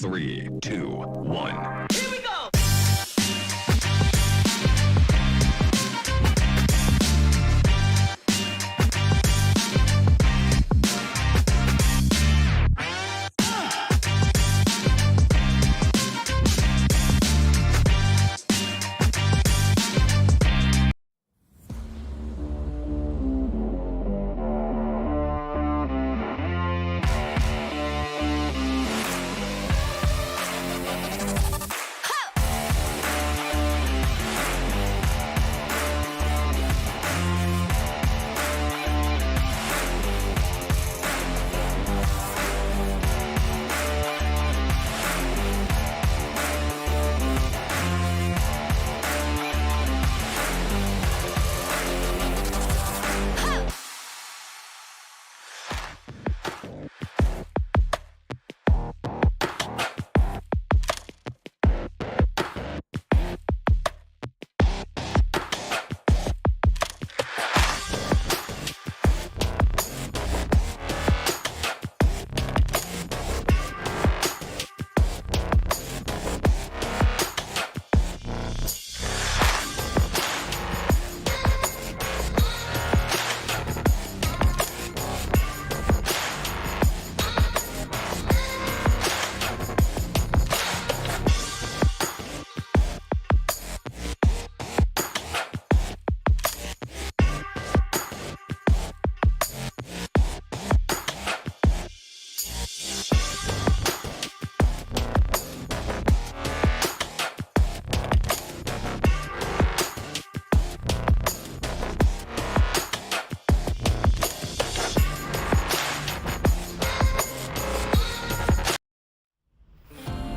3, 2, 1. Here we go!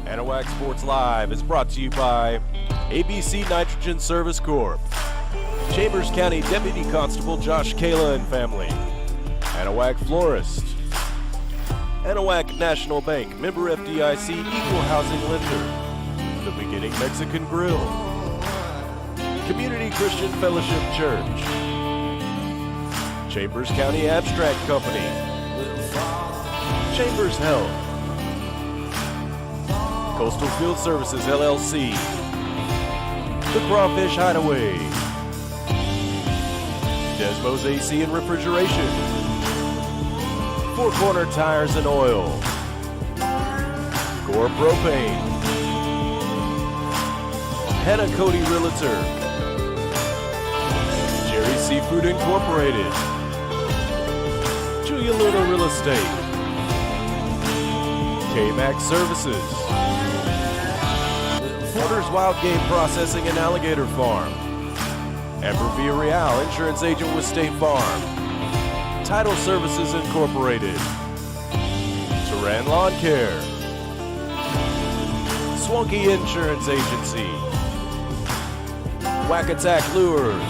Anahuac Sports Live is brought to you by ABC Nitrogen Service Corp., Chambers County Deputy Constable Josh Kayla and family, Anahuac Florist, Anahuac National Bank, member FDIC, equal housing lender, The Beginning Mexican Grill, Community Christian Fellowship Church, Chambers County Abstract Company, Chambers Health, Coastal Field Services, LLC, The Crawfish Hideaway, Desmo's AC and Refrigeration, Four Corner Tires and Oil, Gore Propane, Hannah Cody Realtor, Jerry Seafood Incorporated, Julia Luna Real Estate, K-Max Services, Porter's Wild Game Processing and Alligator Farm, Amber Villarreal, Insurance Agent with State Farm, Title Services Incorporated, Turan Lawn Care, Swanky Insurance Agency, Whack Attack Lures,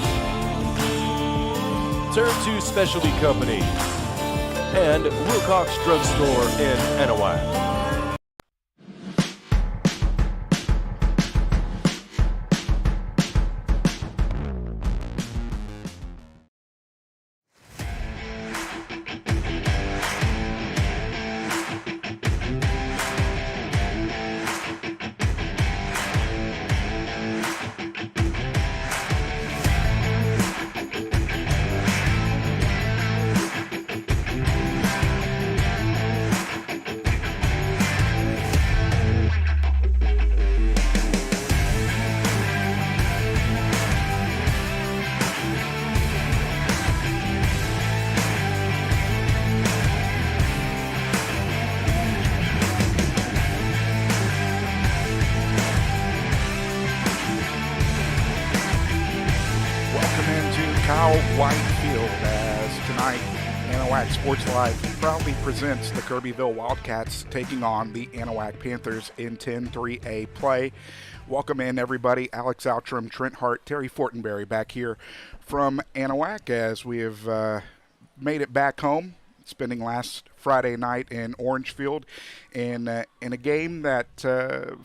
Turn 2 Specialty Company, and Wilcox Drug Store in Anahuac. Sports Live proudly presents the Kirbyville Wildcats taking on the Anahuac Panthers in 10-3A play. Welcome in, everybody. Alex Outram, Trent Hart, Terry Fortenberry back here from Anahuac as we have made it back home, spending last Friday night in Orangefield in a game that,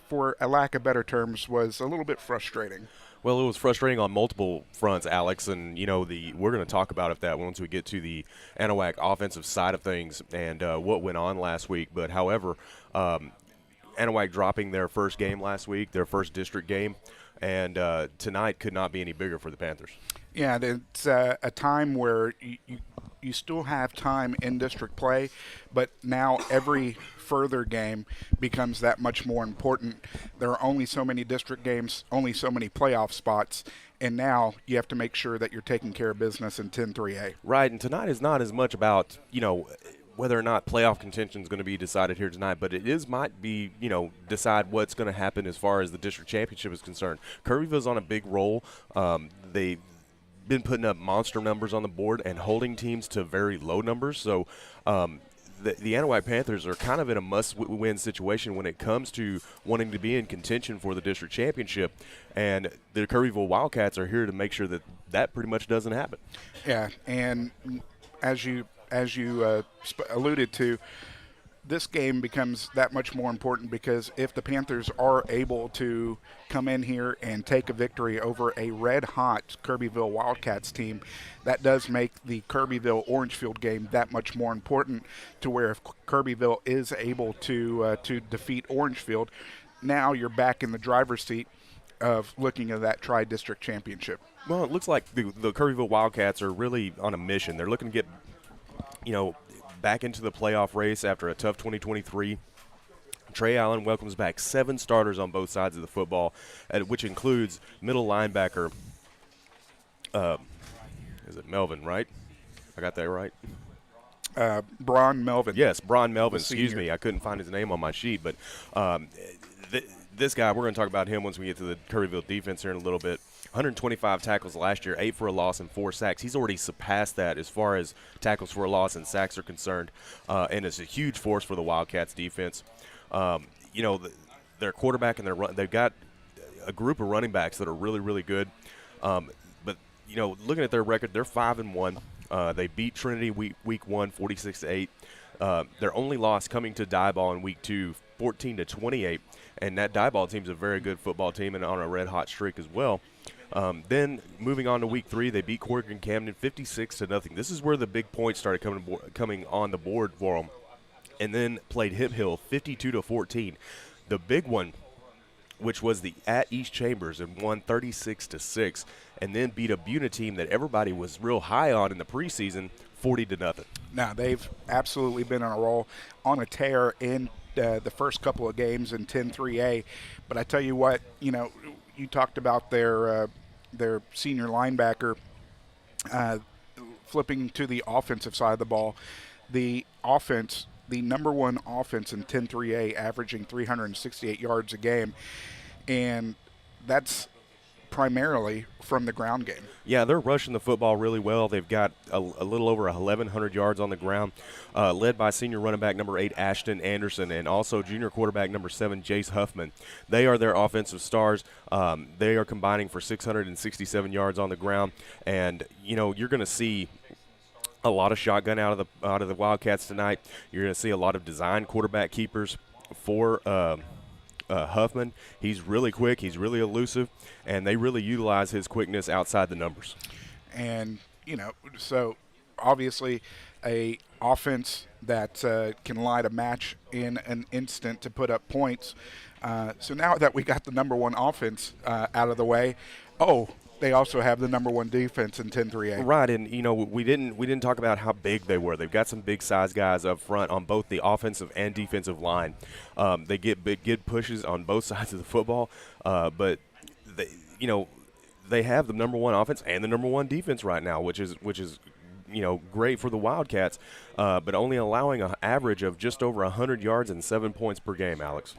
for a lack of better terms, was a little bit frustrating. Well, it was frustrating on multiple fronts, Alex, and we're going to talk about that once we get to the Anahuac offensive side of things and what went on last week. But however, Anahuac dropping their first game last week, their first district game, and tonight could not be any bigger for the Panthers. Yeah, it's a time where you still have time in district play, but now every further game becomes that much more important. There are only so many district games, only so many playoff spots, and now you have to make sure that you're taking care of business in 10-3A. Right, and tonight is not as much about, whether or not playoff contention is going to be decided here tonight, but it might be, decide what's going to happen as far as the district championship is concerned. Kirbyville's on a big roll. They've been putting up monster numbers on the board and holding teams to very low numbers. So the Anahuac Panthers are kind of in a must-win situation when it comes to wanting to be in contention for the district championship, and the Kirbyville Wildcats are here to make sure that that pretty much doesn't happen. Yeah, and as you alluded to, this game becomes that much more important because if the Panthers are able to come in here and take a victory over a red-hot Kirbyville Wildcats team, that does make the Kirbyville-Orangefield game that much more important, to where if Kirbyville is able to defeat Orangefield, now you're back in the driver's seat of looking at that tri-district championship. Well, it looks like the Kirbyville Wildcats are really on a mission. They're looking to get, back into the playoff race after a tough 2023. Trey Allen welcomes back 7 starters on both sides of the football, which includes middle linebacker, is it Melvin, right? I got that right? Bron Melvin. Yes, Bron Melvin. Excuse me. I couldn't find his name on my sheet. But this guy, we're going to talk about him once we get to the Kirbyville defense here in a little bit. 125 tackles last year, 8 for a loss and 4 sacks. He's already surpassed that as far as tackles for a loss and sacks are concerned, and it's a huge force for the Wildcats defense. Their quarterback and they've got a group of running backs that are really, really good. But looking at their record, they're 5-1. They beat Trinity week 1, 46-8. Their only loss coming to Diboll in week 2, 14-28. And that Diboll team's a very good football team and on a red-hot streak as well. Then moving on to week 3, they beat Corrigan Camden 56-0. This is where the big points started coming on the board for them. And then played Hip Hill 52-14. The big one, which was the at East Chambers, and won 36-6. And then beat a Buna team that everybody was real high on in the preseason, 40-0. Now, they've absolutely been on a roll, on a tear in the first couple of games in 10-3A. But I tell you what, you talked about their senior linebacker flipping to the offensive side of the ball. The offense, the number one offense in 10-3A, averaging 368 yards a game, and that's primarily from the ground game. Yeah, they're rushing the football really well. They've got a little over 1,100 yards on the ground, led by senior running back number 8, Ashton Anderson, and also junior quarterback number 7, Jace Huffman. They are their offensive stars. They are combining for 667 yards on the ground, and you're going to see a lot of shotgun out of the Wildcats tonight. You're going to see a lot of design quarterback keepers for Huffman. He's really quick. He's really elusive, and they really utilize his quickness outside the numbers. And, so obviously a offense that can light a match in an instant to put up points. So now that we got the number one offense out of the way, they also have the number one defense in 10-3A. Right, and we didn't talk about how big they were. They've got some big size guys up front on both the offensive and defensive line. They get good pushes on both sides of the football, but they have the number one offense and the number one defense right now, which is great for the Wildcats, but only allowing an average of just over 100 yards and 7 points per game, Alex.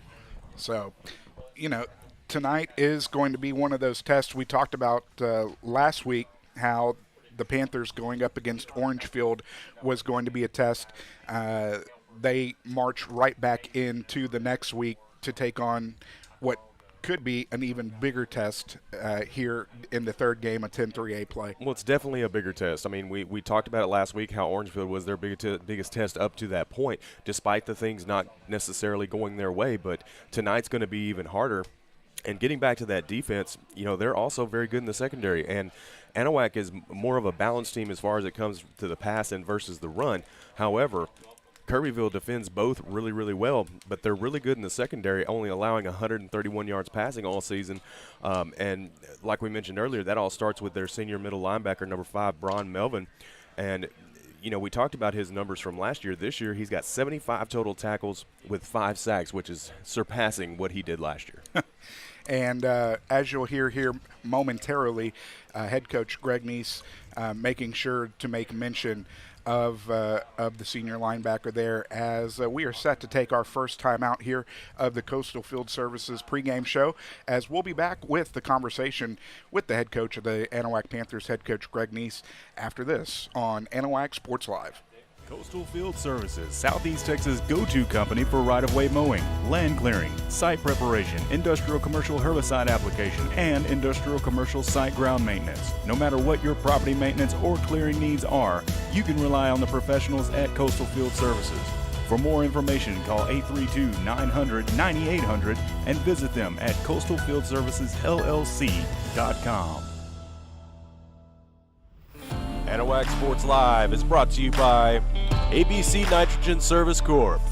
So, tonight is going to be one of those tests we talked about last week, how the Panthers going up against Orangefield was going to be a test. They march right back into the next week to take on what could be an even bigger test here in the third game of 10-3A play. Well, it's definitely a bigger test. I mean, we talked about it last week, how Orangefield was their biggest test up to that point, despite the things not necessarily going their way. But tonight's going to be even harder. And getting back to that defense, they're also very good in the secondary. And Anahuac is more of a balanced team as far as it comes to the pass and versus the run. However, Kirbyville defends both really, really well, but they're really good in the secondary, only allowing 131 yards passing all season. And like we mentioned earlier, that all starts with their senior middle linebacker, number 5, Bron Melvin. And, you know, we talked about his numbers from last year. This year he's got 75 total tackles with 5 sacks, which is surpassing what he did last year. And as you'll hear here momentarily, head coach Greg Neese making sure to make mention of the senior linebacker there as we are set to take our first time out here of the Coastal Field Services pregame show, as we'll be back with the conversation with the head coach of the Anahuac Panthers, head coach Greg Neese, after this on Anahuac Sports Live. Coastal Field Services, Southeast Texas' go-to company for right-of-way mowing, land clearing, site preparation, industrial commercial herbicide application, and industrial commercial site ground maintenance. No matter what your property maintenance or clearing needs are, you can rely on the professionals at Coastal Field Services. For more information, call 832-900-9800 and visit them at coastalfieldservicesllc.com. Anahuac Sports Live is brought to you by ABC Nitrogen Service Corp.,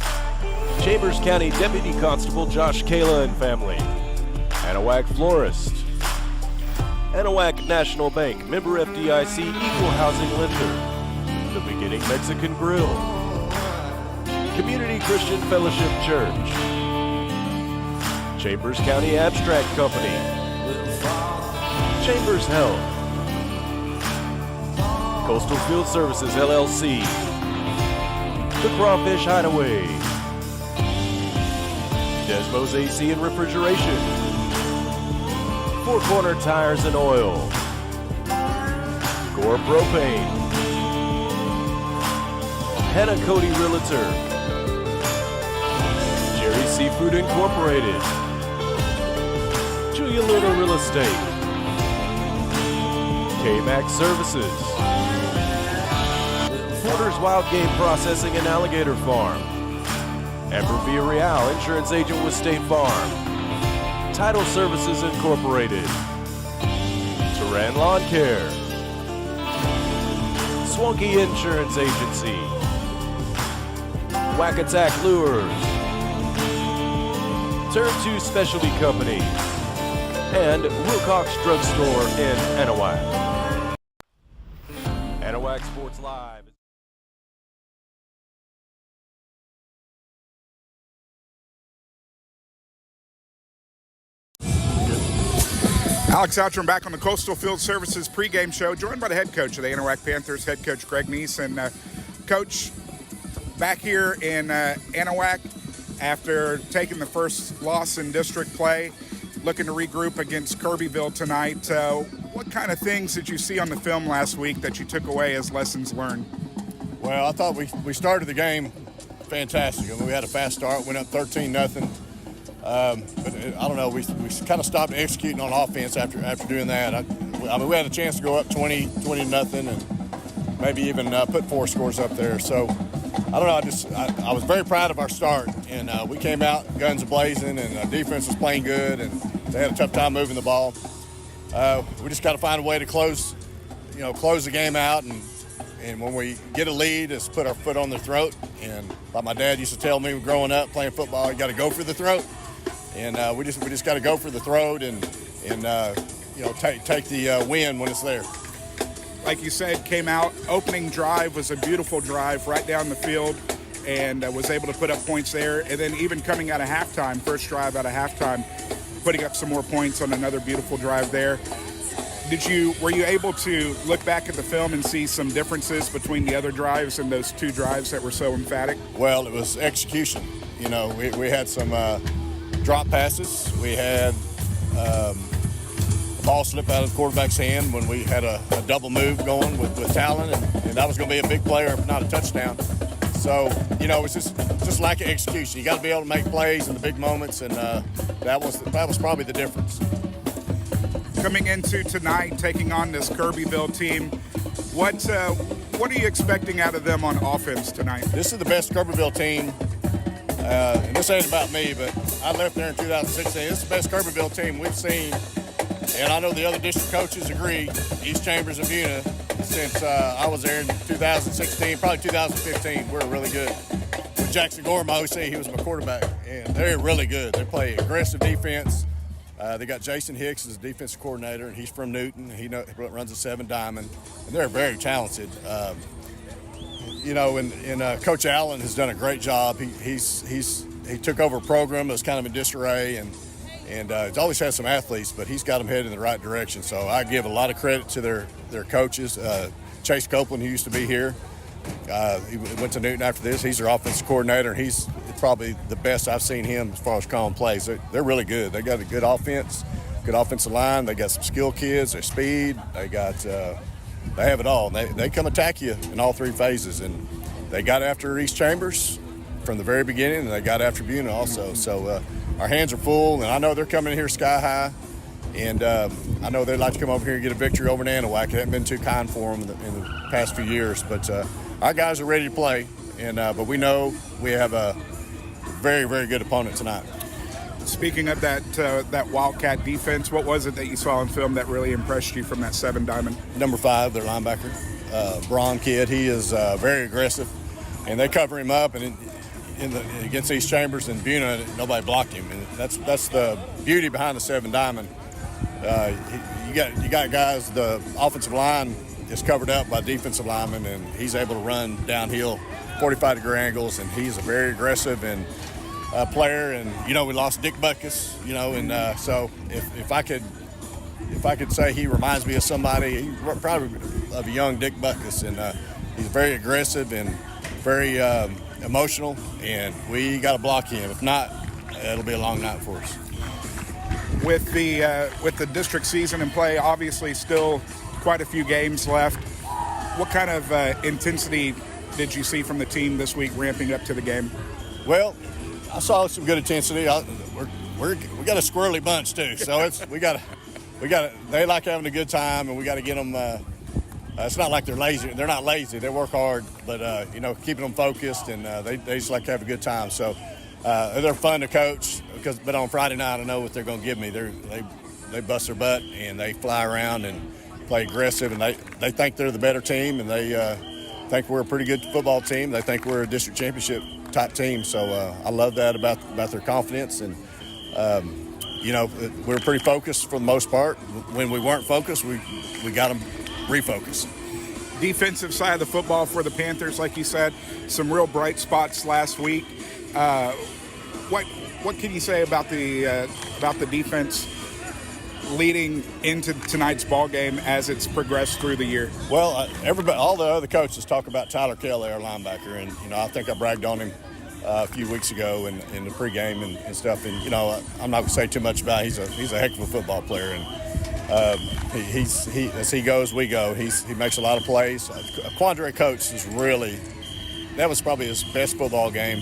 Chambers County Deputy Constable Josh Kayla and family, Anahuac Florist, Anahuac National Bank, member FDIC, equal housing lender, The Beginning Mexican Grill, Community Christian Fellowship Church, Chambers County Abstract Company, Chambers Health, Coastal Field Services, LLC, The Crawfish Hideaway, Desmo's AC and Refrigeration, Four Corner Tires and Oil, Gore Propane, Hannah Cody Realtor, Jerry Seafood Incorporated, Julia Luna Real Estate, K-Max Services, Porter's Wild Game Processing and Alligator Farm, Amber Villarreal, Insurance Agent with State Farm, Title Services Incorporated, Turan Lawn Care, Swanky Insurance Agency, Whack Attack Lures, Turn 2 Specialty Company, and Wilcox Drugstore in Anahuac. Anahuac Sports Live. Alex Outram back on the Coastal Field Services pregame show, joined by the head coach of the Anahuac Panthers, head coach Greg Neese. And Coach, back here in Anahuac after taking the first loss in district play, looking to regroup against Kirbyville tonight. What kind of things did you see on the film last week that you took away as lessons learned? Well, I thought we started the game fantastic. I mean, we had a fast start, went up 13-0. But I don't know, we kind of stopped executing on offense after doing that. I mean, we had a chance to go up 20-0 and maybe even put 4 scores up there. So I don't know, I was very proud of our start, and we came out guns a-blazing, and our defense was playing good, and they had a tough time moving the ball. We just got to find a way to close the game out, and when we get a lead, is put our foot on their throat. And like my dad used to tell me growing up playing football, you got to go for the throat. And we just got to go for the throat and take the win when it's there. Like you said, came out, opening drive was a beautiful drive right down the field, and was able to put up points there. And then even coming out of halftime, first drive out of halftime, putting up some more points on another beautiful drive there. Were you able to look back at the film and see some differences between the other drives and those 2 drives that were so emphatic? Well, it was execution. You know, we had some drop passes. We had a ball slip out of the quarterback's hand when we had a double move going with Talon, and that was going to be a big player, if not a touchdown. So, you know, it's just lack of execution. You got to be able to make plays in the big moments, and that was probably the difference. Coming into tonight, taking on this Kirbyville team, what are you expecting out of them on offense tonight? This is the best Kirbyville team, and this ain't about me, but I left there in 2016. This is the best Kirbyville team we've seen, and I know the other district coaches agree, East Chambers and Buna, since I was there in 2016, probably 2015. We're really good. Jackson Gore, my OC, he was my quarterback, and they're really good. They play aggressive defense. They got Jason Hicks as the defensive coordinator, and he's from Newton. He runs a 7 diamond, and they're very talented. And Coach Allen has done a great job. He took over a program that was kind of in disarray, and he's always had some athletes, but he's got them headed in the right direction. So I give a lot of credit to their coaches. Chase Copeland, who used to be here, he went to Newton after this. He's their offensive coordinator, and he's probably the best I've seen him as far as calling plays. They're really good. They got a good offense, good offensive line. They got some skilled kids. Their speed. They have it all. They come attack you in all 3 phases, and they got after East Chambers from the very beginning, and they got after Buna also. So our hands are full, and I know they're coming in here sky high, and I know they'd like to come over here and get a victory over Anahuac. It hasn't been too kind for them in the past few years, but our guys are ready to play, and but we know we have a very, very good opponent tonight. Speaking of that Wildcat defense, what was it that you saw on film that really impressed you from that 7 diamond? Number 5, their linebacker, Braun kid. He is very aggressive, and they cover him up, and against East Chambers and Buna, nobody blocked him. And that's the beauty behind the 7 diamond. You got guys. The offensive line is covered up by defensive linemen, and he's able to run downhill 45-degree angles, and he's a very aggressive and player. And we lost Dick Buckus, and so if I could say he reminds me of somebody, probably of a young Dick Buckus, and he's very aggressive and very emotional, and we got to block him. If not, it'll be a long night for us. With the district season in play, obviously still quite a few games left. What kind of intensity did you see from the team this week ramping up to the game? Well, I saw some good intensity. We got a squirrely bunch too, so we got. They like having a good time, and we got to get them. It's not like they're lazy. They're not lazy. They work hard, but keeping them focused, and they just like to have a good time. So they're fun to coach but on Friday night I know what they're going to give me. They bust their butt, and they fly around and play aggressive, and they think they're the better team, and they think we're a pretty good football team. They think we're a district championship type team. So I love that about their confidence, and we're pretty focused for the most part. When we weren't focused, we got them refocused. Defensive side of the football for the Panthers, like you said, some real bright spots last week. What can you say about the defense leading into tonight's ball game as it's progressed through the year? Well, all the other coaches talk about Tyler Kelly, our linebacker, and I think I bragged on him a few weeks ago in the pregame and stuff. And I'm not going to say too much about it. He's a heck of a football player, and he as he goes, we go. He makes a lot of plays. Quandre coach is that was probably his best football game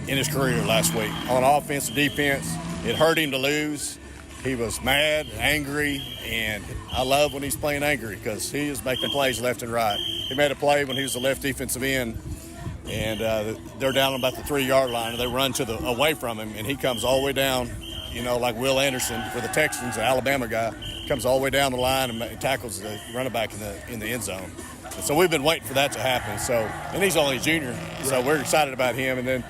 in his career last week. On offense and defense, it hurt him to lose. He was mad, angry, and I love when he's playing angry because he is making plays left and right. He made a play when he was the left defensive end, and they're down about the 3-yard line, and they run away from him, and he comes all the way down, like Will Anderson for the Texans, the Alabama guy, comes all the way down the line and tackles the running back in the end zone. And so we've been waiting for that to happen. And he's only a junior, so we're excited about him. And then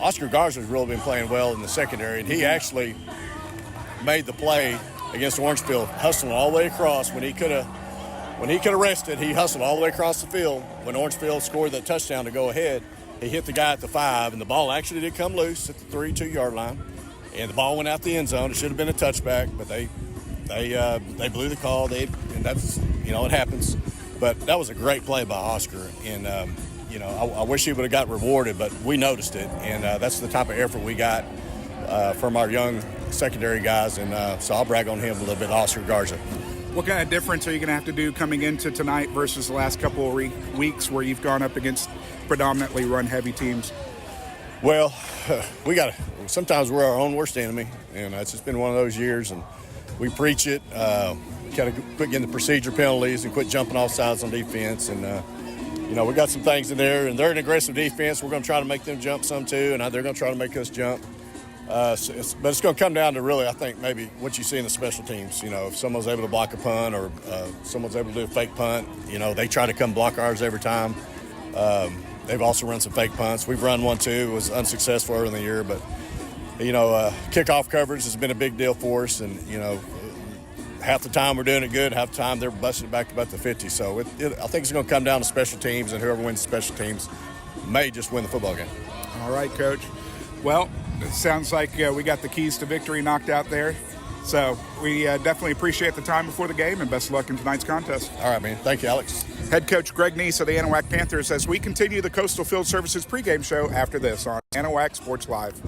Oscar Garza's really been playing well in the secondary, and he actually made the play against Orangefield, hustling all the way across when he could have rested. He hustled all the way across the field. When Orangefield scored that touchdown to go ahead, he hit the guy at the 5, and the ball actually did come loose at the 2-yard line, and the ball went out the end zone. It should have been a touchback, but they blew the call. And that's it happens. But that was a great play by Oscar, and I wish he would have got rewarded, but we noticed it, and that's the type of effort we got from our young secondary guys, and so I'll brag on him a little bit, Oscar Garza. What kind of difference are you going to have to do coming into tonight versus the last couple of weeks where you've gone up against predominantly run-heavy teams? Well, sometimes we're our own worst enemy, and it's just been one of those years, and we preach it. We got to quit getting the procedure penalties and quit jumping off sides on defense, and we got some things in there, and they're an aggressive defense. We're going to try to make them jump some too, and they're going to try to make us jump. But it's going to come down to really, I think, maybe what you see in the special teams. If someone's able to block a punt or someone's able to do a fake punt, they try to come block ours every time. they've also run some fake punts. We've run one too. It was unsuccessful early in the year, but kickoff coverage has been a big deal for us, and half the time we're doing it good, half the time they're busting it back to about the 50. So I think it's going to come down to special teams, and whoever wins special teams may just win the football game. All right, Coach. Well, it sounds like we got the keys to victory knocked out there. So we definitely appreciate the time before the game, and best of luck in tonight's contest. All right, man. Thank you, Alex. Head coach Greg Neese of the Anahuac Panthers as we continue the Coastal Field Services pregame show after this on Anahuac Sports Live.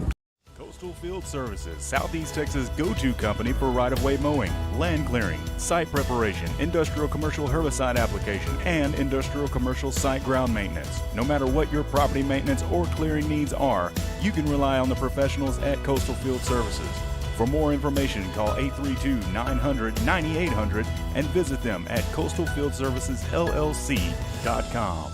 Coastal Field Services, Southeast Texas' go-to company for right-of-way mowing, land clearing, site preparation, industrial commercial herbicide application, and industrial commercial site ground maintenance. No matter what your property maintenance or clearing needs are, you can rely on the professionals at Coastal Field Services. For more information, call 832-900-9800 and visit them at coastalfieldservicesllc.com.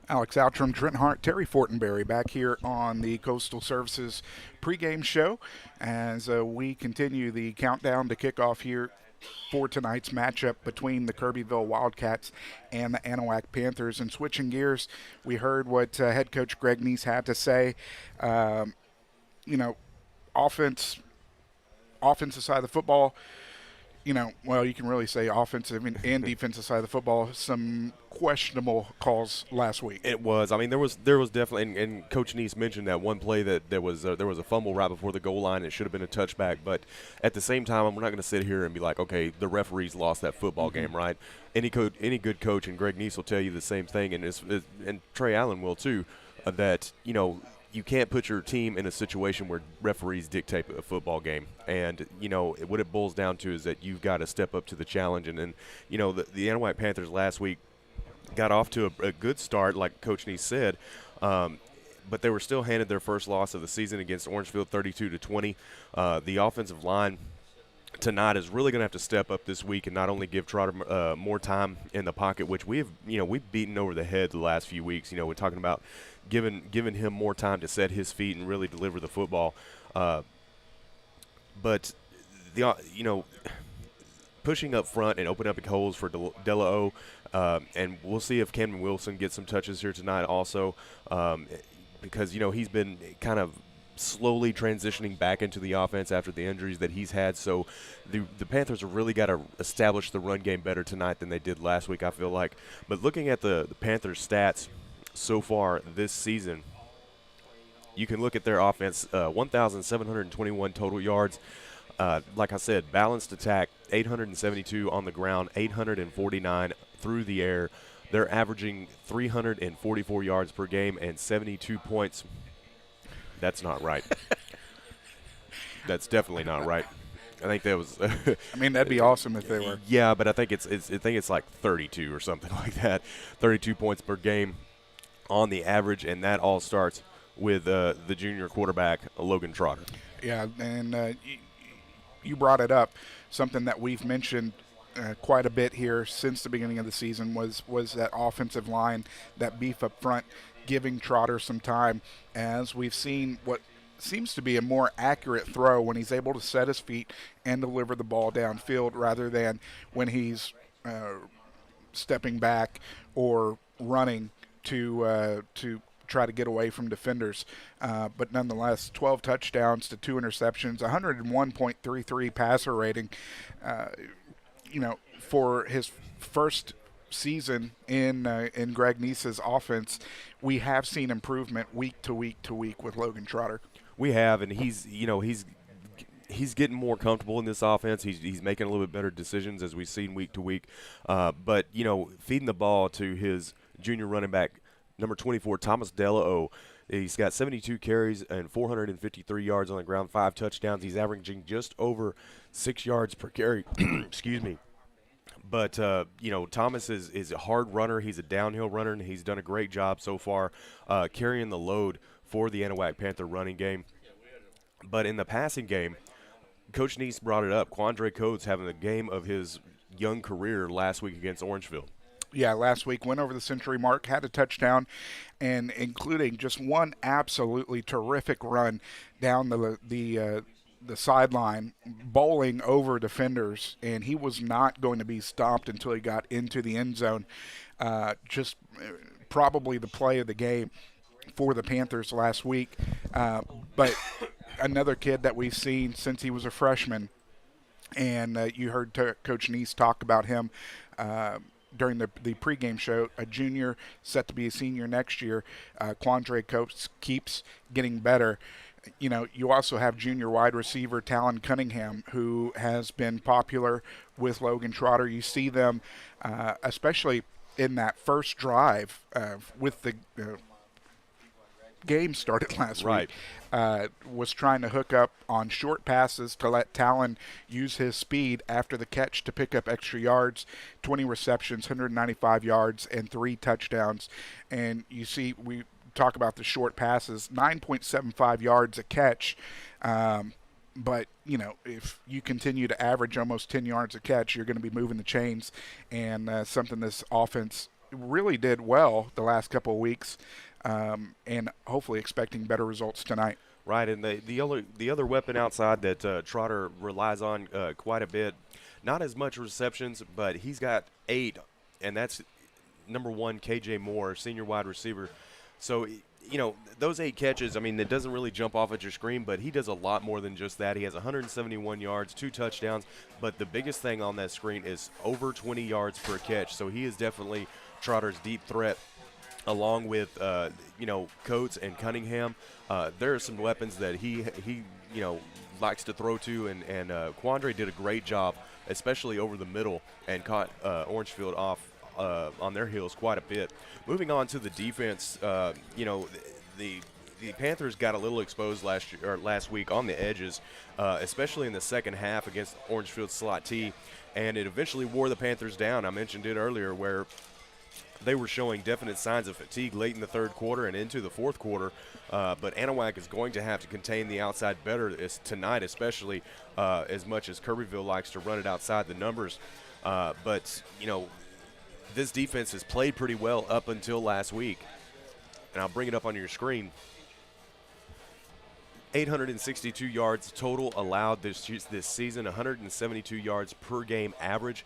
Alex Outram, Trent Hart, Terry Fortenberry back here on the Coastal Services pregame show as we continue the countdown to kickoff here for tonight's matchup between the Kirbyville Wildcats and the Anahuac Panthers. And switching gears, we heard what head coach Greg Neese had to say. Offensive side of the football, you can really say offensive and defensive side of the football, some questionable calls last week. It was. I mean, there was definitely, and Coach Neese mentioned that one play that there was a fumble right before the goal line. It should have been a touchback, but at the same time, we're not going to sit here and be like, okay, the referees lost that football game, right? Any good coach, and Greg Neese will tell you the same thing, and Trey Allen will too, that you can't put your team in a situation where referees dictate a football game. And, what it boils down to is that you've got to step up to the challenge. And then, the Anahuac Panthers last week got off to a good start, like Coach Neese said, but they were still handed their first loss of the season against Orangeville 32-20. The offensive line tonight is really going to have to step up this week and not only give Trotter more time in the pocket, which we've beaten over the head the last few weeks. We're talking about giving him more time to set his feet and really deliver the football. But pushing up front and opening up holes for Della O, and we'll see if Camden Wilson gets some touches here tonight also, because he's been kind of slowly transitioning back into the offense after the injuries that he's had. So the Panthers have really got to establish the run game better tonight than they did last week, I feel like. But looking at the Panthers' stats so far this season, you can look at their offense, 1,721 total yards. Like I said, balanced attack, 872 on the ground, 849 through the air. They're averaging 344 yards per game and 72 points. That's not right. That's definitely not right. I think that was. That'd be awesome if they were. Yeah, but I think it's like 32 or something like that. 32 points per game on the average, and that all starts with the junior quarterback Logan Trotter. Yeah, and you brought it up. Something that we've mentioned quite a bit here since the beginning of the season was that offensive line, that beef up front, giving Trotter some time, as we've seen what seems to be a more accurate throw when he's able to set his feet and deliver the ball downfield rather than when he's stepping back or running to try to get away from defenders. But nonetheless, 12 touchdowns to 2 interceptions, 101.33 passer rating. For his first season in Greg Neese's offense, we have seen improvement week to week to week with Logan Trotter. We have, and he's getting more comfortable in this offense. He's making a little bit better decisions as we've seen week to week. But feeding the ball to his junior running back, number 24, Thomas Della. He's got 72 carries and 453 yards on the ground, 5 touchdowns. He's averaging just over 6 yards per carry. Excuse me. But, Thomas is a hard runner. He's a downhill runner, and he's done a great job so far carrying the load for the Anahuac Panther running game. But in the passing game, Coach Neese brought it up. Quandre Coates having the game of his young career last week against Orangeville. Yeah, last week went over the century mark, had a touchdown, and including just one absolutely terrific run down the sideline, bowling over defenders, and he was not going to be stopped until he got into the end zone. Just probably the play of the game for the Panthers last week. But another kid that we've seen since he was a freshman, and you heard Coach Neese talk about him during the pregame show, a junior set to be a senior next year. Quandre Coates keeps getting better. You also have junior wide receiver Talon Cunningham, who has been popular with Logan Trotter. You see them, especially in that first drive with the game started last week, was trying to hook up on short passes to let Talon use his speed after the catch to pick up extra yards, 20 receptions, 195 yards, and 3 touchdowns. And you see, we talk about the short passes, 9.75 yards a catch. But, if you continue to average almost 10 yards a catch, you're going to be moving the chains, and something this offense really did well the last couple of weeks. And hopefully expecting better results tonight. Right, and the other weapon outside that Trotter relies on quite a bit, not as much receptions, but he's got 8, and that's number 1, KJ Moore, senior wide receiver. So, those 8 catches, it doesn't really jump off at your screen, but he does a lot more than just that. He has 171 yards, 2 touchdowns, but the biggest thing on that screen is over 20 yards per catch. So he is definitely Trotter's deep threat. Along with, Coates and Cunningham, there are some weapons that he likes to throw to, and Quandre did a great job, especially over the middle, and caught Orangeville off on their heels quite a bit. Moving on to the defense, the Panthers got a little exposed last week on the edges, especially in the second half against Orangeville's slot T, and it eventually wore the Panthers down. I mentioned it earlier where they were showing definite signs of fatigue late in the third quarter and into the fourth quarter, but Anahuac is going to have to contain the outside better tonight, especially as much as Kirbyville likes to run it outside the numbers. But this defense has played pretty well up until last week, and I'll bring it up on your screen. 862 yards total allowed this season, 172 yards per game average.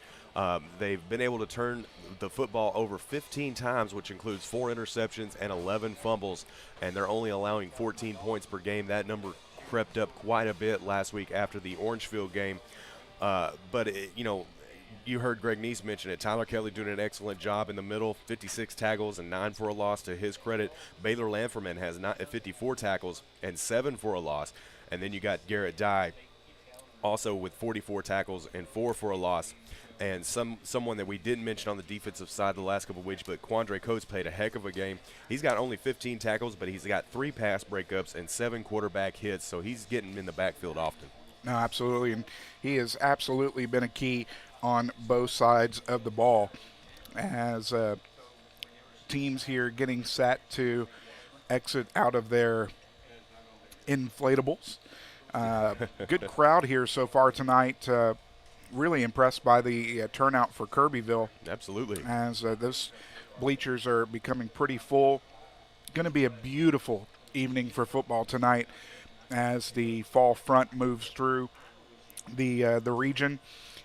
They've been able to turn the football over 15 times, which includes 4 interceptions and 11 fumbles, and they're only allowing 14 points per game. That number crept up quite a bit last week after the Orangeville game. But you heard Greg Neese mention it. Tyler Kelly doing an excellent job in the middle, 56 tackles and 9 for a loss to his credit. Baylor Lanferman has 54 tackles and 7 for a loss. And then you got Garrett Dye also with 44 tackles and 4 for a loss. And someone that we didn't mention on the defensive side the last couple of weeks, but Quandre Coates played a heck of a game. He's got only 15 tackles, but he's got 3 pass breakups and 7 quarterback hits, so he's getting in the backfield often. No, absolutely, and he has absolutely been a key on both sides of the ball as teams here getting set to exit out of their inflatables. Good crowd here so far tonight. Really impressed by the turnout for Kirbyville. Absolutely. As those bleachers are becoming pretty full. Going to be a beautiful evening for football tonight as the fall front moves through the region.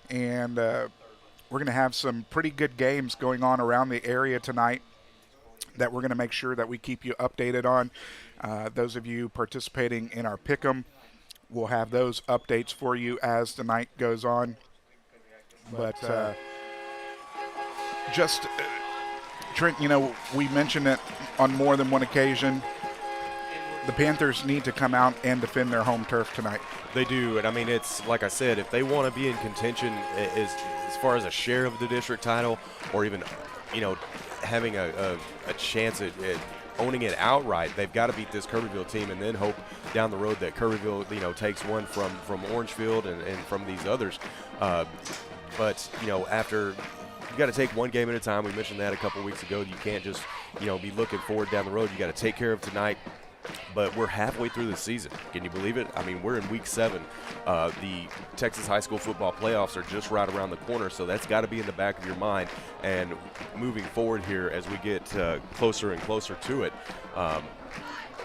And we're going to have some pretty good games going on around the area tonight that we're going to make sure that we keep you updated on. Those of you participating in our Pick'em, we'll have those updates for you as the night goes on. But Trent, we mentioned it on more than one occasion. The Panthers need to come out and defend their home turf tonight. They do, and it's like I said, if they want to be in contention as far as a share of the district title, or even, having a chance at owning it outright, they've got to beat this Kirbyville team, and then hope down the road that Kirbyville, takes one from Orangeville and from these others. But, after you got to take one game at a time. We mentioned that a couple weeks ago. You can't just, be looking forward down the road. You got to take care of tonight. But we're halfway through the season. Can you believe it? I mean, we're in week 7. The Texas high school football playoffs are just right around the corner, so that's got to be in the back of your mind. And moving forward here as we get closer and closer to it.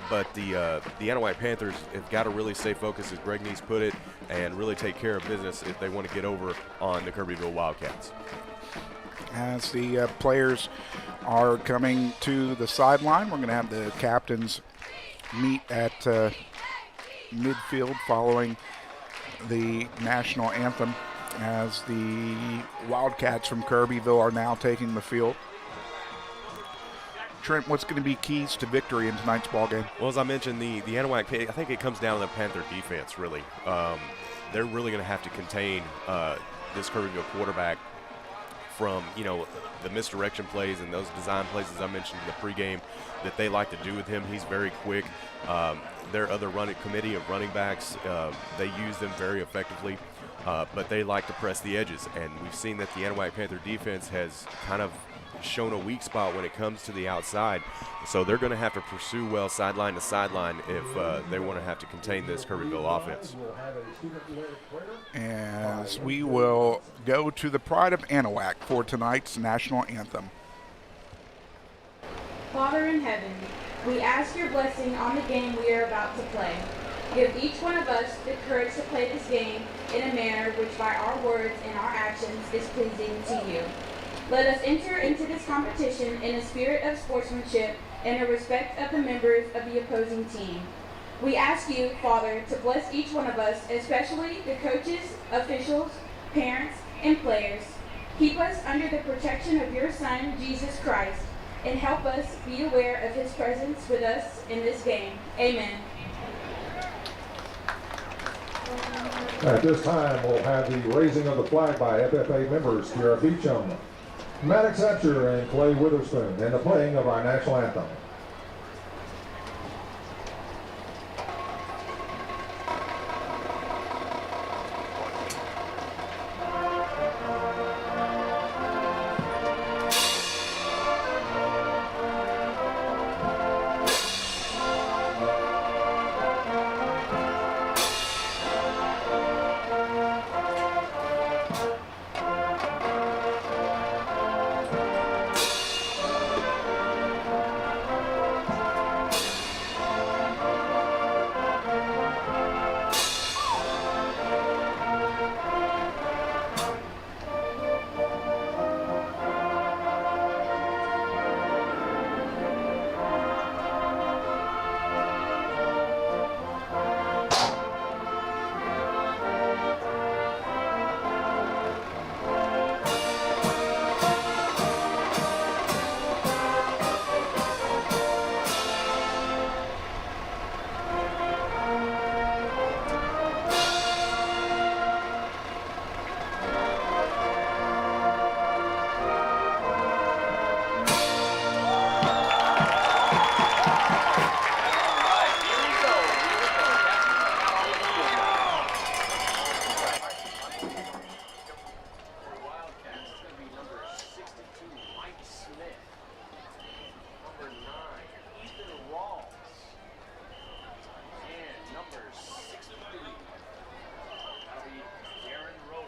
But the Anahuac Panthers have got to really stay focused, as Greg Neese put it, and really take care of business if they want to get over on the Kirbyville Wildcats. As the players are coming to the sideline, we're going to have the captains meet at midfield following the national anthem, as the Wildcats from Kirbyville are now taking the field. Trent, what's going to be keys to victory in tonight's ball game? Well, as I mentioned, the Anahuac, I think it comes down to the Panther defense, really. They're really going to have to contain this Kirbyville quarterback from, the misdirection plays and those design plays, as I mentioned in the pregame, that they like to do with him. He's very quick. Their other committee of running backs, they use them very effectively, but they like to press the edges. And we've seen that the Anahuac Panther defense has kind of shown a weak spot when it comes to the outside. So they're going to have to pursue well sideline to sideline if they want to have to contain this Kirbyville offense. As we will go to the pride of Anahuac for tonight's national anthem. Father in heaven, we ask your blessing on the game we are about to play. Give each one of us the courage to play this game in a manner which by our words and our actions is pleasing to you. Let us enter into this competition in a spirit of sportsmanship and a respect of the members of the opposing team. We ask you, Father, to bless each one of us, especially the coaches, officials, parents, and players. Keep us under the protection of your Son, Jesus Christ, and help us be aware of his presence with us in this game. Amen. At this time, we'll have the raising of the flag by FFA members Kiara Beecham, Maddox Hatcher, and Clay Witherspoon, and the playing of our national anthem.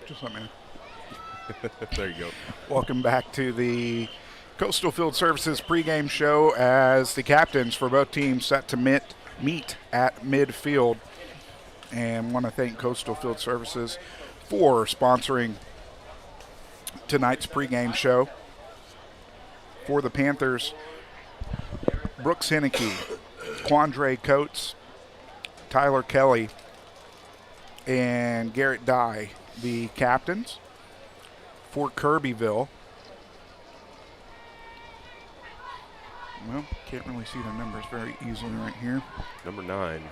Just let me know. There you go. Welcome back to the Coastal Field Services pregame show, as the captains for both teams set to meet at midfield. And want to thank Coastal Field Services for sponsoring tonight's pregame show. For the Panthers, Brooks Henneke, Quandre Coates, Tyler Kelly, and Garrett Dye, the captains. For Kirbyville, well, can't really see the numbers very easily right here. Number 9 is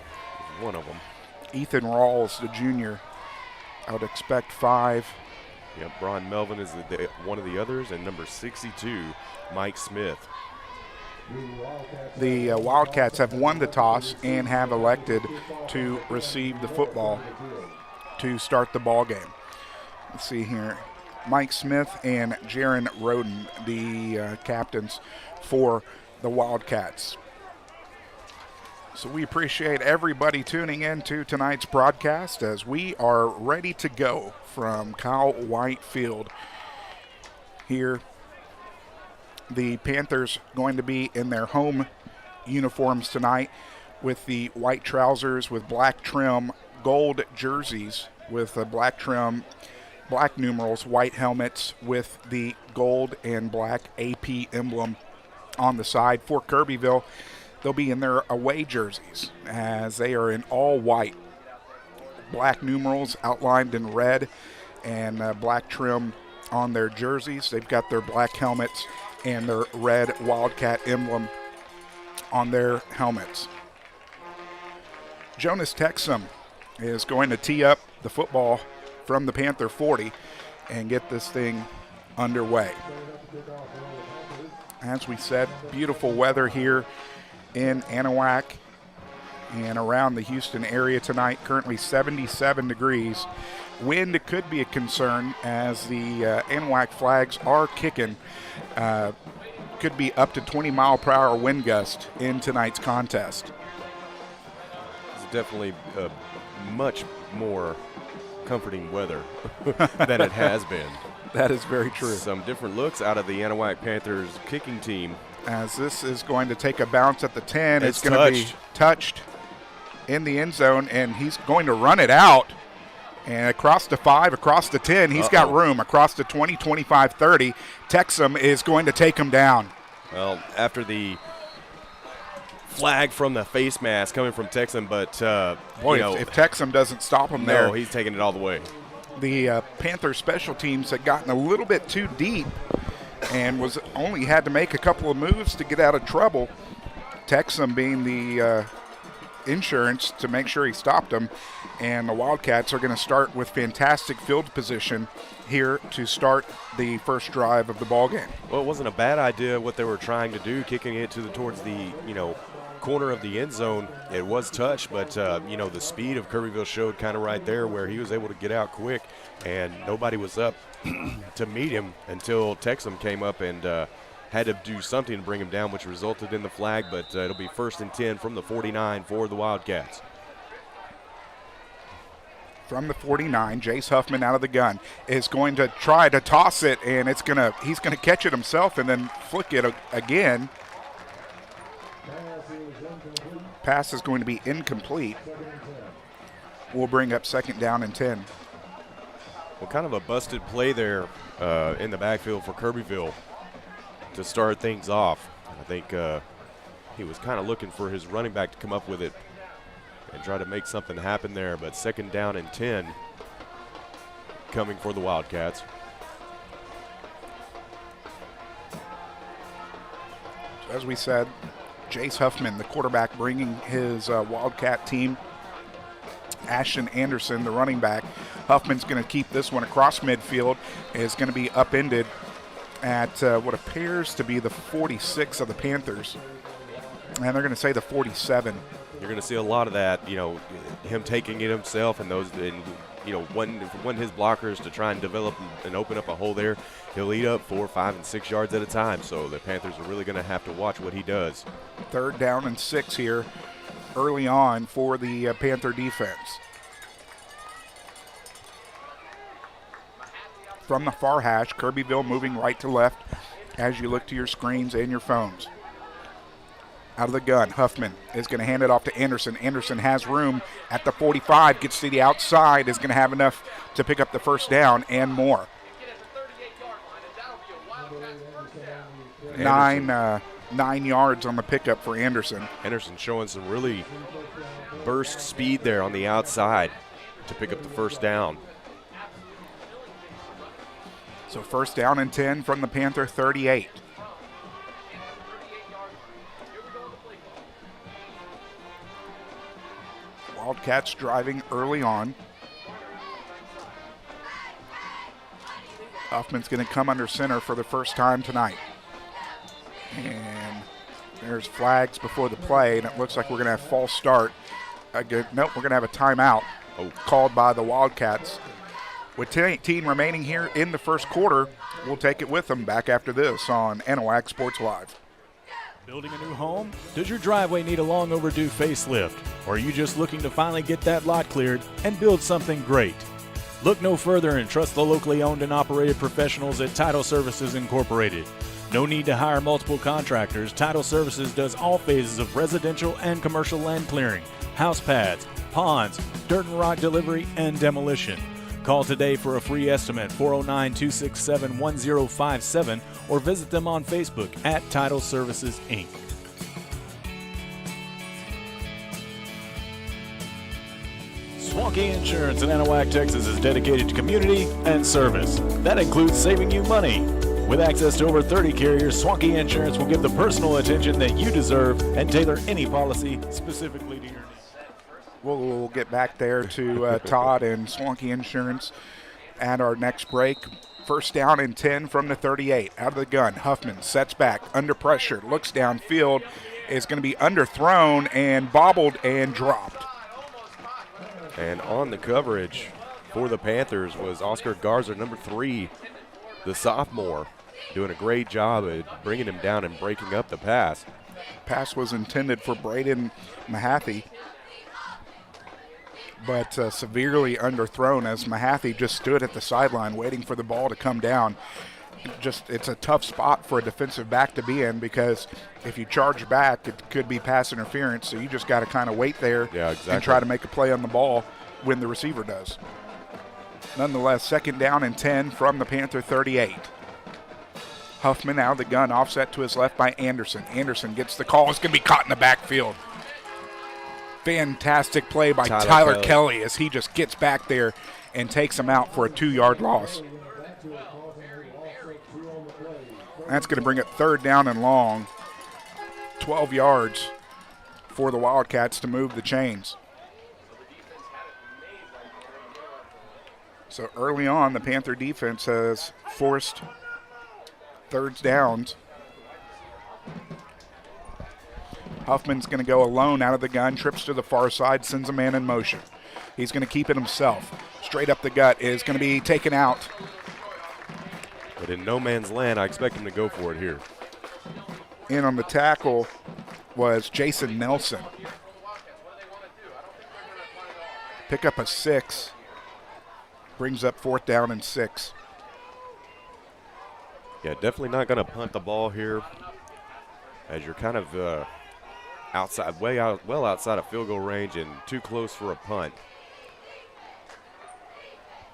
one of them. Ethan Rawls, the junior. I would expect 5. Yep, Brian Melvin is one of the others, and number 62, Mike Smith. The Wildcats have won the toss and have elected to receive the football to start the ball game. Let's see here. Mike Smith and Jaron Roden, the captains for the Wildcats. So we appreciate everybody tuning in to tonight's broadcast as we are ready to go from Kyle White Field. Here, the Panthers going to be in their home uniforms tonight with the white trousers with black trim, gold jerseys with the black trim, black numerals, white helmets with the gold and black AP emblem on the side. For Kirbyville, they'll be in their away jerseys as they are in all white. Black numerals outlined in red and black trim on their jerseys. They've got their black helmets and their red Wildcat emblem on their helmets. Jonas Texum is going to tee up the football from the Panther 40 and get this thing underway. As we said, beautiful weather here in Anahuac and around the Houston area tonight. Currently 77 degrees. Wind could be a concern as the Anahuac flags are kicking. Could be up to 20-mile-per-hour wind gust in tonight's contest. It's definitely much more comforting weather than it has been. That is very true. Some different looks out of the Anahuac Panthers kicking team. As this is going to take a bounce at the 10. It's going to be touched in the end zone, and he's going to run it out. And across the 5, across the 10, he's got room. Across the 20, 25, 30, Texum is going to take him down. Well, after the flag from the face mask coming from Texum, but if Texum doesn't stop him there. No, he's taking it all the way. The Panther special teams had gotten a little bit too deep and was only had to make a couple of moves to get out of trouble. Texum being the insurance to make sure he stopped him, and the Wildcats are going to start with fantastic field position here to start the first drive of the ball game. Well, it wasn't a bad idea what they were trying to do, kicking it towards the corner of the end zone. It was touched, but the speed of Kirbyville showed kind of right there where he was able to get out quick, and nobody was up to meet him until Texum came up and had to do something to bring him down, which resulted in the flag, but it'll be 1st and 10 from the 49 for the Wildcats. From the 49, Jace Huffman out of the gun is going to try to toss it, and he's going to catch it himself and then flick it again. Pass is going to be incomplete. We'll bring up 2nd down and 10. Well, kind of a busted play there in the backfield for Kirbyville to start things off. I think he was kind of looking for his running back to come up with it and try to make something happen there, but 2nd down and 10 coming for the Wildcats. As we said, Jace Huffman, the quarterback, bringing his Wildcat team. Ashton Anderson, the running back. Huffman's going to keep this one across midfield. Is going to be upended at what appears to be the 46 of the Panthers. And they're going to say the 47. You're going to see a lot of that, him taking it himself and those, one his blockers to try and develop and open up a hole there. He'll eat up 4, 5, and 6 yards at a time. So the Panthers are really going to have to watch what he does. 3rd down and 6 here early on for the Panther defense. From the far hash, Kirbyville moving right to left as you look to your screens and your phones. Out of the gun, Huffman is going to hand it off to Anderson. Anderson has room at the 45, gets to the outside, is going to have enough to pick up the 1st down and more. 9 yards on the pickup for Anderson. Anderson showing some really burst speed there on the outside to pick up the 1st down. So 1st down and 10 from the Panther 38. Wildcats driving early on. Huffman's going to come under center for the first time tonight. And there's flags before the play, and it looks like we're going to have false start. Nope, we're going to have a timeout called by the Wildcats With 10 remaining here in the first quarter, we'll take it with them back after this on Anahuac Sports Live. Building a new home? Does your driveway need a long overdue facelift? Or are you just looking to finally get that lot cleared and build something great? Look no further and trust the locally owned and operated professionals at Title Services Incorporated. No need to hire multiple contractors. Title Services does all phases of residential and commercial land clearing, house pads, ponds, dirt and rock delivery, and demolition. Call today for a free estimate, 409-267-1057, or visit them on Facebook at Title Services, Inc. Swanky Insurance in Anahuac, Texas is dedicated to community and service. That includes saving you money. With access to over 30 carriers, Swanky Insurance will give the personal attention that you deserve and tailor any policy specifically to your needs. We'll get back there to Todd and Swanky Insurance at our next break. First down and 10 from the 38. Out of the gun, Huffman sets back, under pressure, looks downfield, is going to be underthrown and bobbled and dropped. And on the coverage for the Panthers was Oscar Garza, number 3, the sophomore, doing a great job at bringing him down and breaking up the pass. Pass was intended for Braden Mahaffey, but severely underthrown as Mahaffey just stood at the sideline waiting for the ball to come down. It's a tough spot for a defensive back to be in, because if you charge back, it could be pass interference, so you just got to kind of wait there and try to make a play on the ball when the receiver does. Nonetheless, second down and 10 from the Panther 38. Huffman out of the gun, offset to his left by Anderson. Anderson gets the call. It's going to be caught in the backfield. Fantastic play by Tyler Kelly as he just gets back there and takes him out for a 2-yard loss. That's going to bring it third down and long. 12 yards for the Wildcats to move the chains. So early on, the Panther defense has forced thirds downs. Huffman's going to go alone out of the gun, trips to the far side, sends a man in motion. He's going to keep it himself. Straight up the gut is going to be taken out. But in no man's land, I expect him to go for it here. In on the tackle was Jason Nelson. Pick up a 6. Brings up fourth down and 6. Yeah, definitely not going to punt the ball here, as you're kind of well outside of field goal range and too close for a punt.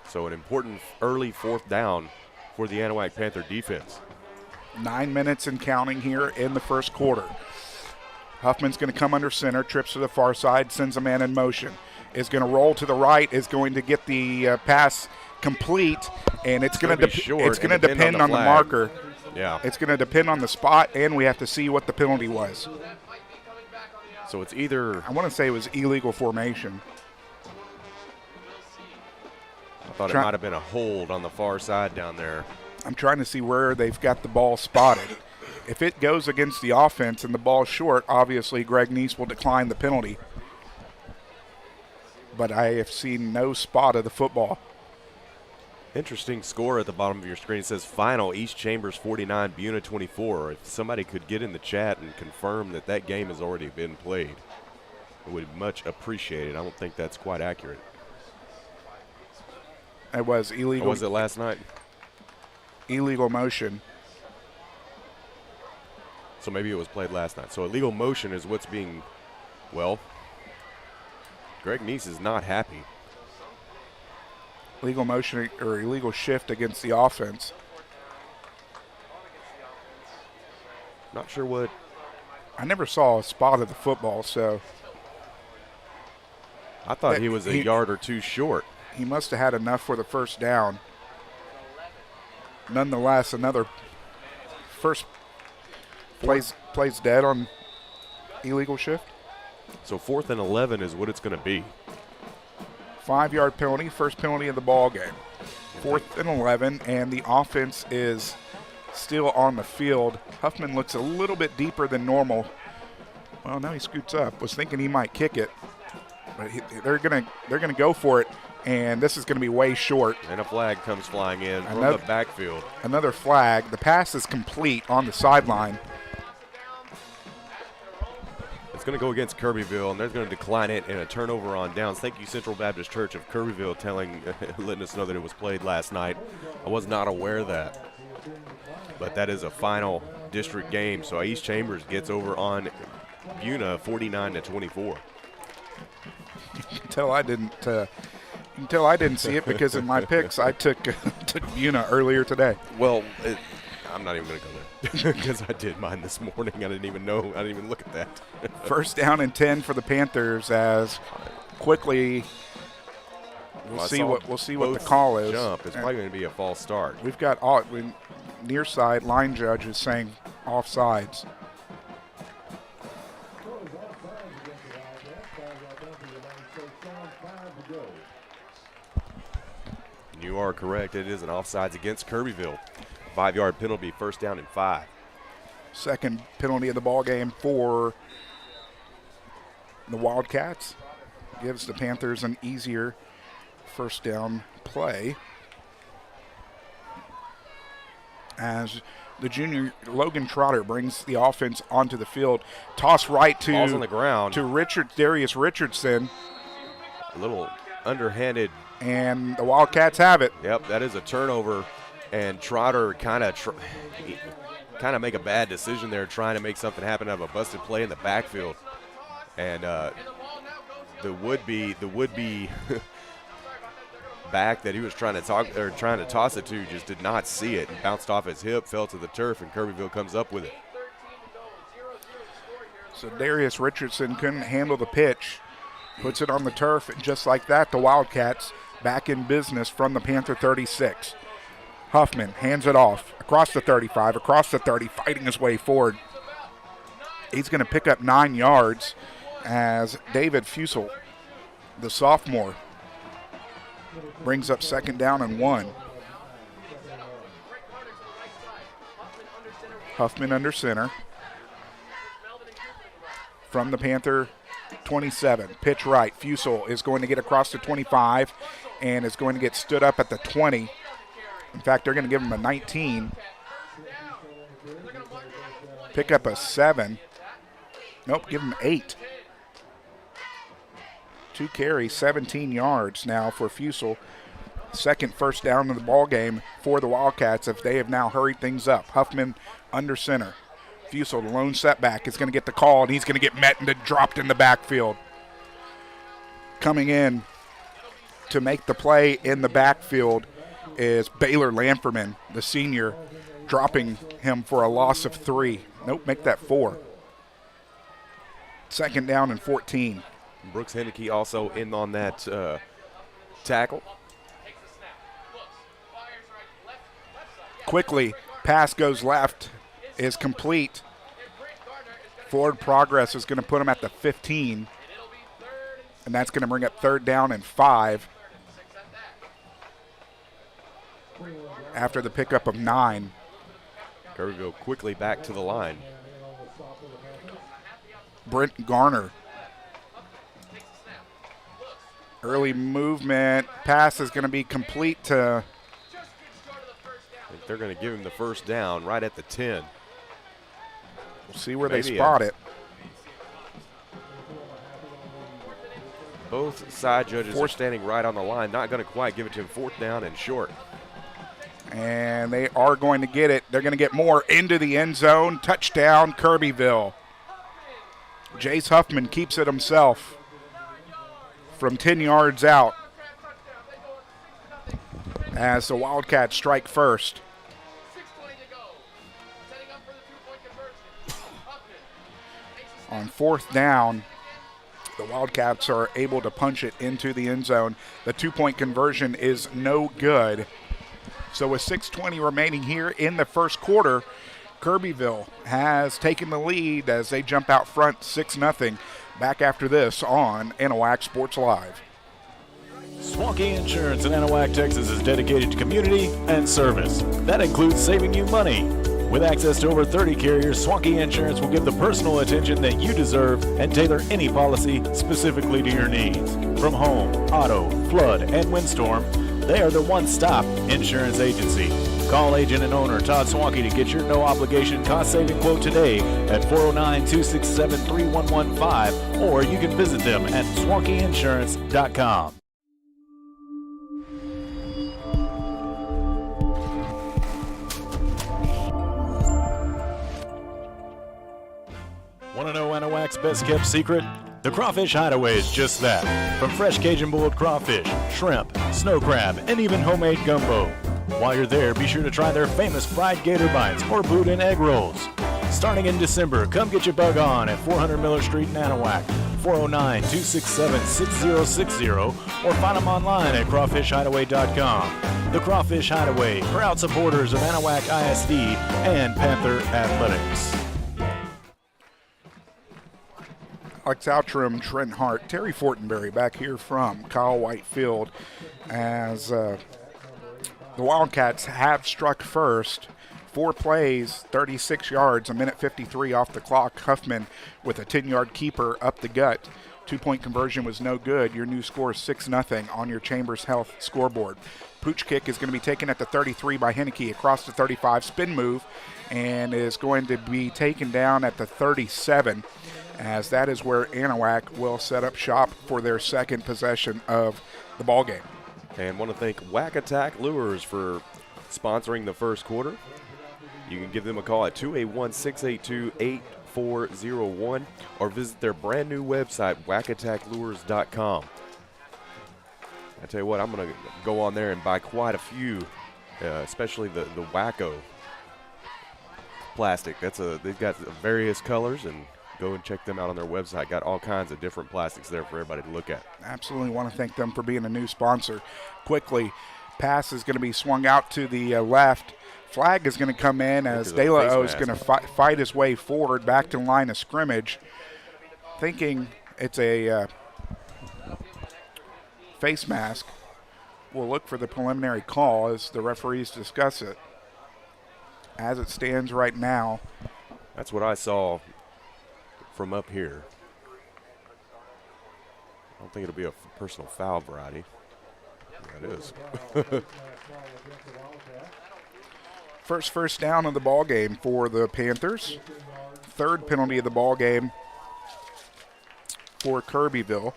So an important early fourth down for the Anahuac Panther defense. 9 minutes and counting here in the first quarter. Huffman's going to come under center, trips to the far side, sends a man in motion. Is going to roll to the right, is going to get the pass complete, and it's going to depend on the marker. Yeah. It's going to depend on the spot, and we have to see what the penalty was. So it's either, I want to say it was illegal formation. I thought it might have been a hold on the far side down there. I'm trying to see where they've got the ball spotted. If it goes against the offense and the ball's short, obviously Greg Neese will decline the penalty. But I have seen no spot of the football. Interesting score at the bottom of your screen. It says final, East Chambers 49, Buna 24. If somebody could get in the chat and confirm that that game has already been played, I would much appreciate it. I don't think that's quite accurate. It was illegal. Or was it last night? Illegal motion. So maybe it was played last night. So illegal motion is what's being, well, Greg Neese is not happy. Illegal motion or illegal shift against the offense. Not sure what. I never saw a spot of the football, so. I thought he was a yard or two short. He must have had enough for the first down. Nonetheless, another first plays dead on illegal shift. So 4th and 11 is what it's going to be. 5-yard penalty, first penalty of the ball game. 4th and 11, and the offense is still on the field. Huffman looks a little bit deeper than normal. Well, now he scoots up. Was thinking he might kick it, But they're gonna go for it, and this is gonna be way short. And a flag comes flying in from the backfield. Another flag. The pass is complete on the sideline. It's going to go against Kirbyville, and they're going to decline it in a turnover on downs. Thank you, Central Baptist Church of Kirbyville, letting us know that it was played last night. I was not aware of that. But that is a final district game, so East Chambers gets over on Buna 49-24. You can tell I didn't see it because in my picks I took Buna earlier today. Well, I'm not even going to go there because I did mine this morning. I didn't even look at that. First down and 10 for the Panthers as quickly we'll see what the call is. Jump. It's probably going to be a false start. We've got near side line judge is saying offsides. You are correct. It is an offsides against Kirbyville. 5-yard penalty, first down and 5. Second penalty of the ball game for the Wildcats. Gives the Panthers an easier first down play. As the junior Logan Trotter brings the offense onto the field. Toss right to Ball's on the ground. to Darius Richardson. A little underhanded. And the Wildcats have it. Yep, that is a turnover. And Trotter kind of make a bad decision there, trying to make something happen out of a busted play in the backfield. And the would-be back that he was trying to toss it to just did not see it and bounced off his hip, fell to the turf, and Kirbyville comes up with it. So Darius Richardson couldn't handle the pitch, puts it on the turf, and just like that, the Wildcats back in business from the Panther 36. Huffman hands it off across the 35, across the 30, fighting his way forward. He's going to pick up 9 yards as David Fusel, the sophomore, brings up second down and 1. Huffman under center from the Panther 27. Pitch right. Fusel is going to get across the 25 and is going to get stood up at the 20. In fact, they're going to give him a 19. Pick up a 7. Nope, give him 8. 2 carries, 17 yards now for Fusel. Second first down of the ball game for the Wildcats if they have now hurried things up. Huffman under center. Fusel, the lone setback, is going to get the call, and he's going to get met and dropped in the backfield. Coming in to make the play in the backfield is Baylor Lamperman, the senior, dropping him for a loss of 3. Nope, make that 4. Second down and 14. Brooks Henneke also in on that tackle. Quickly, pass goes left, is complete. Forward progress is going to put him at the 15, and that's going to bring up third down and 5. After the pickup of 9. Kirbyville quickly back to the line. Brent Garner. Early movement. Pass is going to be complete to. I think they're going to give him the first down right at the 10. We'll see where they spot it. Both side judges are standing right on the line. Not going to quite give it to him. Fourth down and short. And they are going to get it. They're going to get more into the end zone. Touchdown, Kirbyville. Jace Huffman keeps it himself from 10 yards out as the Wildcats strike first. On fourth down, the Wildcats are able to punch it into the end zone. The 2-point conversion is no good. So with 6:20 remaining here in the first quarter, Kirbyville has taken the lead as they jump out front 6-0. Back after this on Anahuac Sports Live. Swanky Insurance in Anahuac, Texas is dedicated to community and service. That includes saving you money. With access to over 30 carriers, Swanky Insurance will give the personal attention that you deserve and tailor any policy specifically to your needs. From home, auto, flood, and windstorm, they are the one-stop insurance agency. Call agent and owner Todd Swanky to get your no-obligation cost-saving quote today at 409-267-3115, or you can visit them at swankyinsurance.com. Want to know Anahuac's best-kept secret? The Crawfish Hideaway is just that. From fresh Cajun-boiled crawfish, shrimp, snow crab, and even homemade gumbo. While you're there, be sure to try their famous fried gator bites or boudin egg rolls. Starting in December, come get your bug on at 400 Miller Street in Anahuac, 409-267-6060, or find them online at crawfishhideaway.com. The Crawfish Hideaway, proud supporters of Anahuac ISD and Panther Athletics. Alex Outram, Trent Hart, Terry Fortenberry back here from Kyle White Field as the Wildcats have struck first. 4 plays, 36 yards, a minute 53 off the clock. Huffman with a 10-yard keeper up the gut. 2-point conversion was no good. Your new score is 6-0 on your Chambers Health scoreboard. Pooch kick is going to be taken at the 33 by Henneke across the 35. Spin move and is going to be taken down at the 37. As that is where Anahuac will set up shop for their second possession of the ball game. And want to thank Whack Attack Lures for sponsoring the first quarter. You can give them a call at 281-682-8401 or visit their brand new website, whackattacklures.com. I tell you what, I'm going to go on there and buy quite a few, especially the Wacko plastic. They've got various colors, and go and check them out on their website. Got all kinds of different plastics there for everybody to look at. Absolutely want to thank them for being a new sponsor. Quickly, pass is going to be swung out to the left. Flag is going to come in as De La O is going to fight his way forward back to the line of scrimmage. Thinking it's a face mask. We'll look for the preliminary call as the referees discuss it. As it stands right now, that's what I saw from up here. I don't think it'll be a personal foul variety. Yeah, it is. First down of the ball game for the Panthers. Third penalty of the ball game for Kirbyville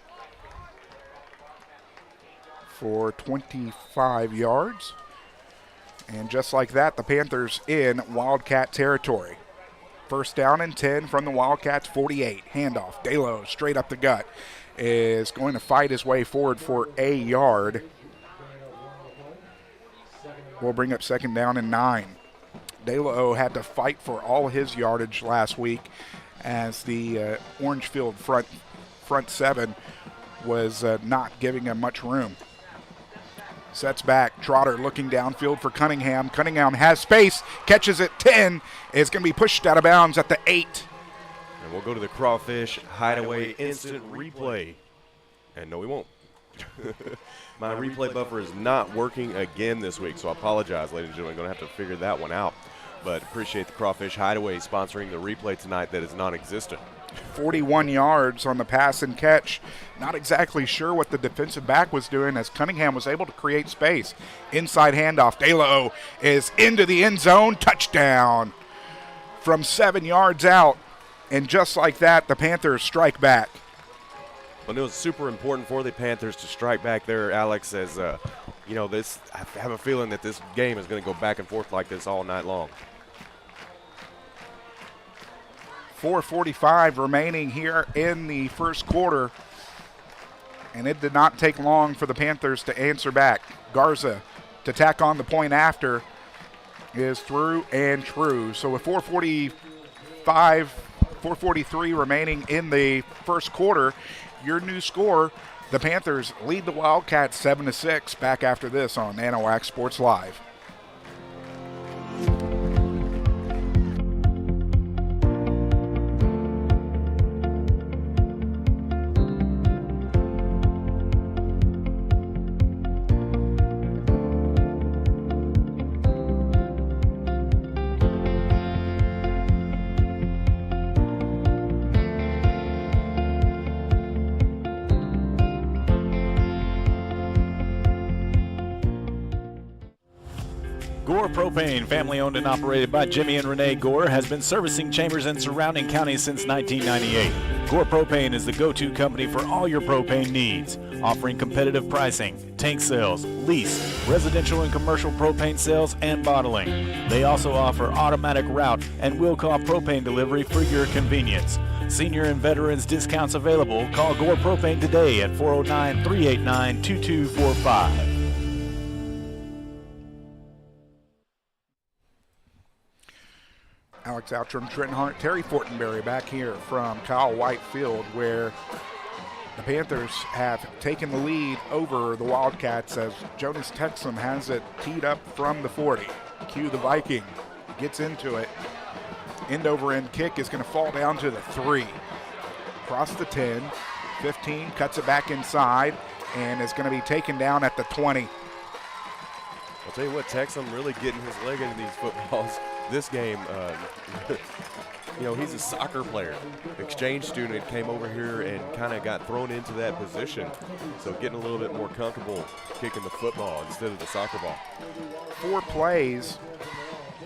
for 25 yards. And just like that, the Panthers in Wildcat territory. First down and 10 from the Wildcats 48. Handoff. Delo straight up the gut is going to fight his way forward for a yard. We'll bring up second down and 9. De La O had to fight for all his yardage last week as the Orangefield front seven was not giving him much room. Sets back, Trotter looking downfield for Cunningham. Cunningham has space, catches it 10, is going to be pushed out of bounds at the 8. And we'll go to the Crawfish Hideaway instant replay. And no, we won't. My replay buffer is not working again this week, so I apologize, ladies and gentlemen. I'm going to have to figure that one out. But appreciate the Crawfish Hideaway sponsoring the replay tonight that is non-existent. 41 yards on the pass and catch. Not exactly sure what the defensive back was doing as Cunningham was able to create space. Inside handoff. De La O is into the end zone. Touchdown from 7 yards out. And just like that, the Panthers strike back. Well, it was super important for the Panthers to strike back there, Alex, as, this. I have a feeling that this game is going to go back and forth like this all night long. 4:45 remaining here in the first quarter. And it did not take long for the Panthers to answer back. Garza to tack on the point after is through and true. So with 4:43 remaining in the first quarter, your new score, the Panthers lead the Wildcats 7-6. Back after this on Anahuac Sports Live. Gore Propane, family owned and operated by Jimmy and Renee Gore, has been servicing Chambers and surrounding counties since 1998. Gore Propane is the go-to company for all your propane needs, offering competitive pricing, tank sales, lease, residential and commercial propane sales, and bottling. They also offer automatic route and will call propane delivery for your convenience. Senior and veterans discounts available. Call Gore Propane today at 409-389-2245. Alex Outram, Trenton Hart, Terry Fortenberry back here from Kyle White Field, where the Panthers have taken the lead over the Wildcats as Jonas Texum has it teed up from the 40. Cue the Viking, gets into it. End over end kick is going to fall down to the 3. Across the 10, 15, cuts it back inside, and is going to be taken down at the 20. I'll tell you what, Texum really getting his leg into these footballs this game. He's a soccer player, exchange student, came over here and kind of got thrown into that position. So getting a little bit more comfortable kicking the football instead of the soccer ball. 4 plays,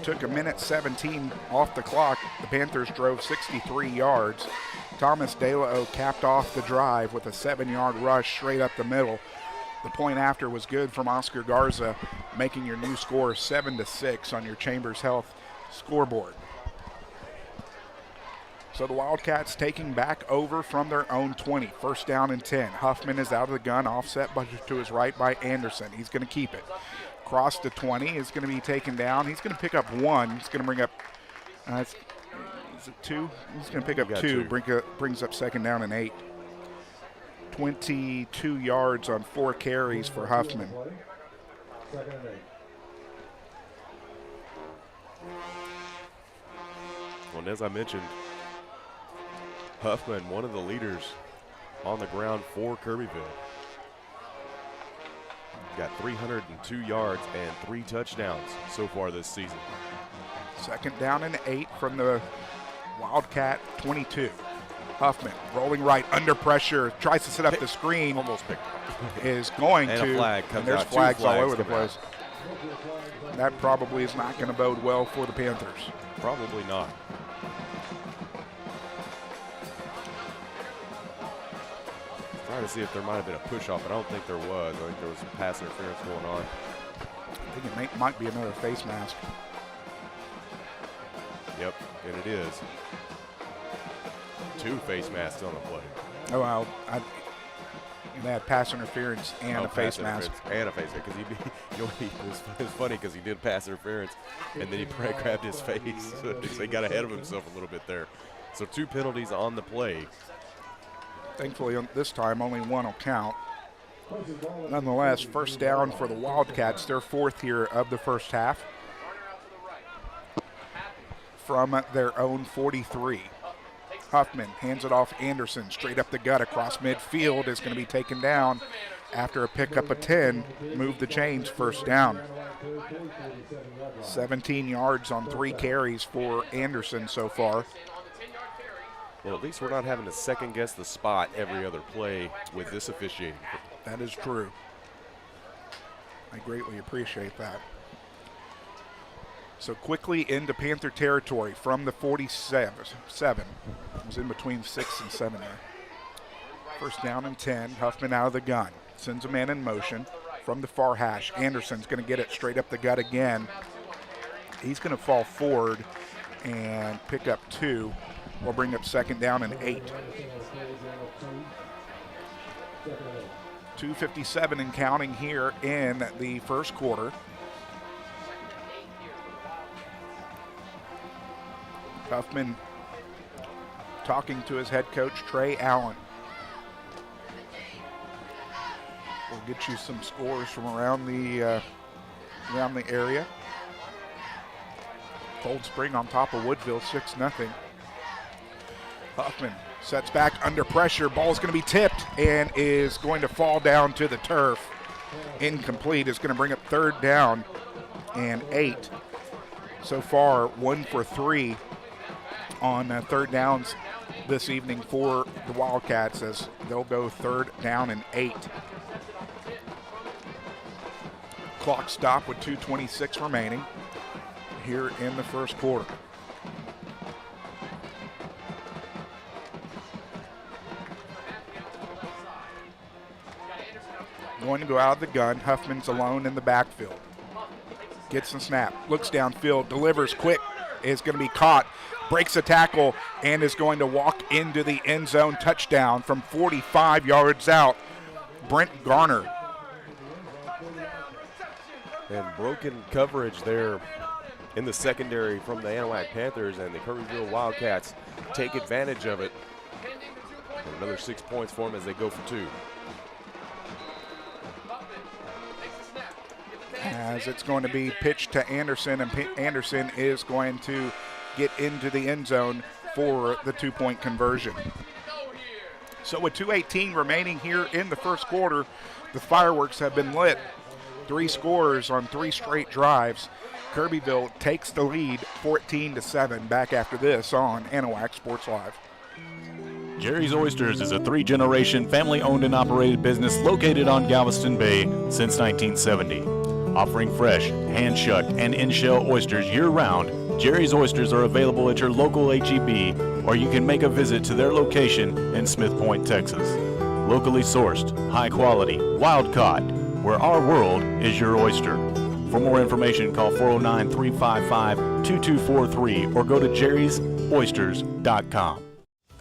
took a minute 17 off the clock. The Panthers drove 63 yards. Thomas DeLao capped off the drive with a 7-yard rush straight up the middle. The point after was good from Oscar Garza, making your new score 7-6 on your Chambers Health scoreboard. So the Wildcats taking back over from their own 20. First down and 10. Huffman is out of the gun, offset to his right by Anderson. He's going to keep it. Cross to 20 is going to be taken down. He's going to pick up 1. He's going to bring up, is it 2? He's going to pick up 2. Brings up second down and 8. 22 yards on 4 carries for Huffman. Well, and as I mentioned, Huffman, one of the leaders on the ground for Kirbyville. Got 302 yards and 3 touchdowns so far this season. Second down and 8 from the Wildcat 22. Huffman rolling right under pressure, tries to set up the screen. Almost picked up. Is going and to. A flag comes and there's out. flags all over the flags place. That probably is not going to bode well for the Panthers. Probably not. Trying to see if there might have been a push-off, but I don't think there was. I think there was some pass interference going on. I think it might be another face mask. Yep, and it is. 2 face masks on the play. Oh, well, they had pass interference and a face mask. And a face mask, because it was funny because he did pass interference, and then he grabbed his face. So he got ahead of himself a little bit there. So 2 penalties on the play. Thankfully, this time, only 1 will count. Nonetheless, first down for the Wildcats, their 4th here of the first half. From their own 43. Huffman hands it off Anderson, straight up the gut across midfield, is going to be taken down after a pickup of 10. Move the chains, first down. 17 yards on 3 carries for Anderson so far. Well, at least we're not having to second-guess the spot every other play with this officiating. That is true. I greatly appreciate that. So quickly into Panther territory from the 47. It was in between 6 and 7 there. First down and 10. Huffman out of the gun. Sends a man in motion from the far hash. Anderson's going to get it straight up the gut again. He's going to fall forward and pick up 2. We'll bring up second down and 8. 2:57 and counting here in the first quarter. Huffman talking to his head coach, Trey Allen. We'll get you some scores from around the area. Cold Spring on top of Woodville, 6-0. Huffman sets back under pressure. Ball's going to be tipped and is going to fall down to the turf. Incomplete. Is going to bring up third down and 8. So far, 1 for 3 on third downs this evening for the Wildcats as they'll go third down and 8. Clock stop with 2:26 remaining here in the first quarter. Going to go out of the gun. Huffman's alone in the backfield. Gets the snap, looks downfield, delivers quick, is going to be caught, breaks a tackle, and is going to walk into the end zone. Touchdown from 45 yards out, Brent Garner. And broken coverage there in the secondary from the Anahuac Panthers, and the Kirbyville Wildcats take advantage of it. And another 6 points for them as they go for 2. As it's going to be pitched to Anderson, and Anderson is going to get into the end zone for the 2-point conversion. So with 2:18 remaining here in the first quarter, the fireworks have been lit. 3 scores on 3 straight drives. Kirbyville takes the lead 14-7. Back after this on Anahuac Sports Live. Jerry's Oysters is a 3-generation family-owned and operated business located on Galveston Bay since 1970. Offering fresh, hand-shucked, and in-shell oysters year-round, Jerry's Oysters are available at your local H-E-B, or you can make a visit to their location in Smith Point, Texas. Locally sourced, high-quality, wild-caught, where our world is your oyster. For more information, call 409-355-2243 or go to jerrysoysters.com.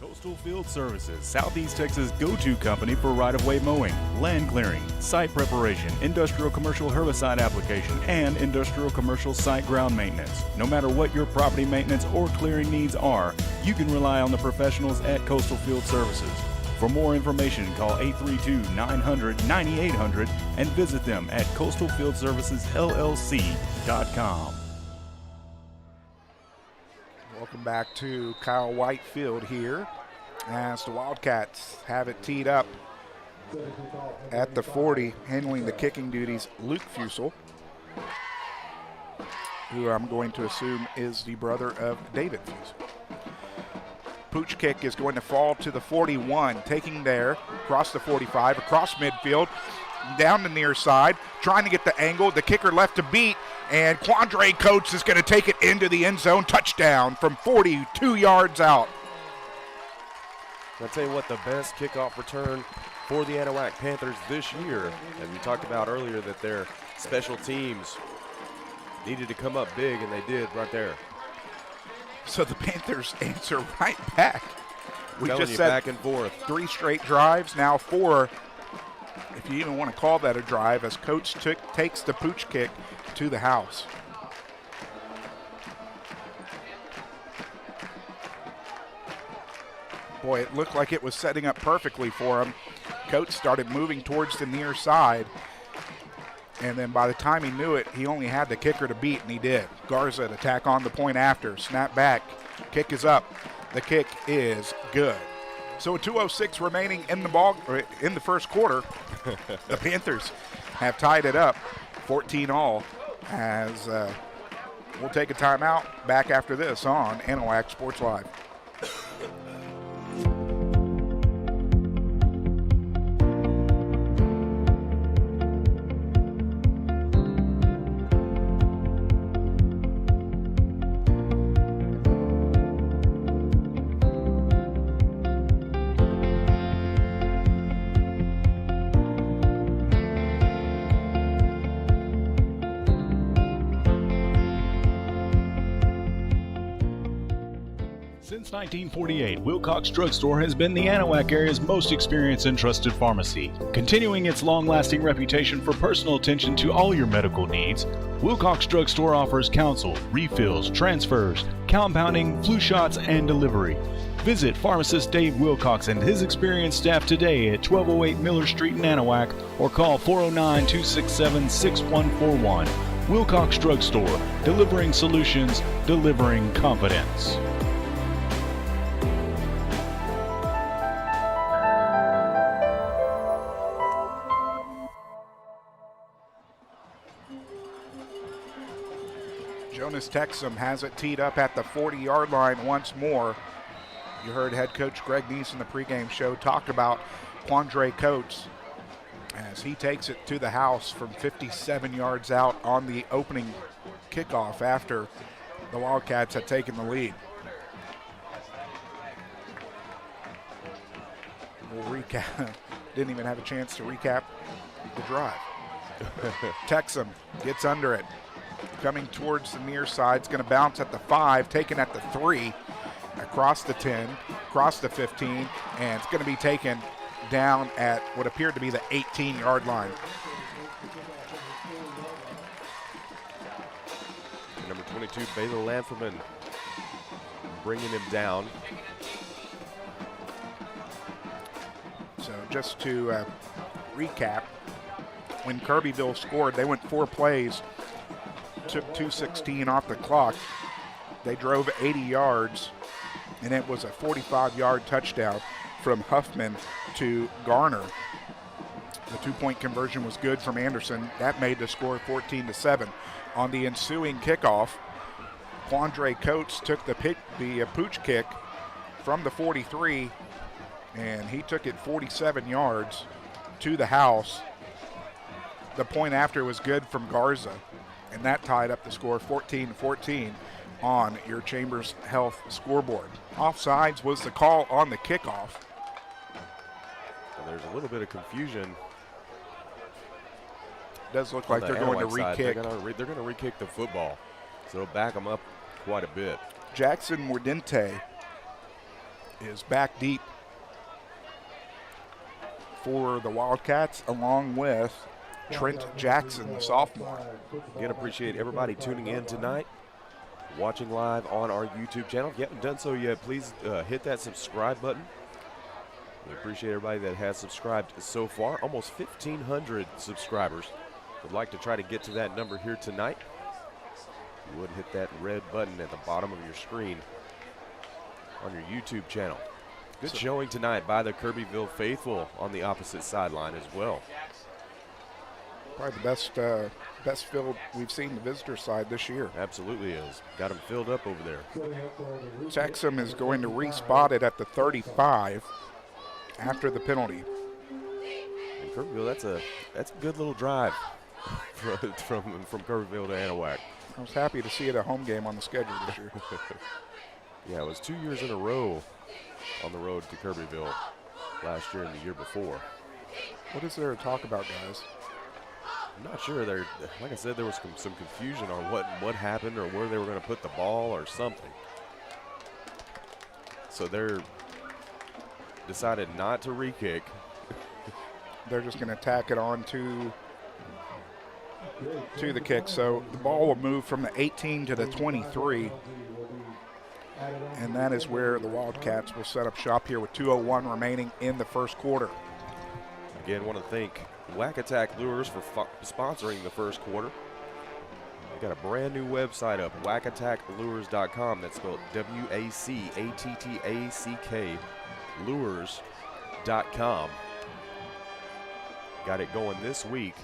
Coastal Field Services, Southeast Texas' go-to company for right-of-way mowing, land clearing, site preparation, industrial commercial herbicide application, and industrial commercial site ground maintenance. No matter what your property maintenance or clearing needs are, you can rely on the professionals at Coastal Field Services. For more information, call 832-900-9800 and visit them at coastalfieldservicesllc.com. Welcome back to Kyle White Field here as the Wildcats have it teed up at the 40, handling the kicking duties, Luke Fusel, who I'm going to assume is the brother of David Fusel. Pooch kick is going to fall to the 41, taking there, across the 45, across midfield, down the near side, trying to get the angle. The kicker left to beat, and Quandre Coates is going to take it into the end zone. Touchdown from 42 yards out. I'll tell you what, the best kickoff return for the Anahuac Panthers this year, as we talked about earlier, that their special teams needed to come up big, and they did right there. So the Panthers answer right back. We just said back and forth. 3 straight drives, now 4, if you even want to call that a drive, as Coach takes the pooch kick to the house. Boy, it looked like it was setting up perfectly for him. Coach started moving towards the near side, and then by the time he knew it, he only had the kicker to beat, and he did. Garza to tack on the point after. Snap back. Kick is up. The kick is good. So with 2:06 remaining in the first quarter, the Panthers have tied it up 14-all as we'll take a timeout. Back after this on Anahuac Sports Live. Since 1948, Wilcox Drug Store has been the Anahuac area's most experienced and trusted pharmacy. Continuing its long-lasting reputation for personal attention to all your medical needs, Wilcox Drug Store offers counsel, refills, transfers, compounding, flu shots, and delivery. Visit pharmacist Dave Wilcox and his experienced staff today at 1208 Miller Street in Anahuac or call 409-267-6141. Wilcox Drug Store, delivering solutions, delivering confidence. Jonas Texum has it teed up at the 40-yard line once more. You heard head coach Greg Neese in the pregame show talk about Quandre Coates as he takes it to the house from 57 yards out on the opening kickoff after the Wildcats had taken the lead. We'll recap. Didn't even have a chance to recap the drive. Texum gets under it. Coming towards the near side. It's going to bounce at the 5, taken at the 3, across the 10, across the 15, and it's going to be taken down at what appeared to be the 18-yard line. Number 22, Baylor Lanferman, bringing him down. So just to recap, when Kirbyville scored, they went 4 plays, took 2:16 off the clock. They drove 80 yards, and it was a 45-yard touchdown from Huffman to Garner. The 2-point conversion was good from Anderson. That made the score 14-7. On the ensuing kickoff, Quandre Coates took the pooch kick from the 43, and he took it 47 yards to the house. The point after was good from Garza, and that tied up the score 14-14 on your Chambers Health scoreboard. Offsides was the call on the kickoff. Well, there's a little bit of confusion. It does look like they're going to re-kick. They're going to re-kick the football, so it'll back them up quite a bit. Jackson Mordente is back deep for the Wildcats, along with Trent Jackson, the sophomore. Again, appreciate everybody tuning in tonight, watching live on our YouTube channel. If you haven't done so yet, please hit that subscribe button. We appreciate everybody that has subscribed so far. Almost 1,500 subscribers. Would like to try to get to that number here tonight. You would hit that red button at the bottom of your screen on your YouTube channel. Good showing tonight by the Kirbyville faithful on the opposite sideline as well. Probably the best filled we've seen the visitor side this year. Absolutely is. Got them filled up over there. Texum is going to re-spot it at the 35 after the penalty. And Kirbyville, that's a good little drive from Kirbyville to Anahuac. I was happy to see it a home game on the schedule this year. Yeah, it was 2 years in a row on the road to Kirbyville, last year and the year before. What is there to talk about, guys? I'm not sure. Like I said, there was some confusion on what happened or where they were going to put the ball or something. So they're decided not to re-kick. They're just going to tack it on to the kick. So the ball will move from the 18 to the 23. And that is where the Wildcats will set up shop here with 2:01 remaining in the first quarter. Again, want to thank Whack Attack Lures for sponsoring the first quarter. They got a brand new website up, whackattacklures.com. That's spelled WACATTACK lures.com. Got it going this week.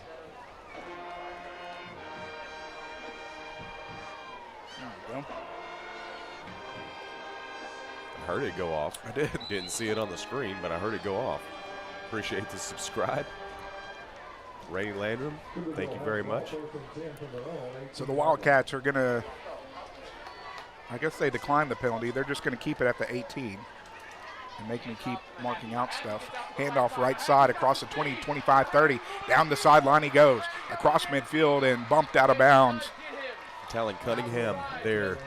There we go. I heard it go off. I did. Didn't see it on the screen, but I heard it go off. Appreciate the subscribe. Ray Landrum, thank you very much. So the Wildcats are going to, I guess they declined the penalty. They're just going to keep it at the 18 and make me keep marking out stuff. Handoff right side across the 20, 25, 30. Down the sideline he goes. Across midfield and bumped out of bounds. Talon Cunningham there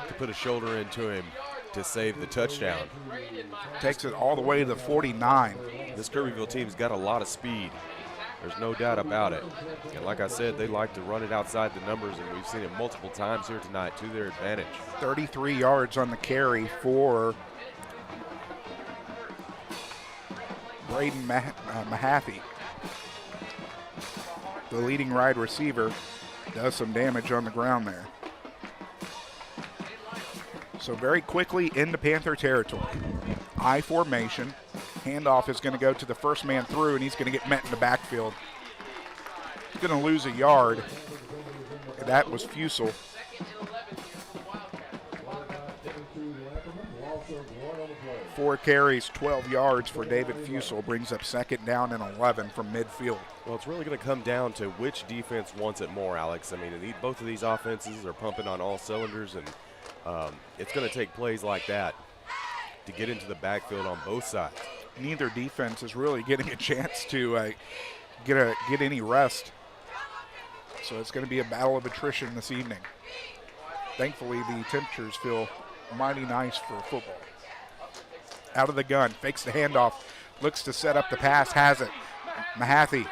to put a shoulder into him to save the touchdown. Takes it all the way to the 49. This Kirbyville team's got a lot of speed. There's no doubt about it. And like I said, they like to run it outside the numbers, and we've seen it multiple times here tonight to their advantage. 33 yards on the carry for Braden Mahaffey. The leading wide receiver does some damage on the ground there. So very quickly into Panther territory. I formation. Handoff is going to go to the first man through, and he's going to get met in the backfield. He's going to lose a yard. That was Fusel. 4 carries, 12 yards for David Fusel. Brings up second down and 11 from midfield. Well, it's really going to come down to which defense wants it more, Alex. I mean, both of these offenses are pumping on all cylinders, and it's going to take plays like that to get into the backfield on both sides. Neither defense is really getting a chance to get any rest. So it's going to be a battle of attrition this evening. Thankfully, the temperatures feel mighty nice for football. Out of the gun, fakes the handoff, looks to set up the pass, has it. Mahaffey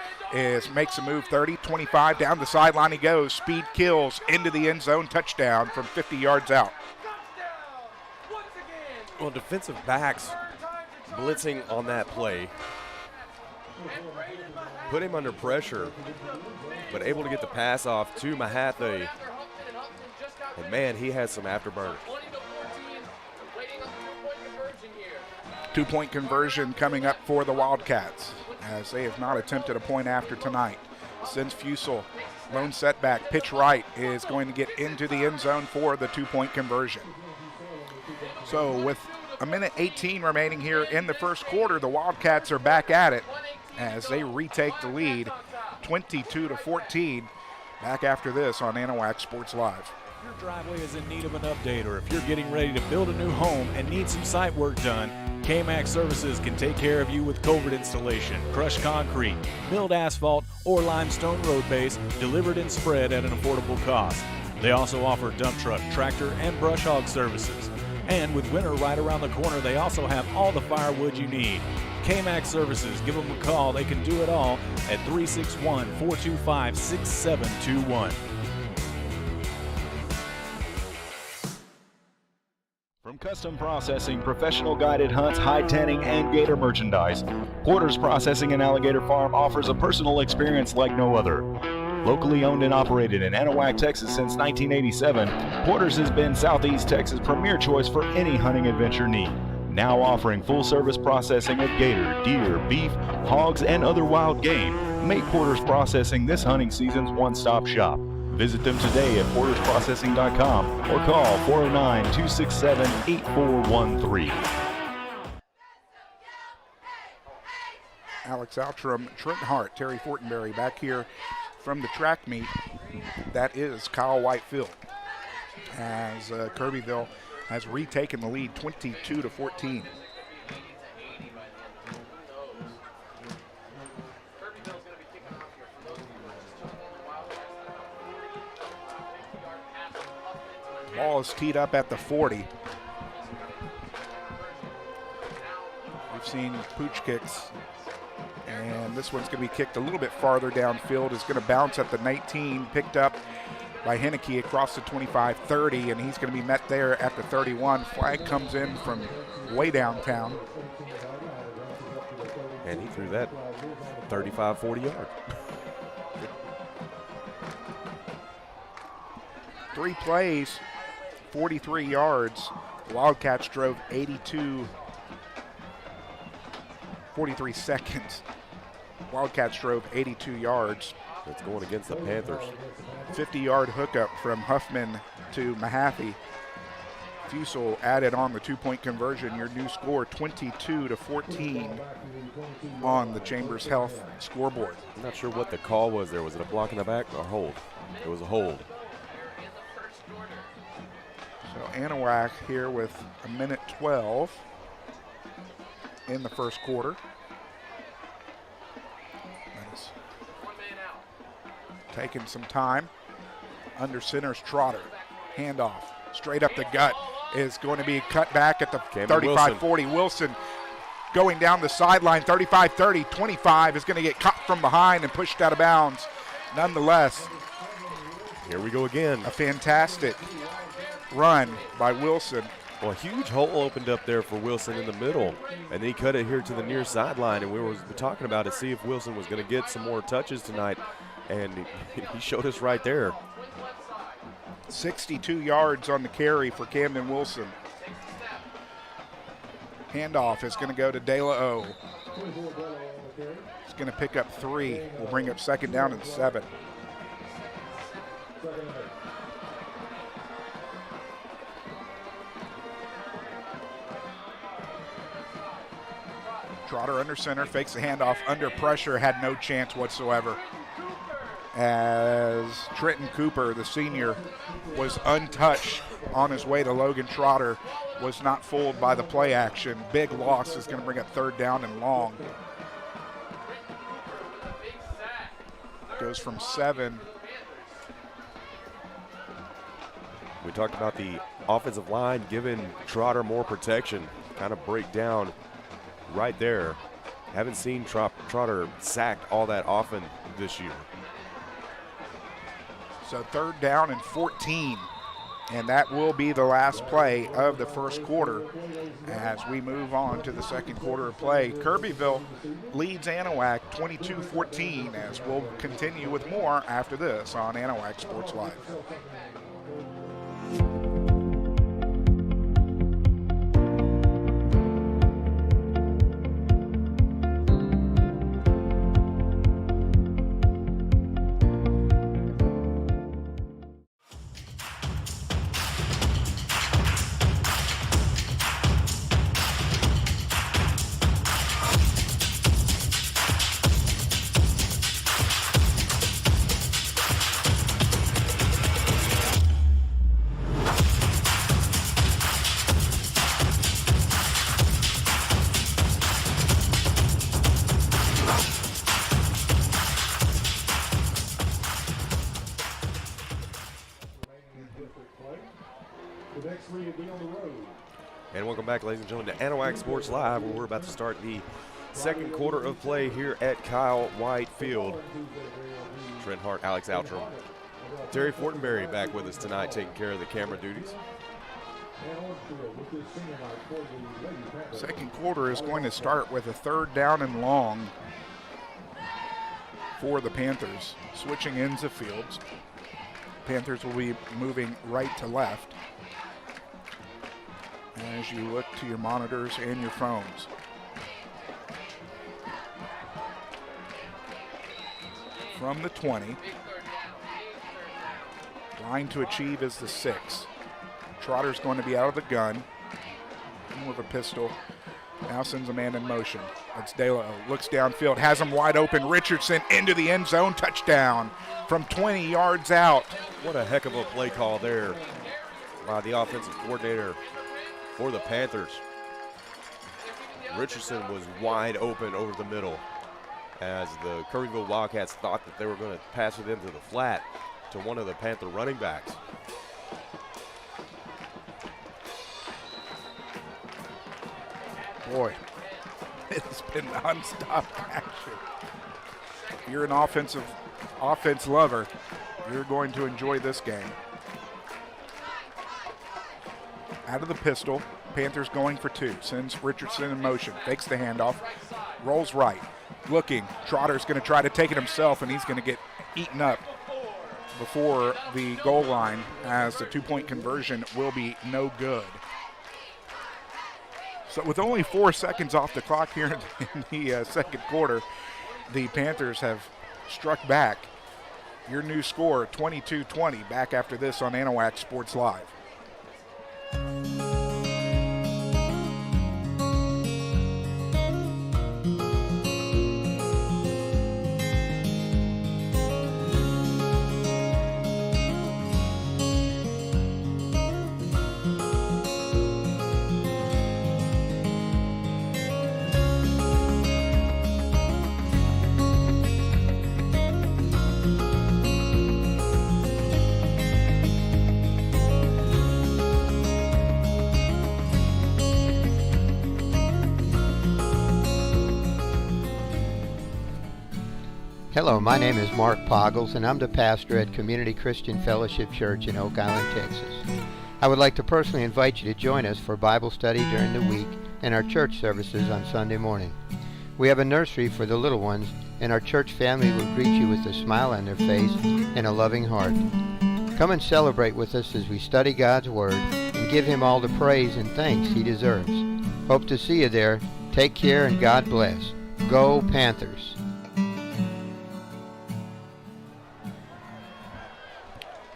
makes a move, 30, 25, down the sideline he goes. Speed kills, into the end zone, touchdown from 50 yards out. Well, defensive backs blitzing on that play put him under pressure, but able to get the pass off to Mahaffey. And, man, he has some afterburners. Two-point conversion coming up for the Wildcats, as they have not attempted a point after tonight. Sends Fusel, lone setback, pitch right, is going to get into the end zone for the two-point conversion. So with a minute 18 remaining here in the first quarter, the Wildcats are back at it as they retake the lead, 22-14. Back after this on Anahuac Sports Live. If your driveway is in need of an update, or if you're getting ready to build a new home and need some site work done, K-Max Services can take care of you with culvert installation, crushed concrete, milled asphalt, or limestone road base delivered and spread at an affordable cost. They also offer dump truck, tractor, and brush hog services. And with winter right around the corner, they also have all the firewood you need. K-Max Services, give them a call. They can do it all at 361-425-6721. From custom processing, professional guided hunts, hide tanning, and gator merchandise, Porter's Processing and Alligator Farm offers a personal experience like no other. Locally owned and operated in Anahuac, Texas since 1987, Porter's has been Southeast Texas' premier choice for any hunting adventure need. Now offering full-service processing of gator, deer, beef, hogs, and other wild game. Make Porter's Processing this hunting season's one-stop shop. Visit them today at portersprocessing.com or call 409-267-8413. Alex Outram, Trent Hart, Terry Fortenberry back here from the track meet. That is Kyle Whitefield, as Kirbyville has retaken the lead 22-14. Ball is teed up at the 40. We've seen pooch kicks, and this one's going to be kicked a little bit farther downfield. It's going to bounce at the 19, picked up by Henneke across the 25-30, and he's going to be met there at the 31. Flag comes in from way downtown. And he threw that 35, 40 yards. 3 plays, 43 yards. The Wildcats drove 43 seconds. Wildcats drove 82 yards. It's going against the Panthers. 50-yard hookup from Huffman to Mahaffey. Fusel added on the 2-point conversion. Your new score, 22-14 on the Chambers Health scoreboard. I'm not sure what the call was there. Was it a block in the back or a hold? It was a hold. So Anahuac here with a minute 12 in the first quarter. That is taking some time. Under center's Trotter. Handoff. Straight up the gut is going to be cut back at the 35-40. Wilson going down the sideline, 35-30. 25 is going to get caught from behind and pushed out of bounds. Nonetheless, here we go again. A fantastic run by Wilson. Well, a huge hole opened up there for Wilson in the middle, and then he cut it here to the near sideline, and we were talking about to see if Wilson was going to get some more touches tonight, and he showed us right there. 62 yards on the carry for Camden Wilson. Handoff is going to go to De La O. He's going to pick up 3. We'll bring up second down and 7. Trotter under center, fakes the handoff, under pressure, had no chance whatsoever. As Trenton Cooper, the senior, was untouched on his way to Logan Trotter, was not fooled by the play action. Big loss is going to bring up 3rd down and long. Goes from 7. We talked about the offensive line giving Trotter more protection, kind of break down right there. Haven't seen Trotter sacked all that often this year. So 3rd down and 14, and that will be the last play of the first quarter as we move on to the second quarter of play. Kirbyville leads Anahuac 22-14, as we'll continue with more after this on Anahuac Sports Live. And welcome back, ladies and gentlemen, to Anahuac Sports Live, where we're about to start the second quarter of play here at Kyle White Field. Trent Hart, Alex Outram, Terry Fortenberry back with us tonight, taking care of the camera duties. Second quarter is going to start with a 3rd down and long for the Panthers. Switching ends of fields. Panthers will be moving right to left as you look to your monitors and your phones. From the 20. Line to achieve is the 6. Trotter's going to be out of the gun with a pistol. Now sends a man in motion. That's Delo. Looks downfield, has him wide open. Richardson into the end zone. Touchdown from 20 yards out. What a heck of a play call there by the offensive coordinator for the Panthers. Richardson was wide open over the middle as the Kirbyville Wildcats thought that they were going to pass it into the flat to one of the Panther running backs. Boy, it's been nonstop action. If you're an offense lover, you're going to enjoy this game. Out of the pistol, Panthers going for 2. Sends Richardson in motion, fakes the handoff, rolls right. Looking, Trotter's going to try to take it himself, and he's going to get eaten up before the goal line, as the 2-point conversion will be no good. So with only 4 seconds off the clock here in the second quarter, the Panthers have struck back. Your new score, 22-20, back after this on Anahuac Sports Live. Hello, my name is Mark Poggles, and I'm the pastor at Community Christian Fellowship Church in Oak Island, Texas. I would like to personally invite you to join us for Bible study during the week and our church services on Sunday morning. We have a nursery for the little ones, and our church family will greet you with a smile on their face and a loving heart. Come and celebrate with us as we study God's Word and give Him all the praise and thanks He deserves. Hope to see you there. Take care and God bless. Go Panthers!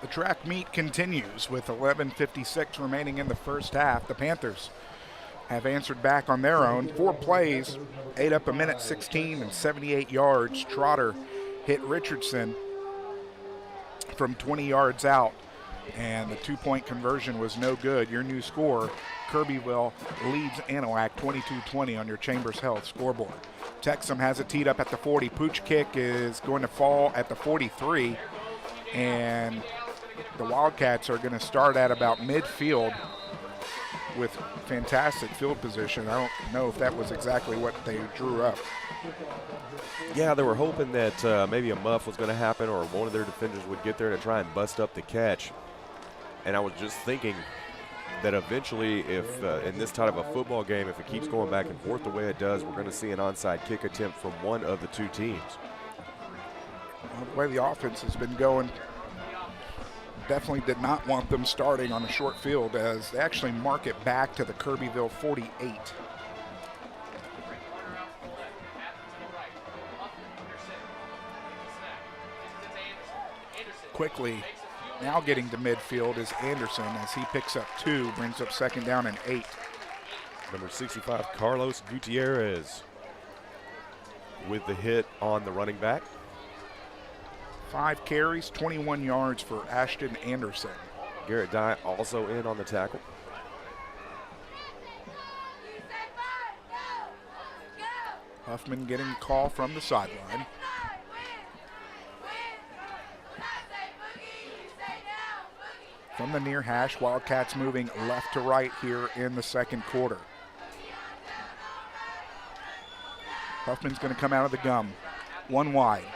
The track meet continues with 11:56 remaining in the first half. The Panthers have answered back on their own. 4 plays, ate up a minute 16 and 78 yards. Trotter hit Richardson from 20 yards out, and the 2-point conversion was no good. Your new score, Kirbyville leads Anahuac 22-20 on your Chambers Health scoreboard. Texham has it teed up at the 40. Pooch kick is going to fall at the 43, and the Wildcats are going to start at about midfield with fantastic field position. I don't know if that was exactly what they drew up. Yeah, they were hoping that maybe a muff was going to happen or one of their defenders would get there to try and bust up the catch. And I was just thinking that eventually, if in this type of a football game, if it keeps going back and forth the way it does, we're going to see an onside kick attempt from one of the two teams. Well, the way the offense has been going, definitely did not want them starting on a short field, as they actually mark it back to the Kirbyville 48. Quickly now getting to midfield is Anderson as he picks up 2, brings up 2nd down and 8. Number 65, Carlos Gutierrez, with the hit on the running back. 5 carries, 21 yards for Ashton Anderson. Garrett Dye also in on the tackle. Huffman getting a call from the sideline. From the near hash, Wildcats moving left to right here in the second quarter. Huffman's going to come out of the gum. 1 wide.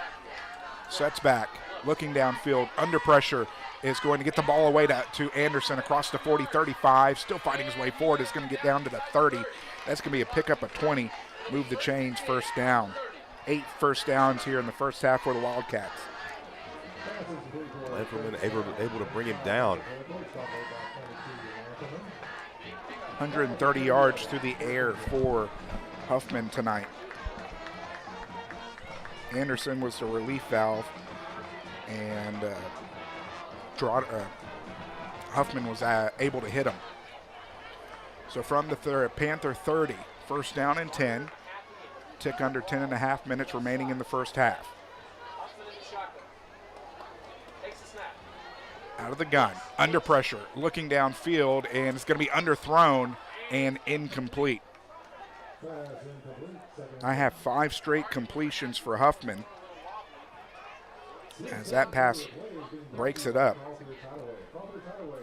Sets back, looking downfield, under pressure, is going to get the ball away to Anderson across the 40-35, still fighting his way forward, is going to get down to the 30. That's going to be a pickup of 20, move the chains, 1st down. 8 first downs here in the first half for the Wildcats. Lentherman able to bring him down. 130 yards through the air for Huffman tonight. Anderson was the relief valve, and Huffman was able to hit him. So from the Panther 30, 1st down and 10, tick under 10.5 minutes remaining in the first half. Out of the gun, under pressure, looking downfield, and it's going to be underthrown and incomplete. I have 5 straight completions for Huffman as that pass breaks it up.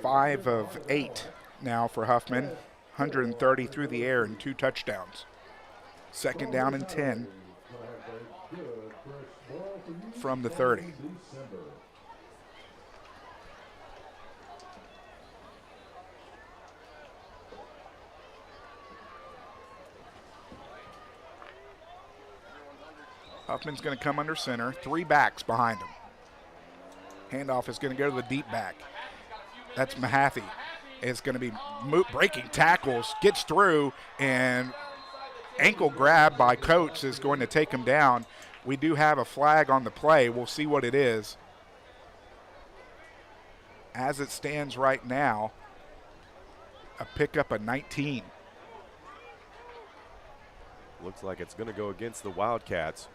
5 of 8 now for Huffman, 130 through the air and 2 touchdowns. 2nd down and 10 from the 30. Huffman's going to come under center, 3 backs behind him. Handoff is going to go to the deep back. That's Mahaffey. It's going to be breaking tackles, gets through, and ankle grab by Coates is going to take him down. We do have a flag on the play. We'll see what it is. As it stands right now, a pickup of 19. Looks like it's going to go against the Wildcats.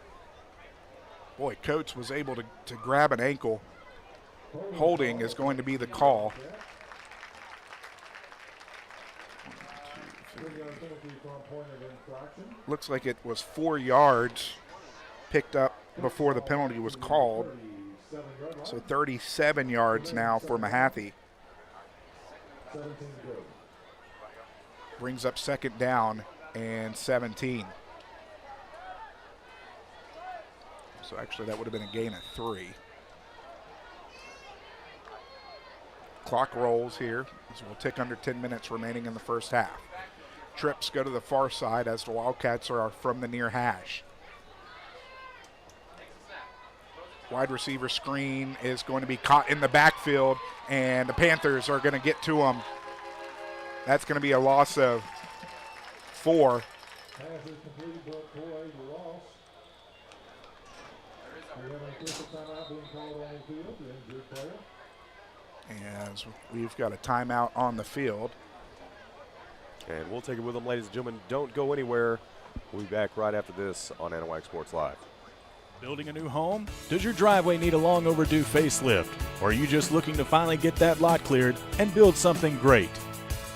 Boy, Coates was able to grab an ankle. Holding is going to be the call. 1, 2, 3. Looks like it was 4 yards picked up before the penalty was called. So 37 yards now for Mahaffey. Brings up 2nd down and 17. So actually that would have been a gain of 3. Clock rolls here as we'll tick under 10 minutes remaining in the first half. Trips go to the far side as the Wildcats are from the near hash. Wide receiver screen is going to be caught in the backfield, and the Panthers are going to get to him. That's going to be a loss of 4. As we've got a timeout on the field. And we'll take it with them, ladies and gentlemen. Don't go anywhere. We'll be back right after this on Anahuac Sports Live. Building a new home? Does your driveway need a long overdue facelift? Or are you just looking to finally get that lot cleared and build something great?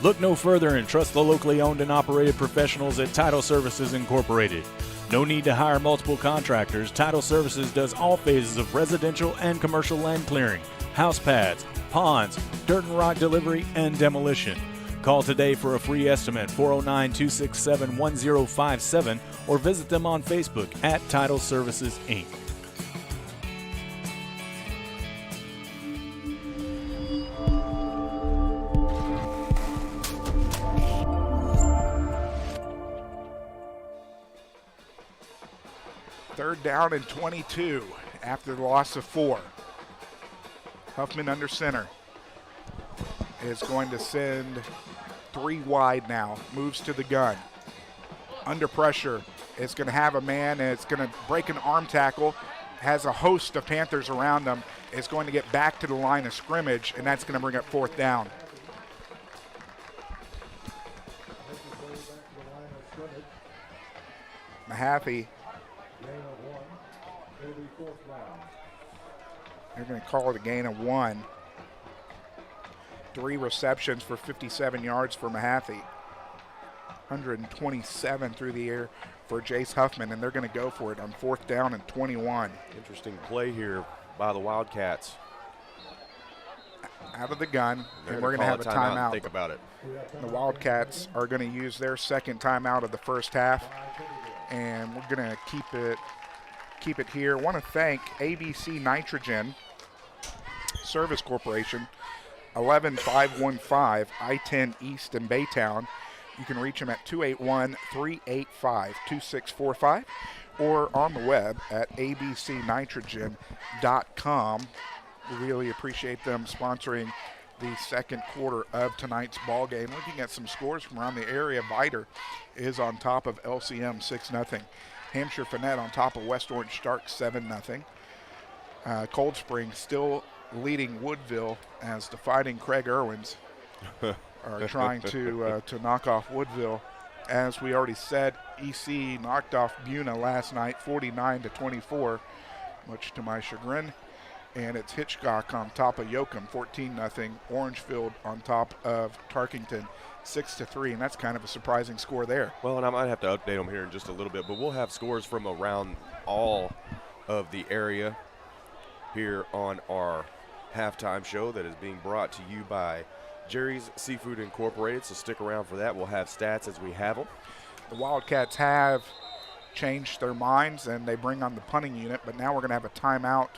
Look no further and trust the locally owned and operated professionals at Title Services Incorporated. No need to hire multiple contractors. Title Services does all phases of residential and commercial land clearing, house pads, ponds, dirt and rock delivery, and demolition. Call today for a free estimate, 409-267-1057, or visit them on Facebook at Title Services, Inc. Third down and 22 after the loss of 4. Huffman under center is going to send 3 wide now, moves to the gun. Under pressure, it's going to have a man, and it's going to break an arm tackle, has a host of Panthers around them. It's going to get back to the line of scrimmage, and that's going to bring up 4th down. Mahaffey. They're going to call it a gain of 1. 3 receptions for 57 yards for Mahaffey. 127 through the air for Jace Huffman, and they're going to go for it on 4th down and 21. Interesting play here by the Wildcats. Out of the gun, and we're going to have a timeout. Think about it. The Wildcats are going to use their second timeout of the first half, and we're going to keep it here. I want to thank ABC Nitrogen Service Corporation, 11515 I-10 East in Baytown. You can reach them at 281-385-2645 or on the web at abcnitrogen.com. We really appreciate them sponsoring the second quarter of tonight's ball game. Looking at some scores from around the area, Viter is on top of LCM 6-0. Hampshire Finette on top of West Orange Stark 7-0. Cold Spring still leading Woodville as the Fighting Craig Irwins are trying to knock off Woodville. As we already said, EC knocked off Buna last night 49-24, much to my chagrin. And it's Hitchcock on top of Yoakum 14-0. Orangefield on top of Tarkington 6-3, and that's kind of a surprising score there. Well, and I might have to update them here in just a little bit, but we'll have scores from around all of the area here on our halftime show that is being brought to you by Jerry's Seafood Incorporated, so stick around for that. We'll have stats as we have them. The Wildcats have changed their minds, and they bring on the punting unit, but now we're going to have a timeout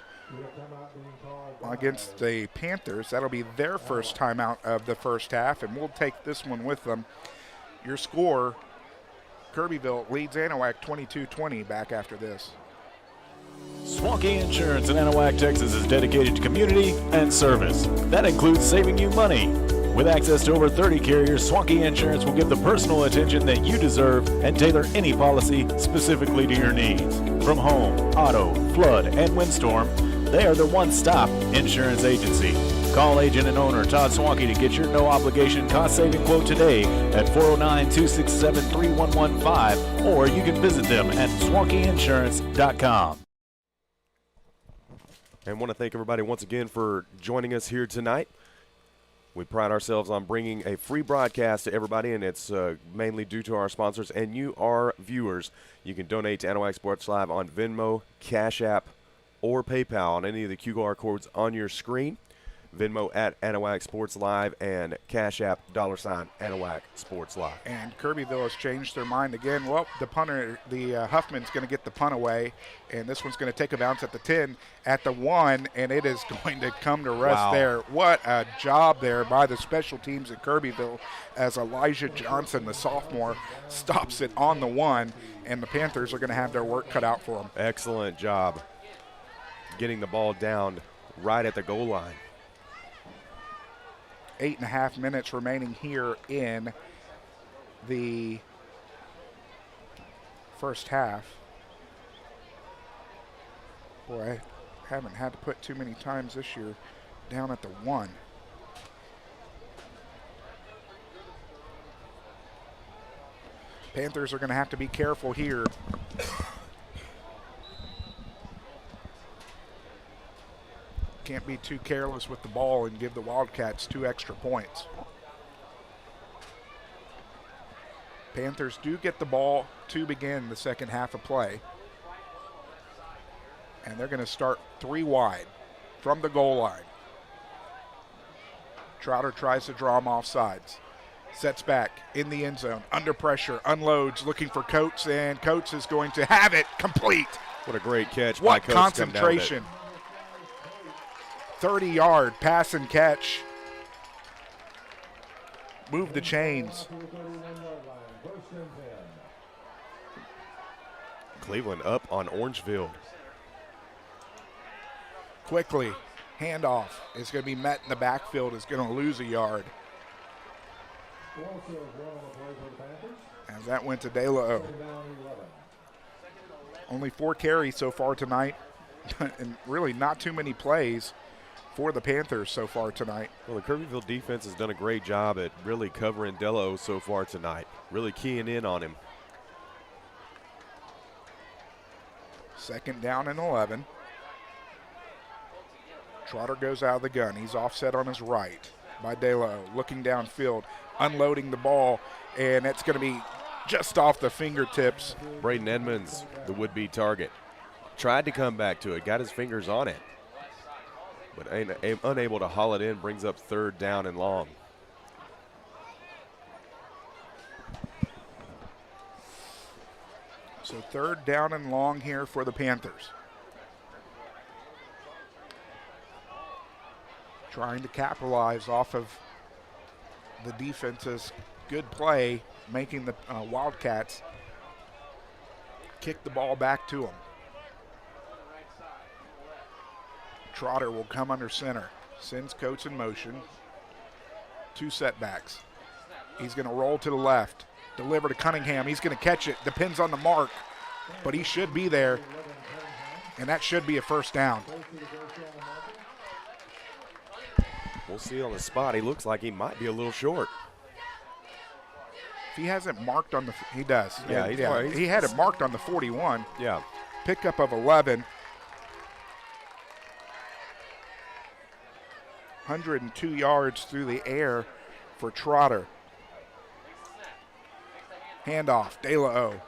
against the Panthers. That'll be their first timeout of the first half, and we'll take this one with them. Your score, Kirbyville leads Anahuac 22-20 back after this. Swanky Insurance in Anahuac, Texas is dedicated to community and service. That includes saving you money. With access to over 30 carriers, Swanky Insurance will give the personal attention that you deserve and tailor any policy specifically to your needs. From home, auto, flood, and windstorm, they are the one-stop insurance agency. Call agent and owner Todd Swanky to get your no-obligation cost-saving quote today at 409-267-3115, or you can visit them at swankyinsurance.com. And want to thank everybody once again for joining us here tonight. We pride ourselves on bringing a free broadcast to everybody, and it's mainly due to our sponsors and you, our viewers. You can donate to Anahuac Sports Live on Venmo, CashApp, or PayPal on any of the QR codes on your screen. Venmo at Anahuac Sports Live and Cash App $Anahuac Sports Live. And Kirbyville has changed their mind again. Well, the punter, Huffman's going to get the punt away, and this one's going to take a bounce at the 10, at the 1, and it is going to come to rest there. What a job there by the special teams at Kirbyville as Elijah Johnson, the sophomore, stops it on the 1, and the Panthers are going to have their work cut out for them. Excellent job getting the ball down right at the goal line. 8.5 minutes remaining here in the first half. Boy, I haven't had to put too many times this year down at the 1. Panthers are going to have to be careful here. Can't be too careless with the ball and give the Wildcats 2 extra points. Panthers do get the ball to begin the second half of play. And they're going to start 3 wide from the goal line. Trotter tries to draw him off sides. Sets back in the end zone, under pressure, unloads, looking for Coates, and Coates is going to have it complete. What a great catch. What by Coates. concentration. 30-yard pass and catch. Move the chains. Cleveland up on Orangeville. Quickly, handoff is going to be met in the backfield, is going to lose a yard. As that went to De La O. Only 4 carries so far tonight, and really not too many plays for the Panthers so far tonight. Well, the Kirbyville defense has done a great job at really covering De La O so far tonight, really keying in on him. Second down and 11. Trotter goes out of the gun. He's offset on his right by De La O, looking downfield, unloading the ball, and it's going to be just off the fingertips. Braden Edmonds, the would-be target, tried to come back to it, got his fingers on it, but unable to haul it in, brings up 3rd down and long. So 3rd down and long here for the Panthers. Trying to capitalize off of the defense's good play, making the Wildcats kick the ball back to them. Trotter will come under center, sends Coates in motion. 2 setbacks. He's going to roll to the left, deliver to Cunningham. He's going to catch it, depends on the mark, but he should be there, and that should be a 1st down. We'll see on the spot. He looks like he might be a little short. If he hasn't marked on the, he does. Yeah, he had it marked on the 41. Yeah. Pickup of 11. 102 yards through the air for Trotter. Handoff, De La O.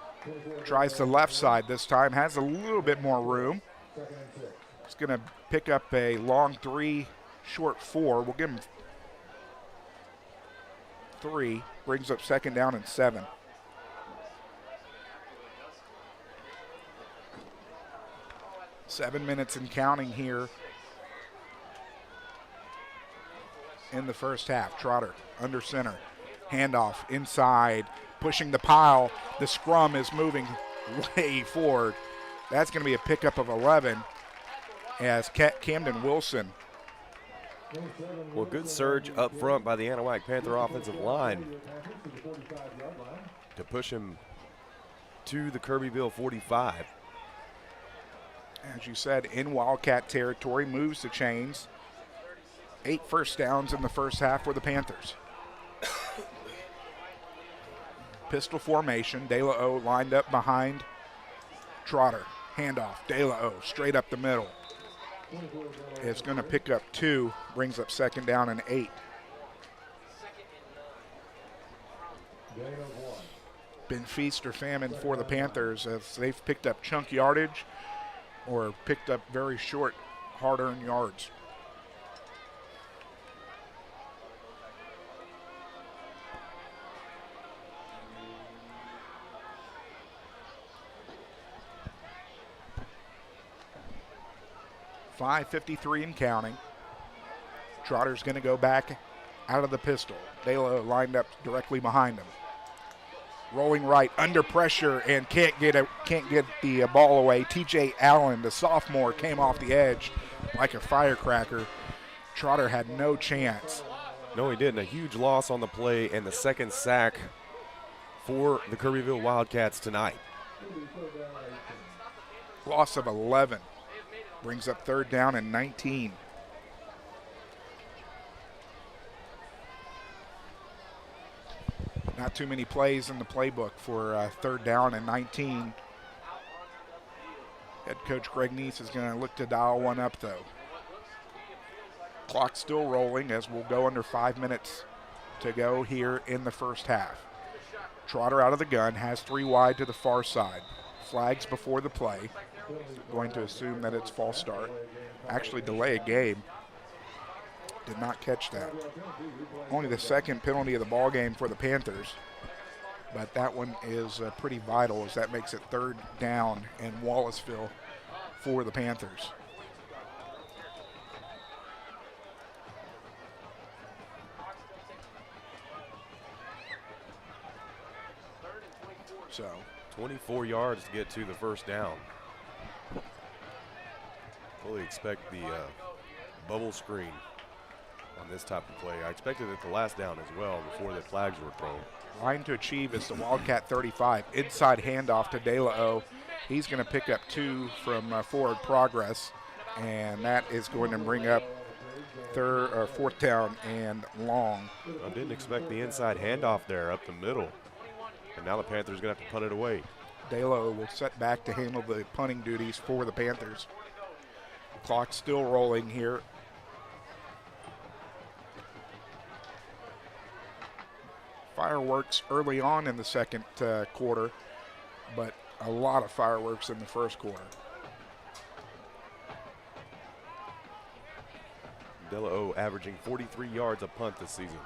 Tries the left side this time, has a little bit more room. He's going to pick up a long 3, short 4. We'll give him 3. Brings up 2nd down and 7. Seven minutes and counting here in the first half. Trotter under center. Handoff inside, pushing the pile. The scrum is moving way forward. That's going to be a pickup of 11 as Camden Wilson. Well, good surge up front by the Anahuac Panther offensive line to push him to the Kirbyville 45. As you said, in Wildcat territory, moves the chains. 8 first downs in the first half for the Panthers. Pistol formation. De La O lined up behind Trotter. Handoff. De La O straight up the middle. It's going to pick up 2. Brings up 2nd down and 8. Been feast or famine for the Panthers as they've picked up chunk yardage or picked up very short, hard-earned yards. .553 and counting. Trotter's going to go back out of the pistol. De La O lined up directly behind him. Rolling right, under pressure, and can't get the ball away. T.J. Allen, the sophomore, came off the edge like a firecracker. Trotter had no chance. No, he didn't. A huge loss on the play and the 2nd sack for the Kirbyville Wildcats tonight. Loss of 11. Brings up 3rd down and 19. Not too many plays in the playbook for 3rd down and 19. Head coach Greg Neese is going to look to dial one up, though. Clock still rolling as we'll go under 5 minutes to go here in the first half. Trotter out of the gun, has 3 wide to the far side. Flags before the play. Going to assume that it's false start. Actually delay a game. Did not catch that. Only the 2nd penalty of the ball game for the Panthers. But that one is pretty vital as that makes it 3rd down in Wallaceville for the Panthers. So 24 yards to get to the first down. Fully expect the bubble screen on this type of play. I expected it the last down as well before the flags were thrown. Line to achieve is the Wildcat 35. Inside handoff to De La O. He's going to pick up 2 from forward progress, and that is going to bring up 4th down and long. I didn't expect the inside handoff there up the middle. And now the Panthers are going to have to punt it away. De La O will set back to handle the punting duties for the Panthers. Clock still rolling here. Fireworks early on in the 2nd quarter, but a lot of fireworks in the 1st quarter. De La O averaging 43 yards a punt this season.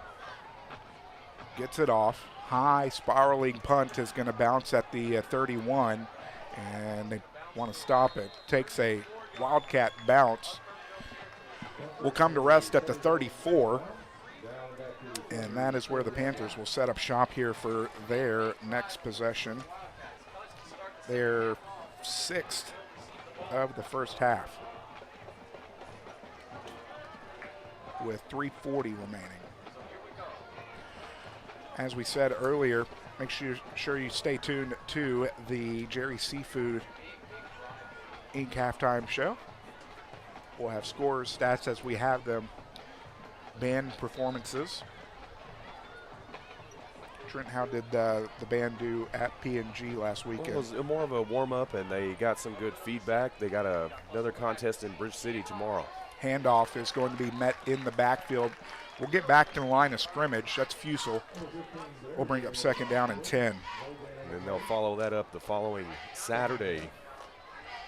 Gets it off. High spiraling punt is going to bounce at the 31, and they want to stop it. Takes a Wildcat bounce. Will come to rest at the 34, and that is where the Panthers will set up shop here for their next possession. Their 6th of the first half, with 3:40 remaining. As we said earlier, make sure you stay tuned to the Jerry Seafood Inc. halftime show. We'll have scores, stats as we have them, band performances. Trent, how did the band do at P&G last weekend? Well, it was more of a warm-up, and they got some good feedback. They got another contest in Bridge City tomorrow. Handoff is going to be met in the backfield. We'll get back to the line of scrimmage. That's Fusel. We'll bring up 2nd down and 10. And then they'll follow that up the following Saturday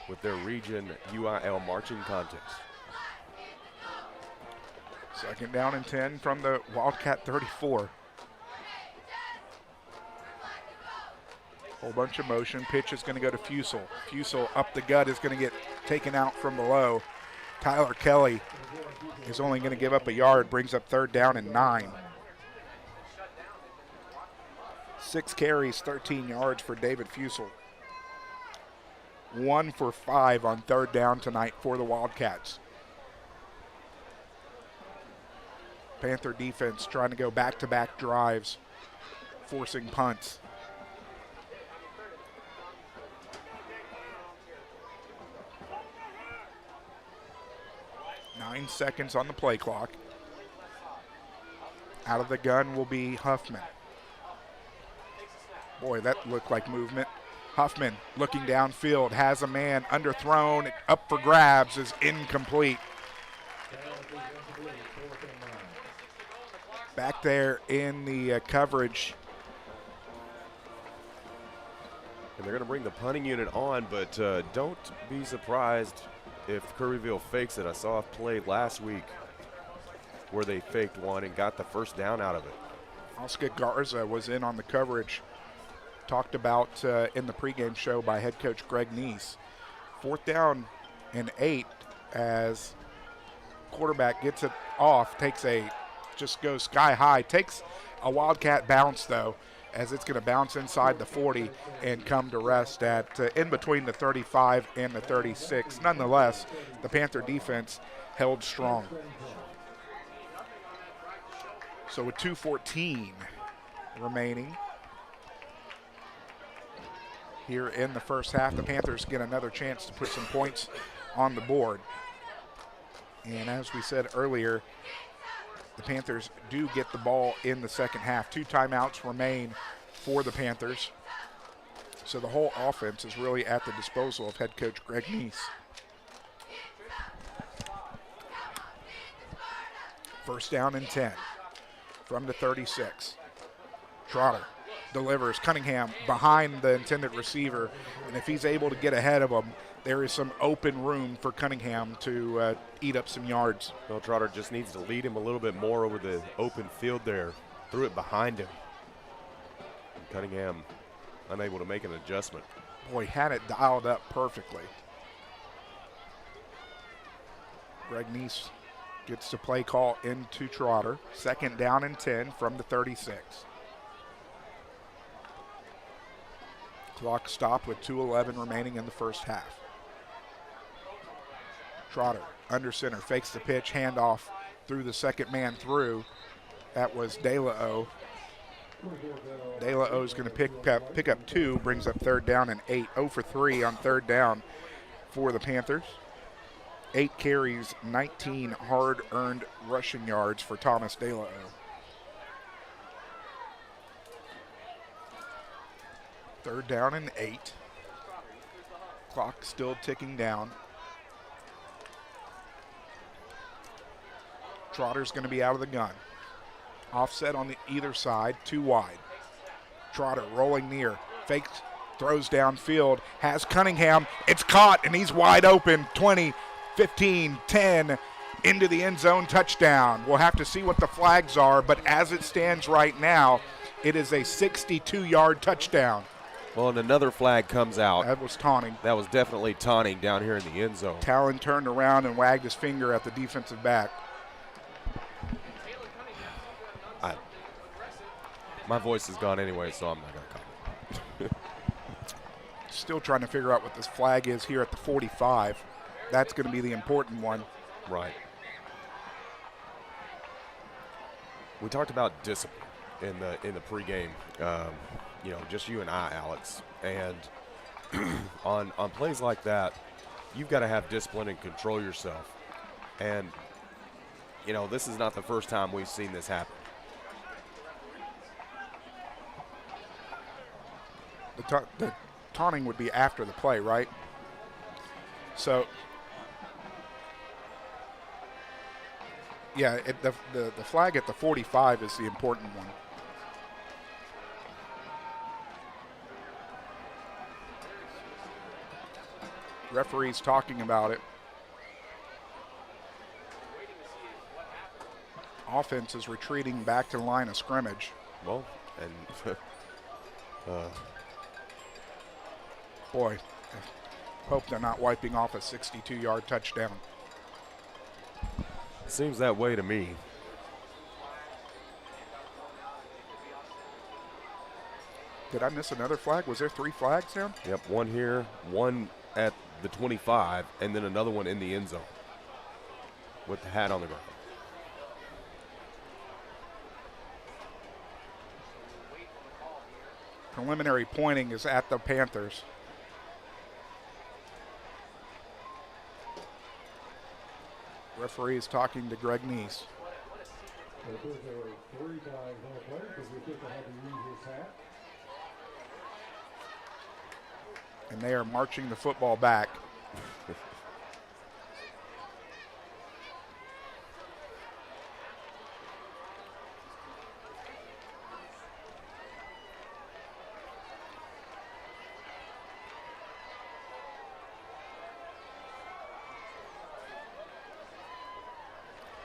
with their region UIL marching contest. 2nd down and 10 from the Wildcat 34. Whole bunch of motion. Pitch is going to go to Fusel. Fusel up the gut is going to get taken out from below. Tyler Kelly is only going to give up a yard, brings up 3rd down and 9. 6 carries, 13 yards for David Fusel. 1 for 5 on 3rd down tonight for the Wildcats. Panther defense trying to go back-to-back drives, forcing punts. Nine seconds on the play clock. Out of the gun will be Huffman. Boy, that looked like movement. Huffman looking downfield, has a man underthrown, up for grabs, is incomplete. Back there in the coverage. And they're going to bring the punting unit on, but don't be surprised if Kirbyville fakes it. I saw a play last week where they faked one and got the first down out of it. Oscar Garza was in on the coverage, talked about in the pregame show by head coach Greg Neese. 4th down and 8 as quarterback gets it off, just goes sky high, takes a Wildcat bounce though, as it's going to bounce inside the 40 and come to rest at in between the 35 and the 36. Nonetheless, the Panther defense held strong. So with 2:14 remaining here in the first half, the Panthers get another chance to put some points on the board. And as we said earlier, The Panthers do get the ball in the second half. 2 timeouts remain for the Panthers. So the whole offense is really at the disposal of head coach Greg Neese. First down and 10 from the 36. Trotter delivers. Cunningham behind the intended receiver, and if he's able to get ahead of him, there is some open room for Cunningham to eat up some yards. Well, Trotter just needs to lead him a little bit more over the open field there. Threw it behind him. And Cunningham unable to make an adjustment. Boy, had it dialed up perfectly. Greg Neese gets to play call into Trotter. Second down and 10 from the 36. Clock stopped with 2:11 remaining in the first half. Trotter under center, fakes the pitch, handoff through the second man through. That was De La O. De La O is going to pick up 2, brings up third down and 8. 0 for 3 on third down for the Panthers. 8 carries, 19 hard-earned rushing yards for Thomas De La O. Third down and 8. Clock still ticking down. Trotter's going to be out of the gun. Offset on the either side, 2 wide. Trotter rolling near, fakes, throws downfield, has Cunningham. It's caught, and he's wide open. 20, 15, 10, into the end zone, touchdown. We'll have to see what the flags are, but as it stands right now, it is a 62-yard touchdown. Well, and another flag comes out. That was taunting. That was definitely taunting down here in the end zone. Talon turned around and wagged his finger at the defensive back. My voice is gone anyway, so I'm not going to comment. Still trying to figure out what this flag is here at the 45. That's going to be the important one. Right. We talked about discipline in the pregame. Just you and I, Alex. And on plays like that, you've got to have discipline and control yourself. And this is not the first time we've seen this happen. The taunting would be after the play, right? So, yeah, the flag at the 45 is the important one. Referee's talking about it. Offense is retreating back to the line of scrimmage. Well, and boy, I hope they're not wiping off a 62-yard touchdown. Seems that way to me. Did I miss another flag? Was there 3 flags down? Yep, one here, one at the 25, and then another one in the end zone with the hat on the ground. Preliminary pointing is at the Panthers. Referee is talking to Greg Neese. And they are marching the football back.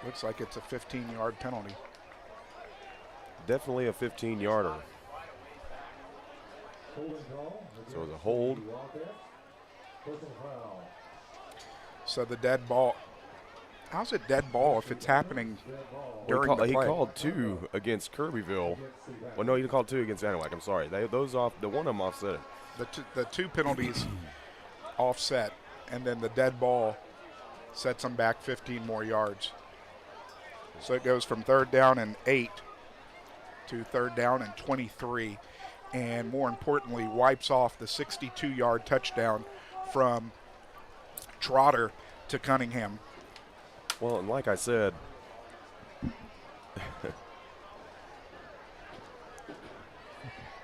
Looks like it's a 15-yard penalty. Definitely a 15-yarder. So it's a hold. So the dead ball. How's it dead ball if it's happening during the play? He called 2 against Kirbyville. Well, no, he called 2 against Anahuac. I'm sorry. The one of them offset it. The 2 penalties offset, and then the dead ball sets them back 15 more yards. So it goes from third down and 8 to third down and 23. And more importantly, wipes off the 62-yard touchdown from Trotter to Cunningham. Well, and like I said,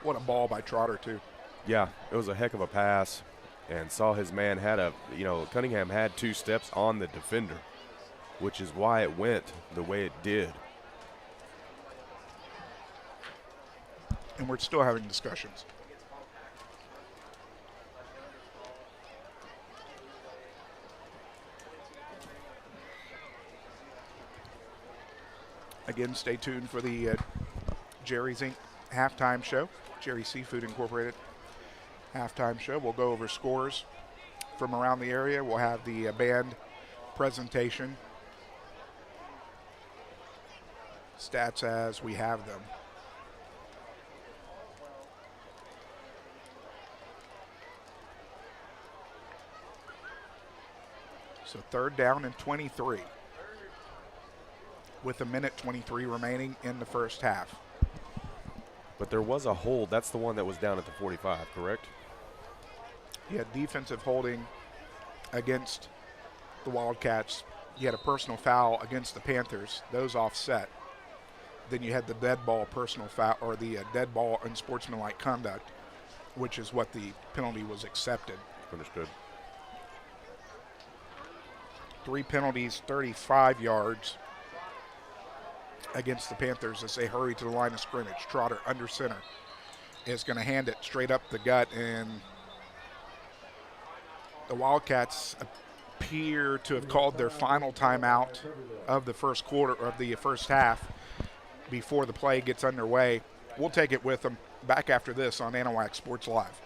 What a ball by Trotter, too. Yeah, it was a heck of a pass, and saw his man had Cunningham had 2 steps on the defender, which is why it went the way it did. And we're still having discussions. Again, stay tuned for the Jerry's Inc. halftime show, Jerry Seafood Incorporated halftime show. We'll go over scores from around the area. We'll have the band presentation, stats as we have them. So 3rd down and 23 with 1:23 remaining in the first half. But there was a hold. That's the one that was down at the 45, correct? You had defensive holding against the Wildcats. You had a personal foul against the Panthers. Those offset. Then you had the dead ball personal foul, or the dead ball unsportsmanlike conduct, which is what the penalty was accepted. Understood. 3 penalties, 35 yards against the Panthers as they hurry to the line of scrimmage. Trotter under center is going to hand it straight up the gut, and the Wildcats appear to have called their final timeout of the first quarter, of the first half, before the play gets underway. We'll take it with them back after this on Anahuac Sports Live.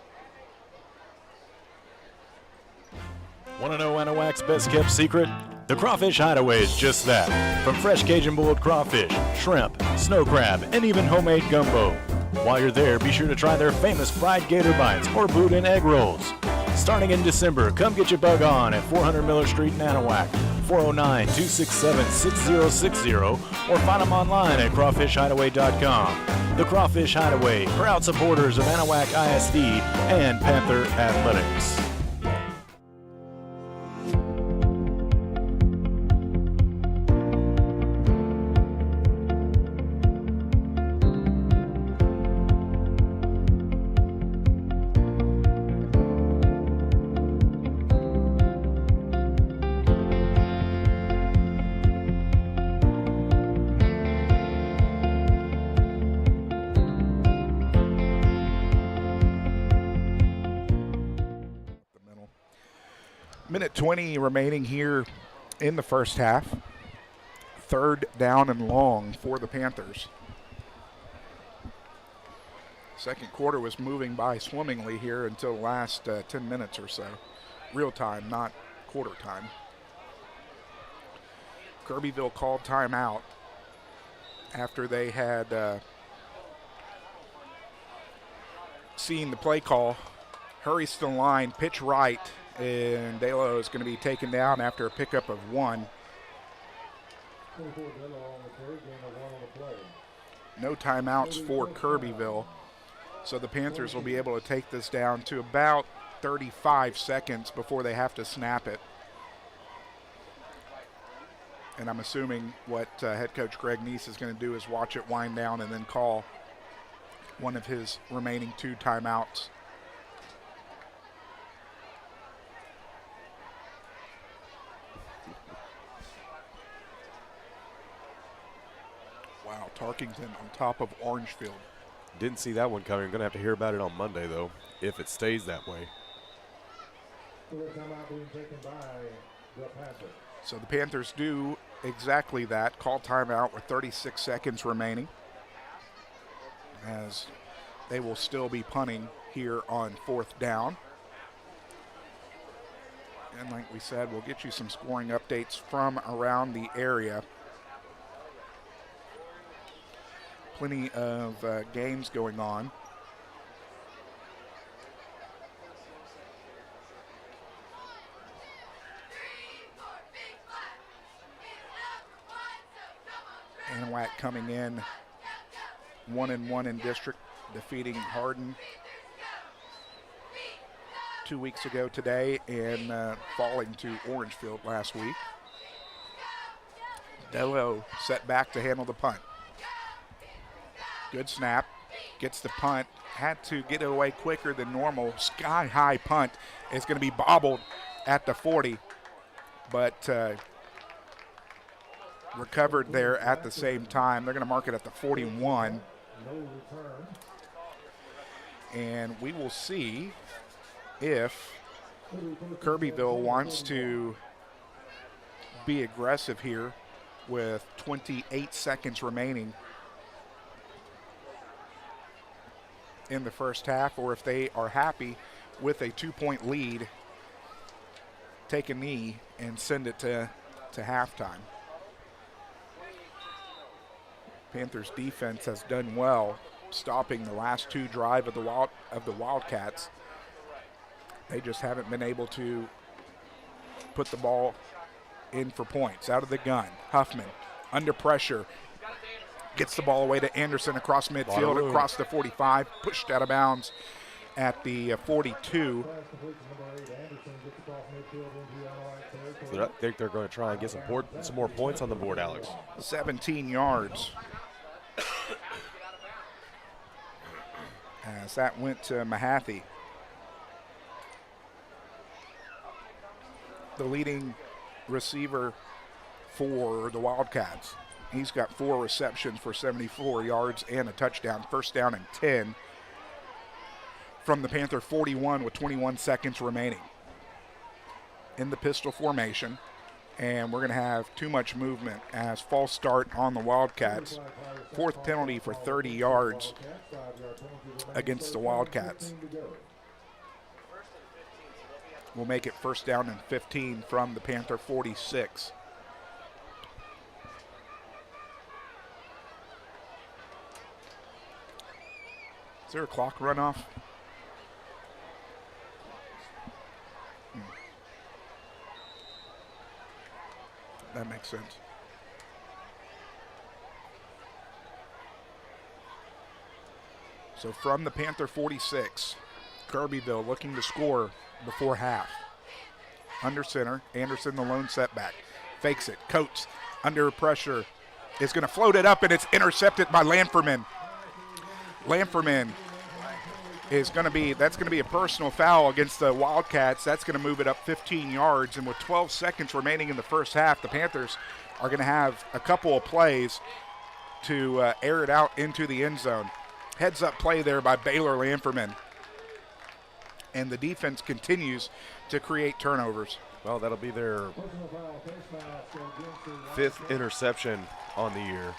Want to know Anahuac's best-kept secret? The Crawfish Hideaway is just that. From fresh Cajun-boiled crawfish, shrimp, snow crab, and even homemade gumbo. While you're there, be sure to try their famous fried gator bites or boudin egg rolls. Starting in December, come get your bug on at 400 Miller Street in Anahuac, 409-267-6060, or find them online at crawfishhideaway.com. The Crawfish Hideaway, proud supporters of Anahuac ISD and Panther Athletics. Minute 20 remaining here in the first half. 3rd down and long for the Panthers. Second quarter was moving by swimmingly here until the last 10 minutes or so. Real time, not quarter time. Kirbyville called timeout after they had seen the play call. Hurries to the line, pitch right, and Delo is going to be taken down after a pickup of 1. No timeouts for Kirbyville, so the Panthers will be able to take this down to about 35 seconds before they have to snap it. And I'm assuming what head coach Greg Neese is going to do is watch it wind down and then call one of his remaining 2 timeouts. Wow, Tarkington on top of Orangefield. Didn't see that one coming. Going to have to hear about it on Monday, though, if it stays that way. So the Panthers do exactly that. Call timeout with 36 seconds remaining, as they will still be punting here on 4th down. And like we said, we'll get you some scoring updates from around the area. Plenty of games going on. Anahuac coming in 1-1 in district, defeating Hardin 2 weeks ago today and falling to Orangefield last week. Delo set back to handle the punt. Good snap. Gets the punt. Had to get it away quicker than normal. Sky-high punt. It's going to be bobbled at the 40, but recovered there at the same time. They're going to mark it at the 41. And we will see if Kirbyville wants to be aggressive here with 28 seconds remaining in the first half, or if they are happy with a 2-point lead, take a knee and send it to halftime. Panthers defense has done well stopping the last two drive of the Wildcats. They just haven't been able to put the ball in for points. Out of the gun, Huffman under pressure, gets the ball away to Anderson across midfield, across the 45, pushed out of bounds at the 42. So I think they're going to try and get some more points on the board, Alex. 17 yards. As that went to Mahaffey. The leading receiver for the Wildcats. He's got 4 receptions for 74 yards and a touchdown. First down and 10 from the Panther 41 with 21 seconds remaining. In the pistol formation, and we're going to have too much movement as false start on the Wildcats. 4th penalty for 30 yards against the Wildcats. We'll make it first down and 15 from the Panther 46. Is there a clock runoff? That makes sense. So from the Panther 46, Kirbyville looking to score before half. Under center, Anderson the lone setback. Fakes it, Coates under pressure is going to float it up, and it's intercepted by Lanferman. Lanferman is going to be, that's going to be a personal foul against the Wildcats. That's going to move it up 15 yards, and with 12 seconds remaining in the first half, the Panthers are going to have a couple of plays to air it out into the end zone. Heads up play there by Baylor Lanferman. And the defense continues to create turnovers. Well, that'll be their 5th interception on the year.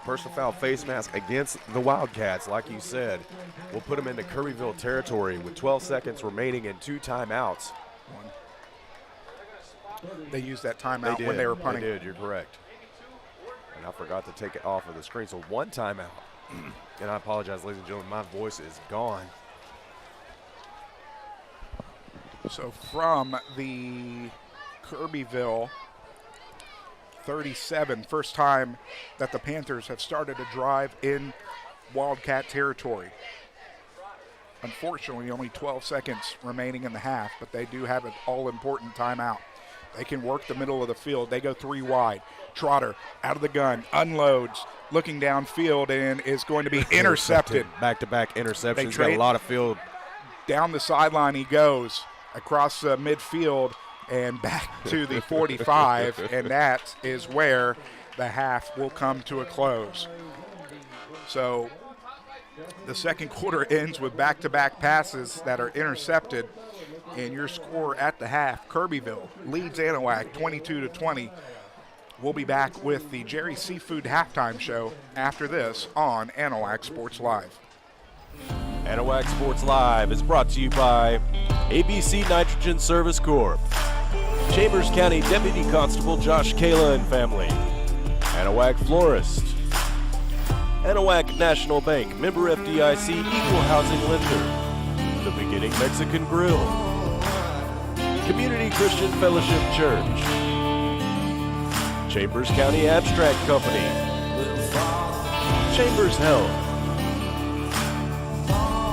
Personal foul face mask against the Wildcats, like you said, will put them into Kirbyville territory with 12 seconds remaining and 2 timeouts. They used that timeout when they were punting. They did, you're correct. And I forgot to take it off of the screen, so 1 timeout. And I apologize, ladies and gentlemen, my voice is gone. So from the Kirbyville 37, first time that the Panthers have started a drive in Wildcat territory. Unfortunately, only 12 seconds remaining in the half, but they do have an all-important timeout. They can work the middle of the field. They go 3 wide. Trotter out of the gun, unloads, looking downfield, and is going to be intercepted. Back-to-back interceptions. He's got a lot of field. Down the sideline he goes, across midfield and back to the 45, and that is where the half will come to a close. So the second quarter ends with back-to-back passes that are intercepted, and your score at the half, Kirbyville leads Anahuac 22-20. We'll be back with the Jerry Seafood halftime show after this on Anahuac Sports Live. Anahuac Sports Live is brought to you by ABC Nitrogen Service Corp., Chambers County Deputy Constable Josh Kayla and family, Anahuac Florist, Anahuac National Bank, member FDIC, equal housing lender, The Beginning Mexican Grill, Community Christian Fellowship Church, Chambers County Abstract Company, Chambers Health,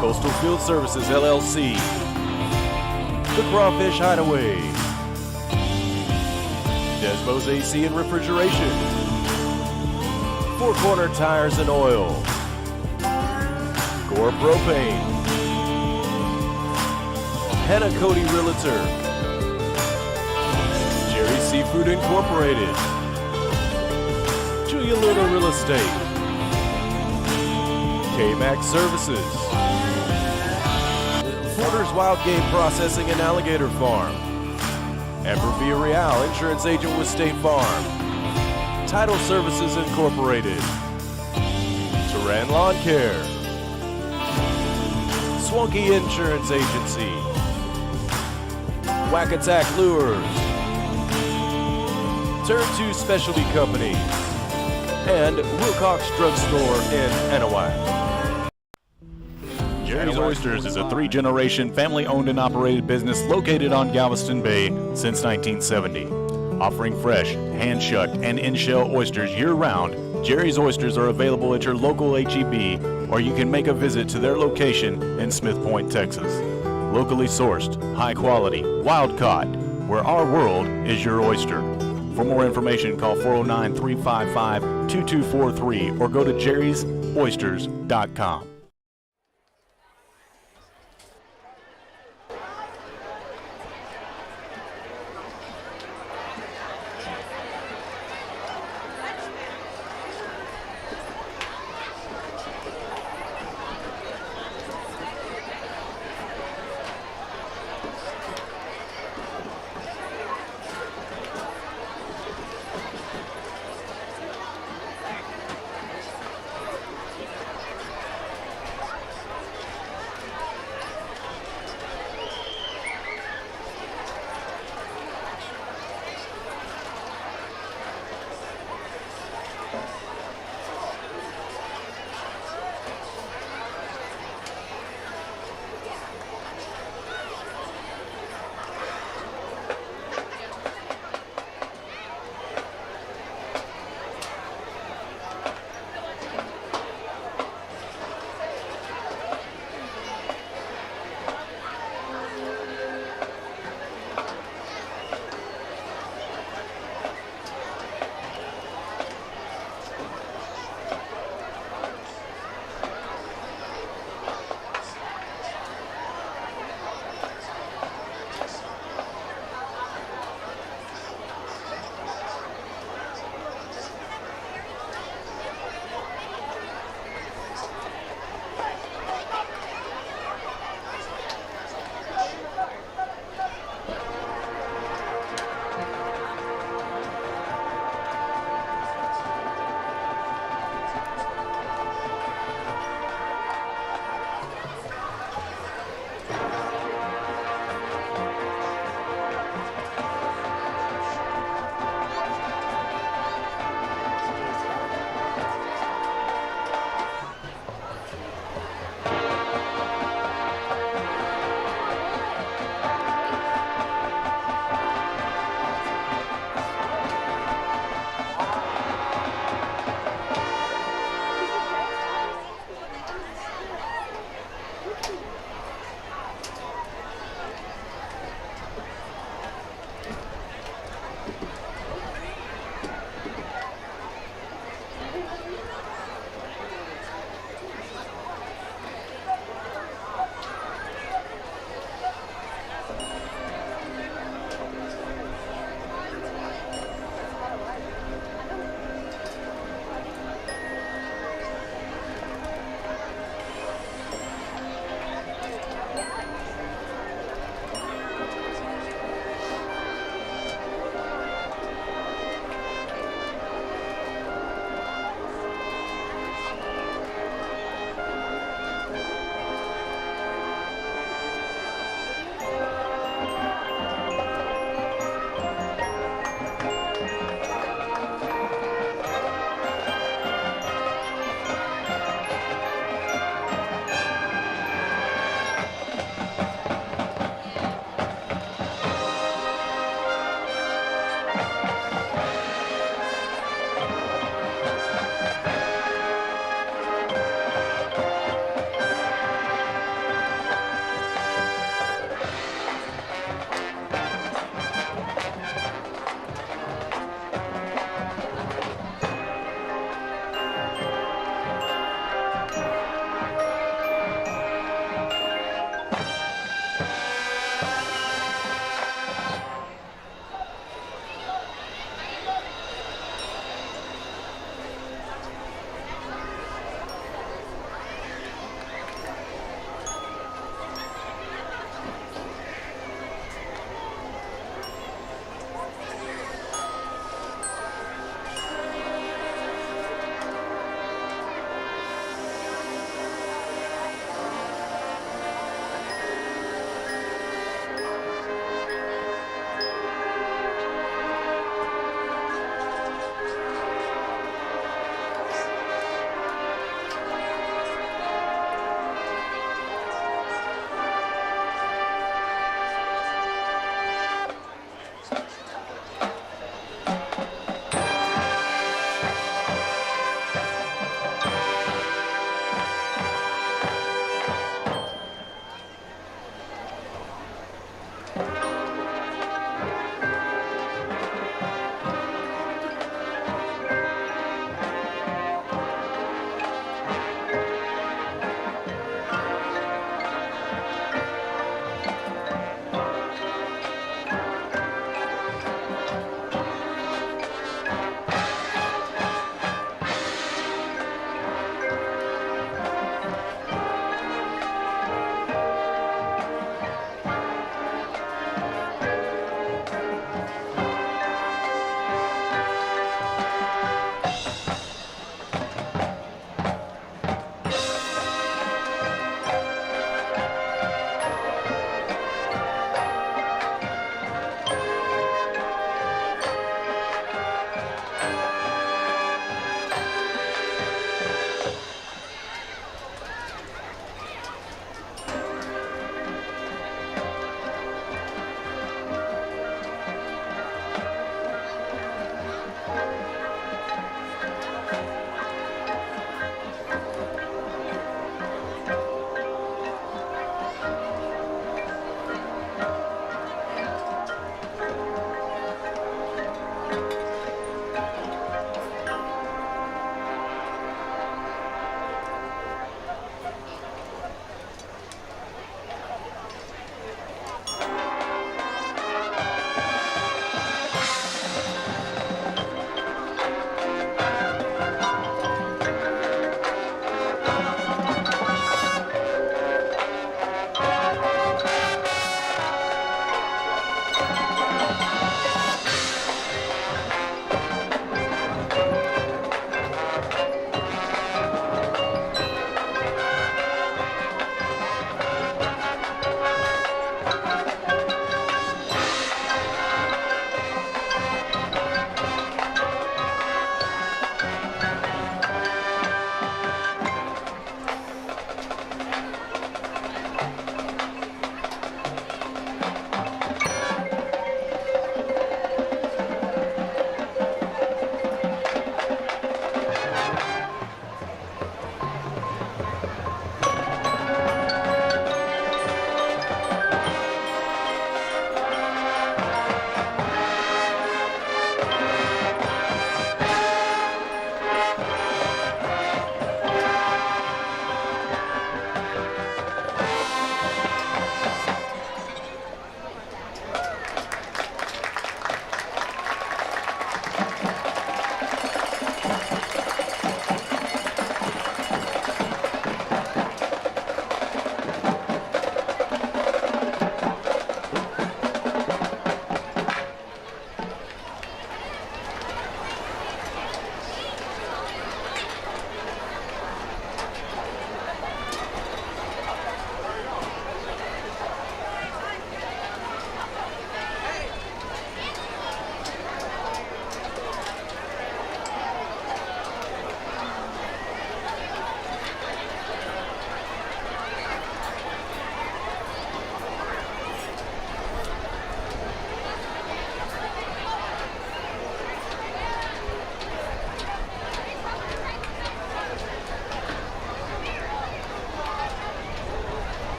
Coastal Field Services, LLC, The Crawfish Hideaway, Desmo's AC and Refrigeration, Four Corner Tires and Oil, Core Propane, Hannah Cody Realtor, Jerry Seafood Incorporated, Julia Luna Real Estate, K-Max Services, Porter's Wild Game Processing and Alligator Farm, Ember Villarreal, Insurance Agent with State Farm, Title Services Incorporated, Turan Lawn Care, Swanky Insurance Agency, Whack Attack Lures, Turn 2 Specialty Company, and Wilcox Drugstore in Anahuac. Jerry's Oysters is a 3-generation family-owned and operated business located on Galveston Bay since 1970. Offering fresh, hand-shucked, and in-shell oysters year-round, Jerry's Oysters are available at your local H-E-B, or you can make a visit to their location in Smith Point, Texas. Locally sourced, high-quality, wild-caught, where our world is your oyster. For more information, call 409-355-2243 or go to jerrysoysters.com.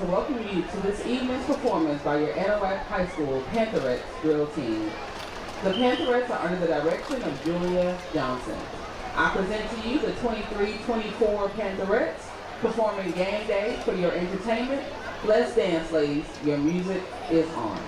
to welcome you to this evening's performance by your Anahuac High School Pantherettes drill team. The Pantherettes are under the direction of Julia Johnson. I present to you the 23-24 Pantherettes performing Game Day for your entertainment. Let's dance, ladies. Your music is on.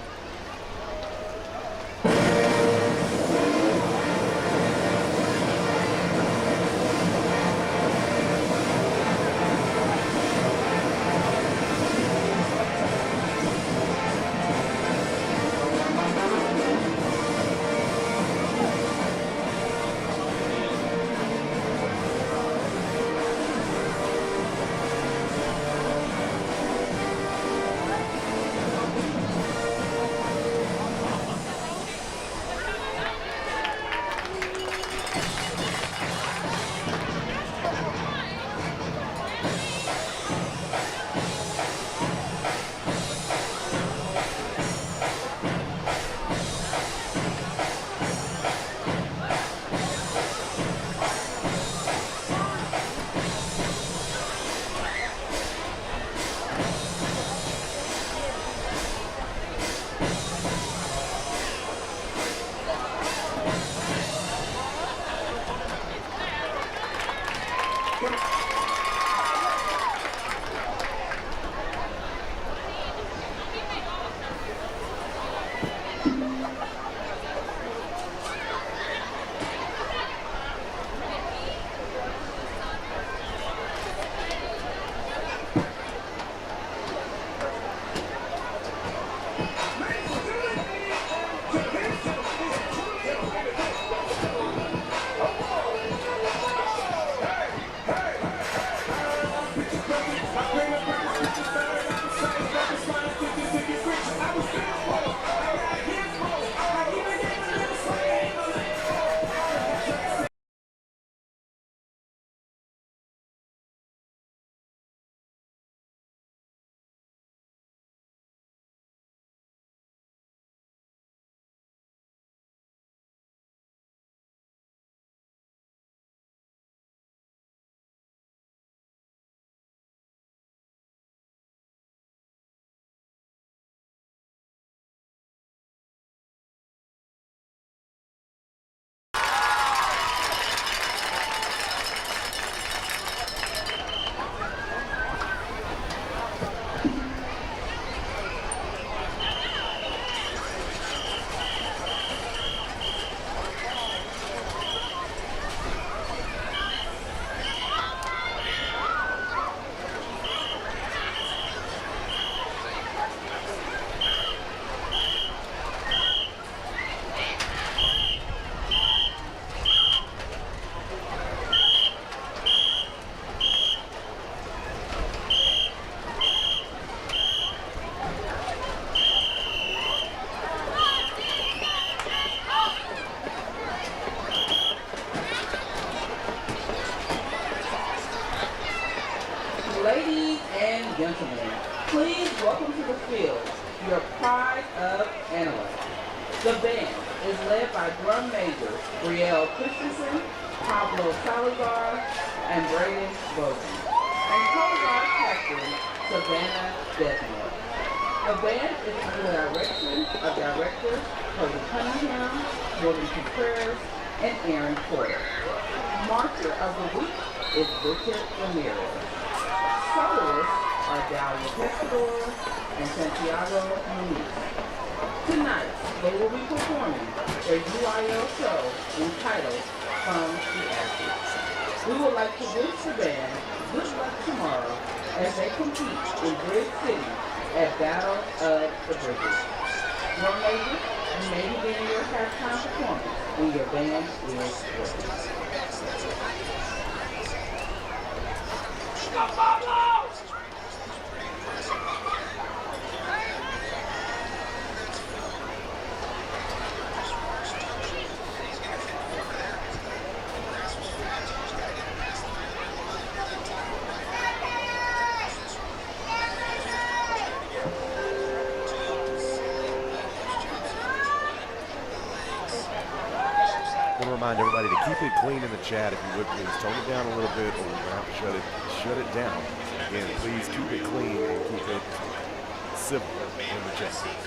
Ladies and gentlemen, please welcome to the field your pride of Anahuac. The band is led by drum majors Brielle Christensen, Pablo Salazar, and Braden Bogan, and co-guard captain Savannah Desmond. The band is under the direction of directors Cody Cunningham, Morgan Contreras, and Aaron Porter. Marcher of the week is Richard Ramirez. Soloists are Dalia Pescador and Santiago Muniz. Tonight, they will be performing their UIL show entitled From the Ashes. We would like to wish the band good luck tomorrow as they compete in Bridge City at Battle of the Bridges. Drum majors, you may begin your halftime performance when your band is ready. I want to remind everybody to keep it clean in the chat if you would please. Tone it down a little bit or we're going to have to shut it down. Again, please keep it clean and keep it civil in the chat.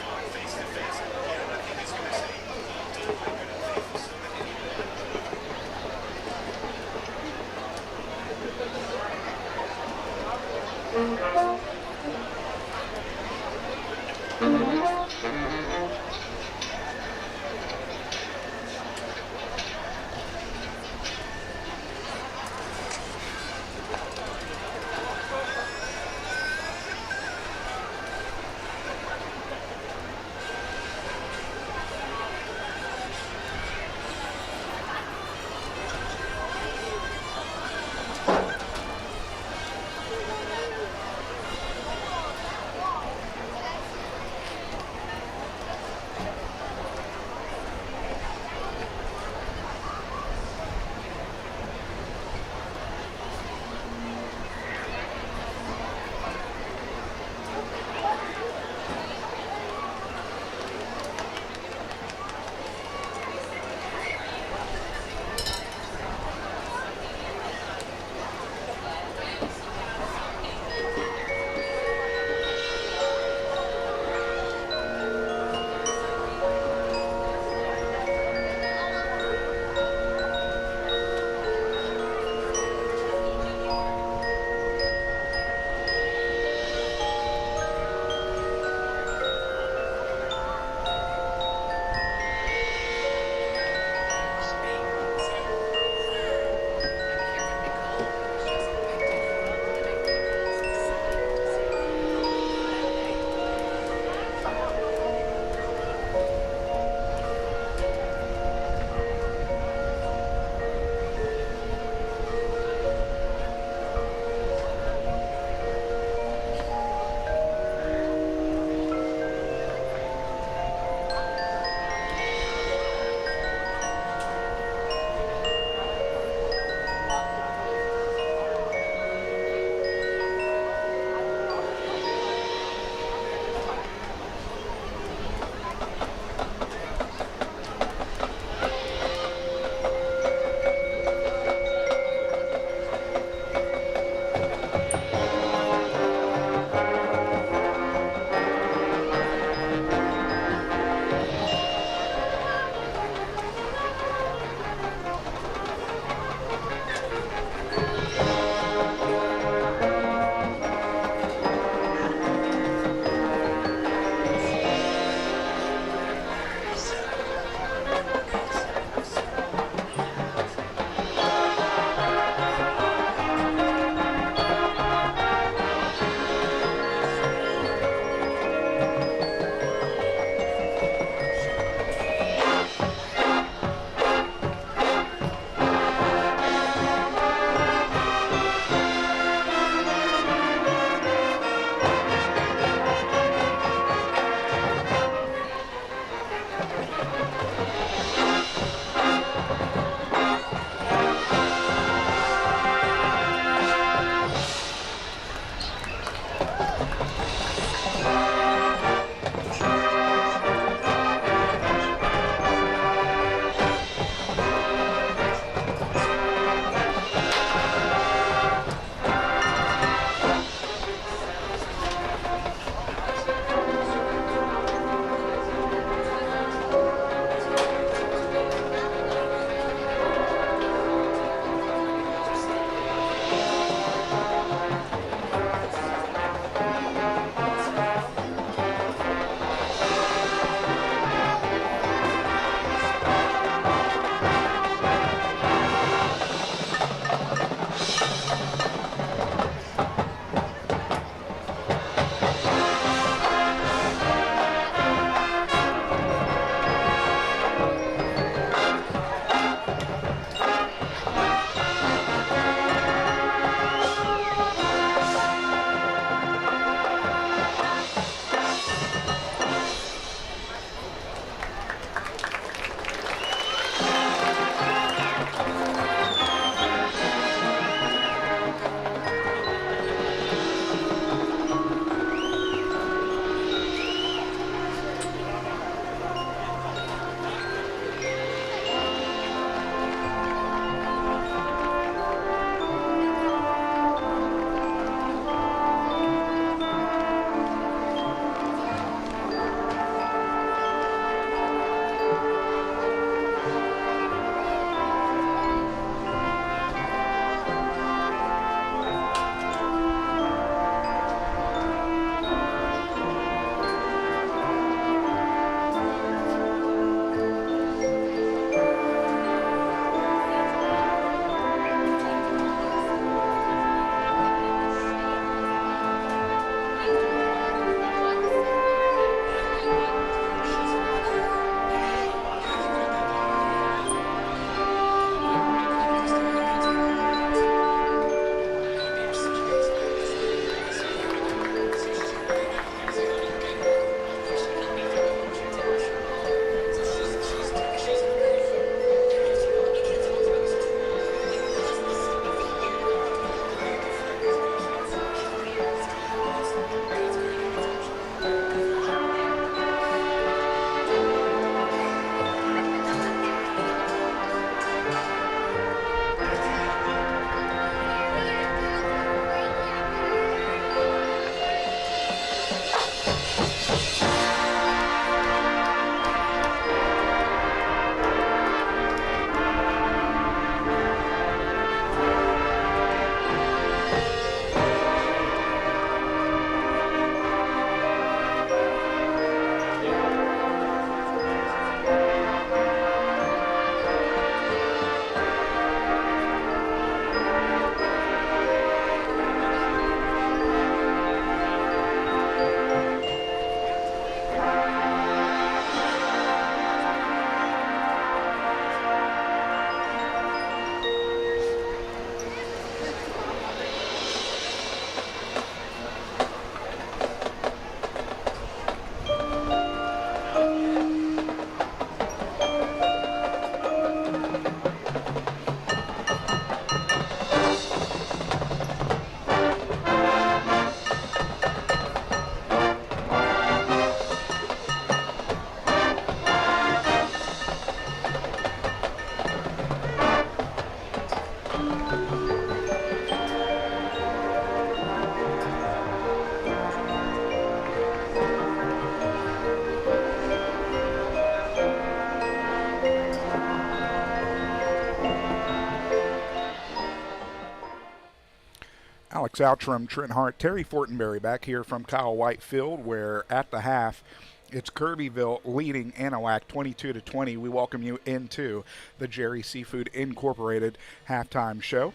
Alex Outram, Trent Hart, Terry Fortenberry back here from Kyle White Field, where at the half it's Kirbyville leading Anahuac 22-20. We welcome you into the Jerry Seafood Incorporated halftime show.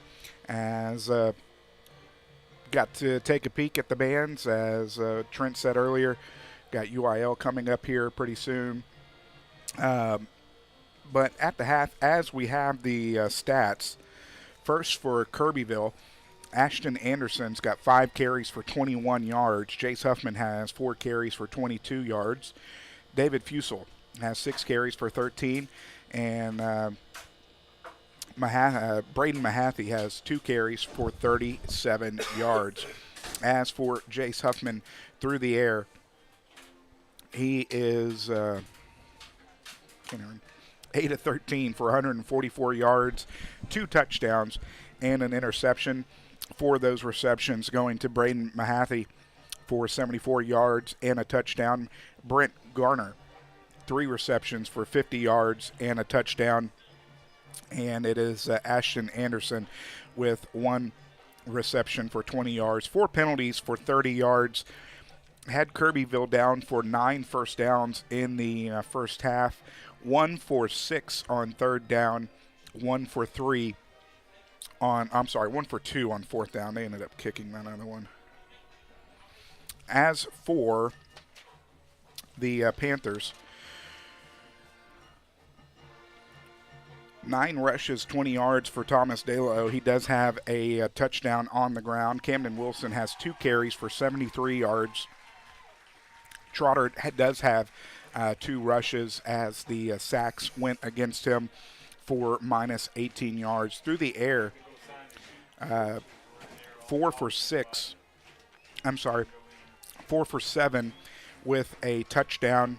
As got to take a peek at the bands, as Trent said earlier, got UIL coming up here pretty soon. But at the half, as we have the stats, first for Kirbyville, Ashton Anderson's got 5 carries for 21 yards. Jace Huffman has 4 carries for 22 yards. David Fusel has 6 carries for 13. And Braden Mahaffey has 2 carries for 37 yards. As for Jace Huffman through the air, he is 8 of 13 for 144 yards, 2 touchdowns, and an interception. 4 of those receptions going to Braden Mahaffey for 74 yards and a touchdown. Brent Garner, 3 receptions for 50 yards and a touchdown. And it is Ashton Anderson with 1 reception for 20 yards. 4 penalties for 30 yards. Had Kirbyville down for 9 first downs in the first half. 1 for 6 on third down. 1 for 2 on 4th down. They ended up kicking that other one. As for the Panthers, 9 rushes, 20 yards for Thomas DeLo. He does have a touchdown on the ground. Camden Wilson has 2 carries for 73 yards. Trotter does have 2 rushes as the sacks went against him for minus 18 yards. Through the air, 4 for 7 with a touchdown,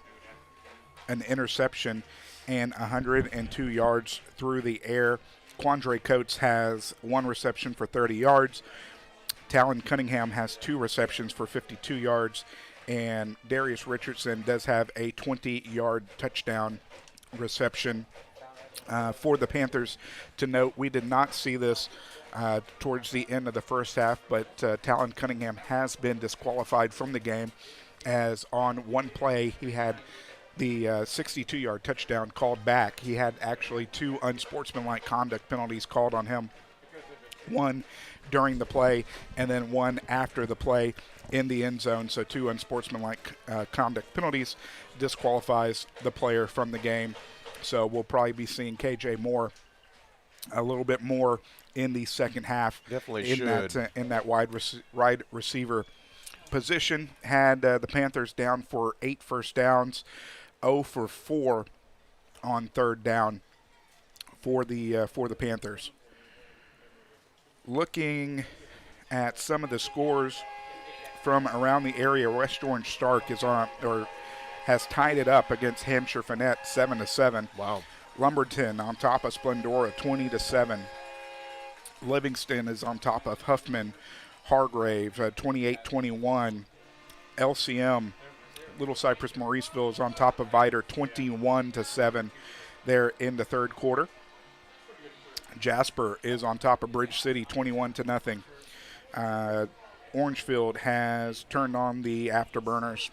an interception, and 102 yards through the air. Quandre Coates has 1 reception for 30 yards. Talon Cunningham has 2 receptions for 52 yards. And Darius Richardson does have a 20-yard touchdown reception. For the Panthers, to note, we did not see this towards the end of the first half, but Talon Cunningham has been disqualified from the game, as on one play he had the 62-yard touchdown called back. He had actually 2 unsportsmanlike conduct penalties called on him, 1 during the play and then 1 after the play in the end zone. So 2 unsportsmanlike conduct penalties disqualifies the player from the game. So we'll probably be seeing KJ Moore a little bit more in the second half. Definitely in that wide receiver position. Had the Panthers down for 8 first downs, 0 for 4 on third down for the Panthers. Looking at some of the scores from around the area, West Orange Stark has tied it up against Hampshire Finette 7-7. Wow. Lumberton on top of Splendora 20-7. Livingston is on top of Huffman Hargrave 28-21. LCM Little Cypress Mauriceville is on top of Vidor 21-7 there in the third quarter. Jasper is on top of Bridge City 21-0. Orangefield has turned on the afterburners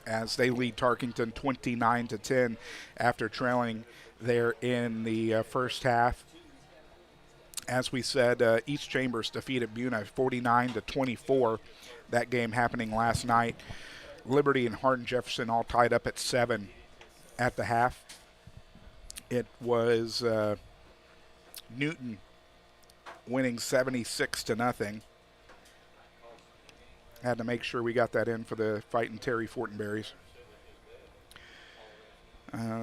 as they lead Tarkington 29-10 after trailing there in the first half. As we said, East Chambers defeated Buna 49-24. That game happening last night. Liberty and Hardin Jefferson all tied up at 7 at the half. It was Newton winning 76-0. Had to make sure we got that in for the Fighting Terry Fortenberries.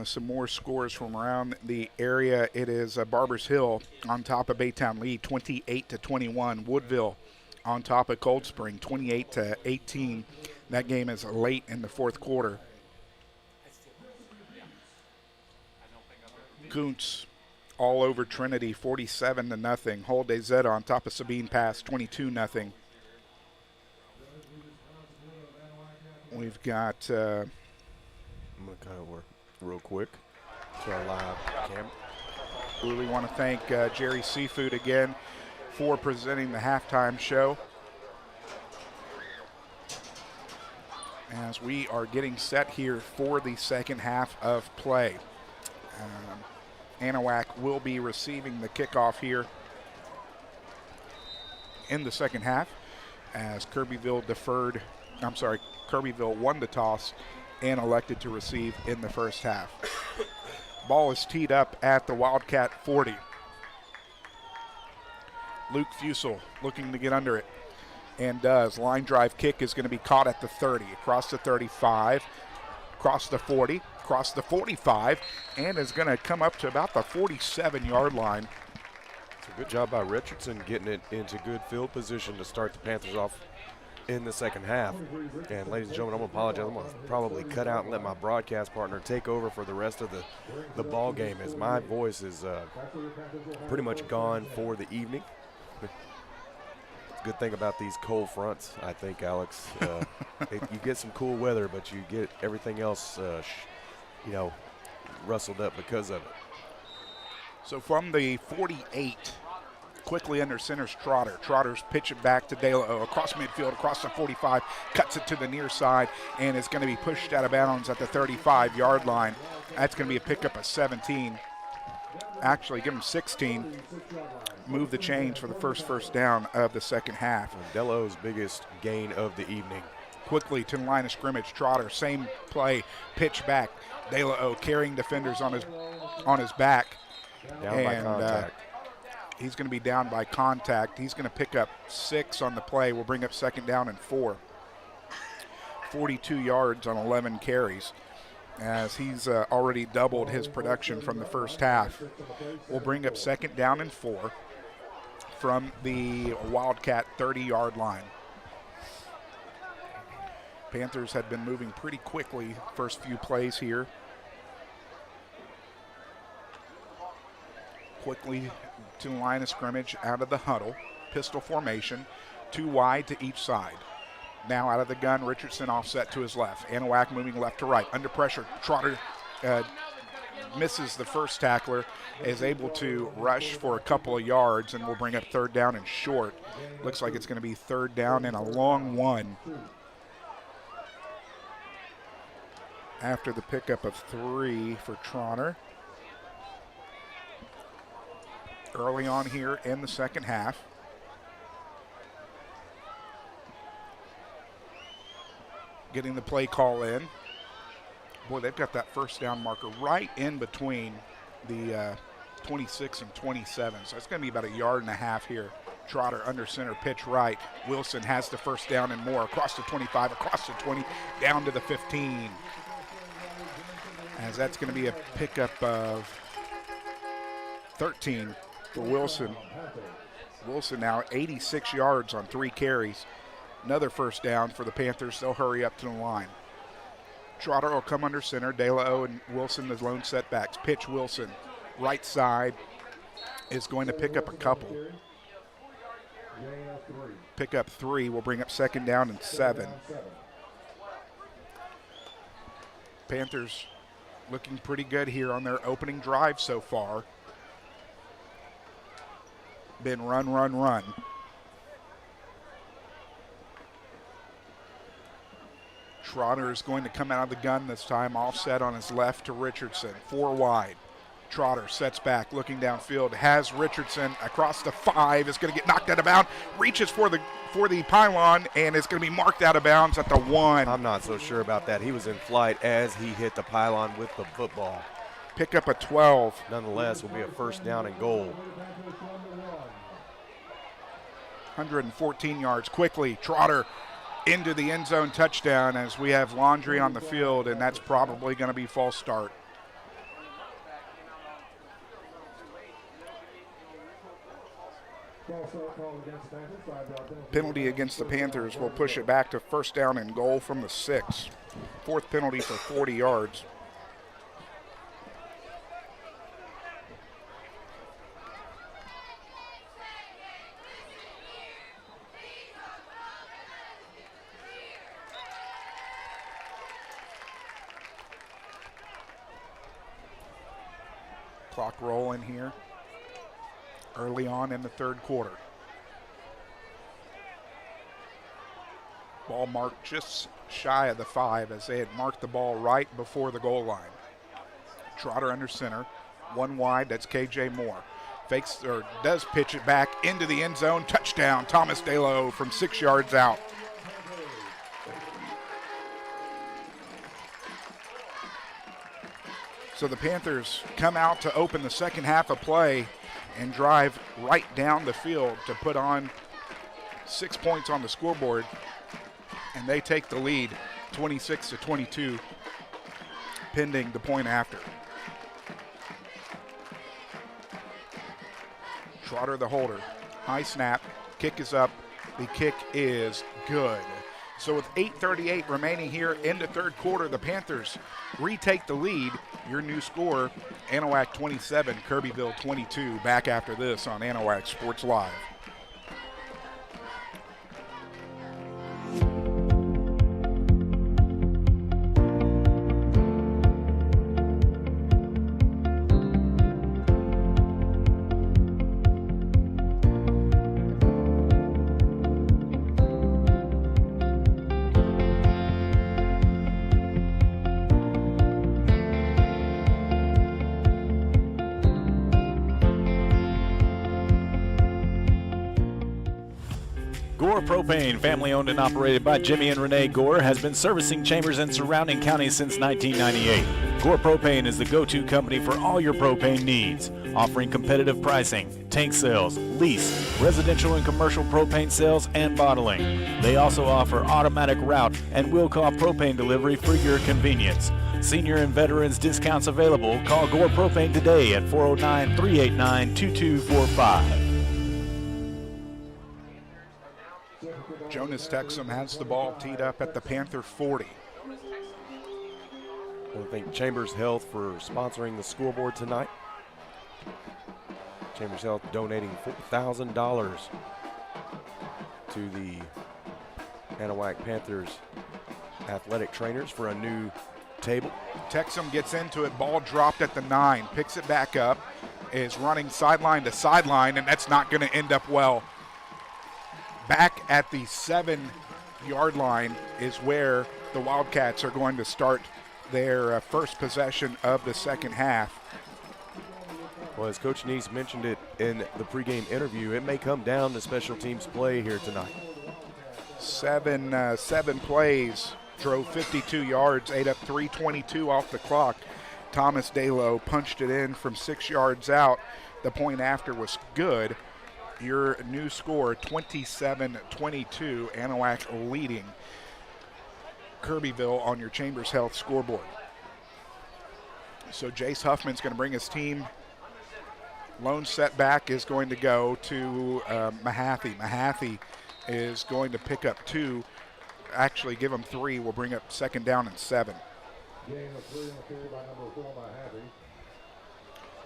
Some more scores from around the area. It is Barbers Hill on top of Baytown Lee 28-21. Woodville on top of Cold Spring 28-18. That game is late in the fourth quarter. Kuntz all over Trinity 47-0. Hol de Zeta on top of Sabine Pass 22-0. We've got I'm going to kind of work real quick to our live camera. Really want to thank Jerry Seafood again for presenting the halftime show. as we are getting set here for the second half of play. Anahuac will be receiving the kickoff here in the second half as Kirbyville won the toss and elected to receive in the first half. Ball is teed up at the Wildcat 40. Luke Fusel looking to get under it and does. Line drive kick is going to be caught at the 30, across the 35, across the 40, across the 45, and is going to come up to about the 47-yard line. It's a good job by Richardson getting it into good field position to start the Panthers off in the second half. And ladies and gentlemen, I'm going to apologize. I'm going to probably cut out and let my broadcast partner take over for the rest of the ball game, as my voice is pretty much gone for the evening. Good thing about these cold fronts, I think, Alex. You get some cool weather, but you get everything else, rustled up because of it. So from the 48, quickly under center's Trotter. Trotter's pitch it back to De La O, across midfield, across the 45, cuts it to the near side, and is going to be pushed out of bounds at the 35-yard line. That's going to be a pickup of 17. Actually, give him 16. Move the chains for the first down of the second half. Delo's biggest gain of the evening. Quickly to the line of scrimmage. Trotter, same play, pitch back. De La O carrying defenders on his back. Down by contact. He's going to be down by contact. He's going to pick up 6 on the play. We'll bring up second down and 4. 42 yards on 11 carries, as he's already doubled his production from the first half. We'll bring up second down and 4 from the Wildcat 30-yard line. Panthers had been moving pretty quickly first few plays here. Quickly to the line of scrimmage, out of the huddle, pistol formation, 2 wide to each side. Now out of the gun, Richardson offset to his left. Anahuac moving left to right. Under pressure, Trotter misses the first tackler, is able to rush for a couple of yards, and will bring up third down and short. Looks like it's going to be third down and a long one. After the pickup of 3 for Trotter. Early on here in the second half. Getting the play call in. Boy, they've got that first down marker right in between the 26 and 27. So it's going to be about a yard and a half here. Trotter under center, pitch right. Wilson has the first down and more. Across the 25, across the 20, down to the 15. As that's going to be a pickup of 13 for Wilson. Wilson now 86 yards on 3 carries. Another first down for the Panthers. They'll hurry up to the line. Trotter will come under center. De La O and Wilson, the lone setbacks. Pitch Wilson. Right side is going to pick up a couple. Pick up 3. We'll bring up second down and 7. Panthers looking pretty good here on their opening drive so far. Been run, run, run. Trotter is going to come out of the gun this time, offset on his left to Richardson. 4 wide. Trotter sets back, looking downfield, has Richardson across the 5, is going to get knocked out of bounds, reaches for the pylon, and it's going to be marked out of bounds at the 1. I'm not so sure about that. He was in flight as he hit the pylon with the football. Pick up a 12. Nonetheless, will be a first down and goal. 114 yards. Quickly, Trotter into the end zone, touchdown, as we have laundry on the field, and that's probably going to be false start. Penalty against the Panthers will push it back to first down and goal from the 6. 4th penalty for 40 yards. Clock rolling here early on in the third quarter. Ball marked just shy of the 5 as they had marked the ball right before the goal line. Trotter under center, one wide, that's KJ Moore. Fakes or does pitch it back into the end zone. Touchdown, Thomas Delo from 6 yards out. So the Panthers come out to open the second half of play and drive right down the field to put on 6 points on the scoreboard. And they take the lead 26-22, pending the point after. Trotter the holder. High snap. Kick is up. The kick is good. So with 8:38 remaining here in the third quarter, the Panthers retake the lead. Your new score, Anahuac 27, Kirbyville 22. Back after this on Anahuac Sports Live. Gore Propane, family owned and operated by Jimmy and Renee Gore, has been servicing Chambers and surrounding counties since 1998. Gore Propane is the go-to company for all your propane needs, offering competitive pricing, tank sales, lease, residential and commercial propane sales, and bottling. They also offer automatic route and will call propane delivery for your convenience. Senior and veterans discounts available. Call Gore Propane today at 409-389-2245. Jonas Texum has the ball teed up at the Panther 40. I want to thank Chambers Health for sponsoring the scoreboard tonight. Chambers Health donating $4,000 to the Anahuac Panthers athletic trainers for a new table. Texum gets into it, ball dropped at the 9, picks it back up, is running sideline to sideline, and that's not going to end up well. Back at the 7-yard line is where the Wildcats are going to start their first possession of the second half. Well, as Coach Neese mentioned it in the pregame interview, it may come down to special teams play here tonight. Seven plays, drove 52 yards, ate up 3:22 off the clock. Thomas Delo punched it in from 6 yards out. The point after was good. Your new score, 27-22, Anahuac leading Kirbyville on your Chambers Health scoreboard. So Jace Huffman's going to bring his team. Lone setback is going to go to Mahaffey. Mahaffey is going to pick up 2. Actually, give him 3. We'll bring up second down and 7.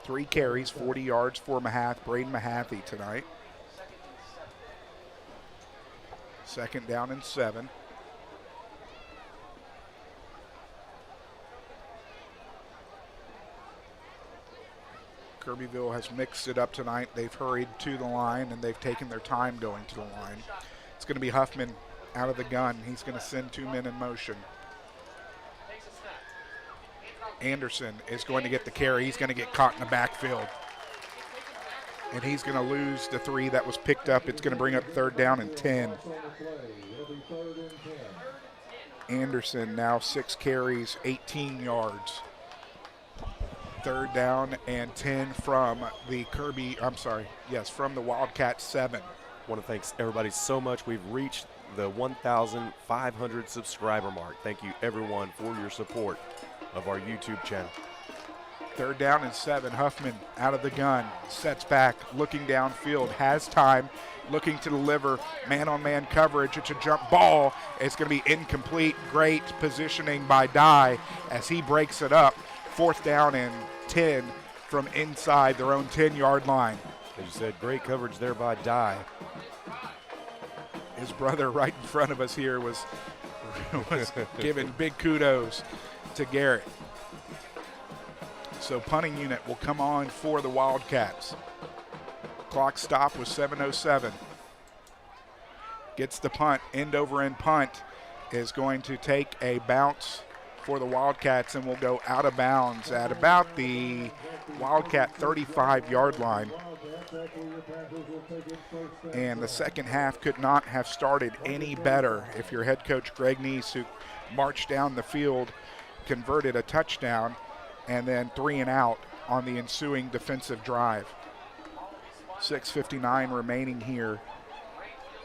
3 carries, 40 yards for Braden Mahaffey tonight. Second down and 7. Kirbyville has mixed it up tonight. They've hurried to the line, and they've taken their time going to the line. It's going to be Huffman out of the gun. He's going to send 2 men in motion. Anderson is going to get the carry. He's going to get caught in the backfield. And he's going to lose the 3 that was picked up. It's going to bring up third down and 10. Anderson now 6 carries, 18 yards. Third down and 10 from the from the Wildcat 7. I want to thank everybody so much. We've reached the 1,500 subscriber mark. Thank you, everyone, for your support of our YouTube channel. Third down and 7. Huffman out of the gun, sets back, looking downfield, has time, looking to deliver man-on-man coverage. It's a jump ball. It's going to be incomplete. Great positioning by Dye as he breaks it up. Fourth down and 10 from inside their own 10-yard line. As you said, great coverage there by Dye. His brother right in front of us here was giving big kudos to Garrett. So punting unit will come on for the Wildcats. Clock stop was 7:07. Gets the punt, end over end punt. is going to take a bounce for the Wildcats and will go out of bounds at about the Wildcat 35-yard line. And the second half could not have started any better if your head coach Greg Neese, who marched down the field, converted a touchdown and then 3 and out on the ensuing defensive drive. 6:59 remaining here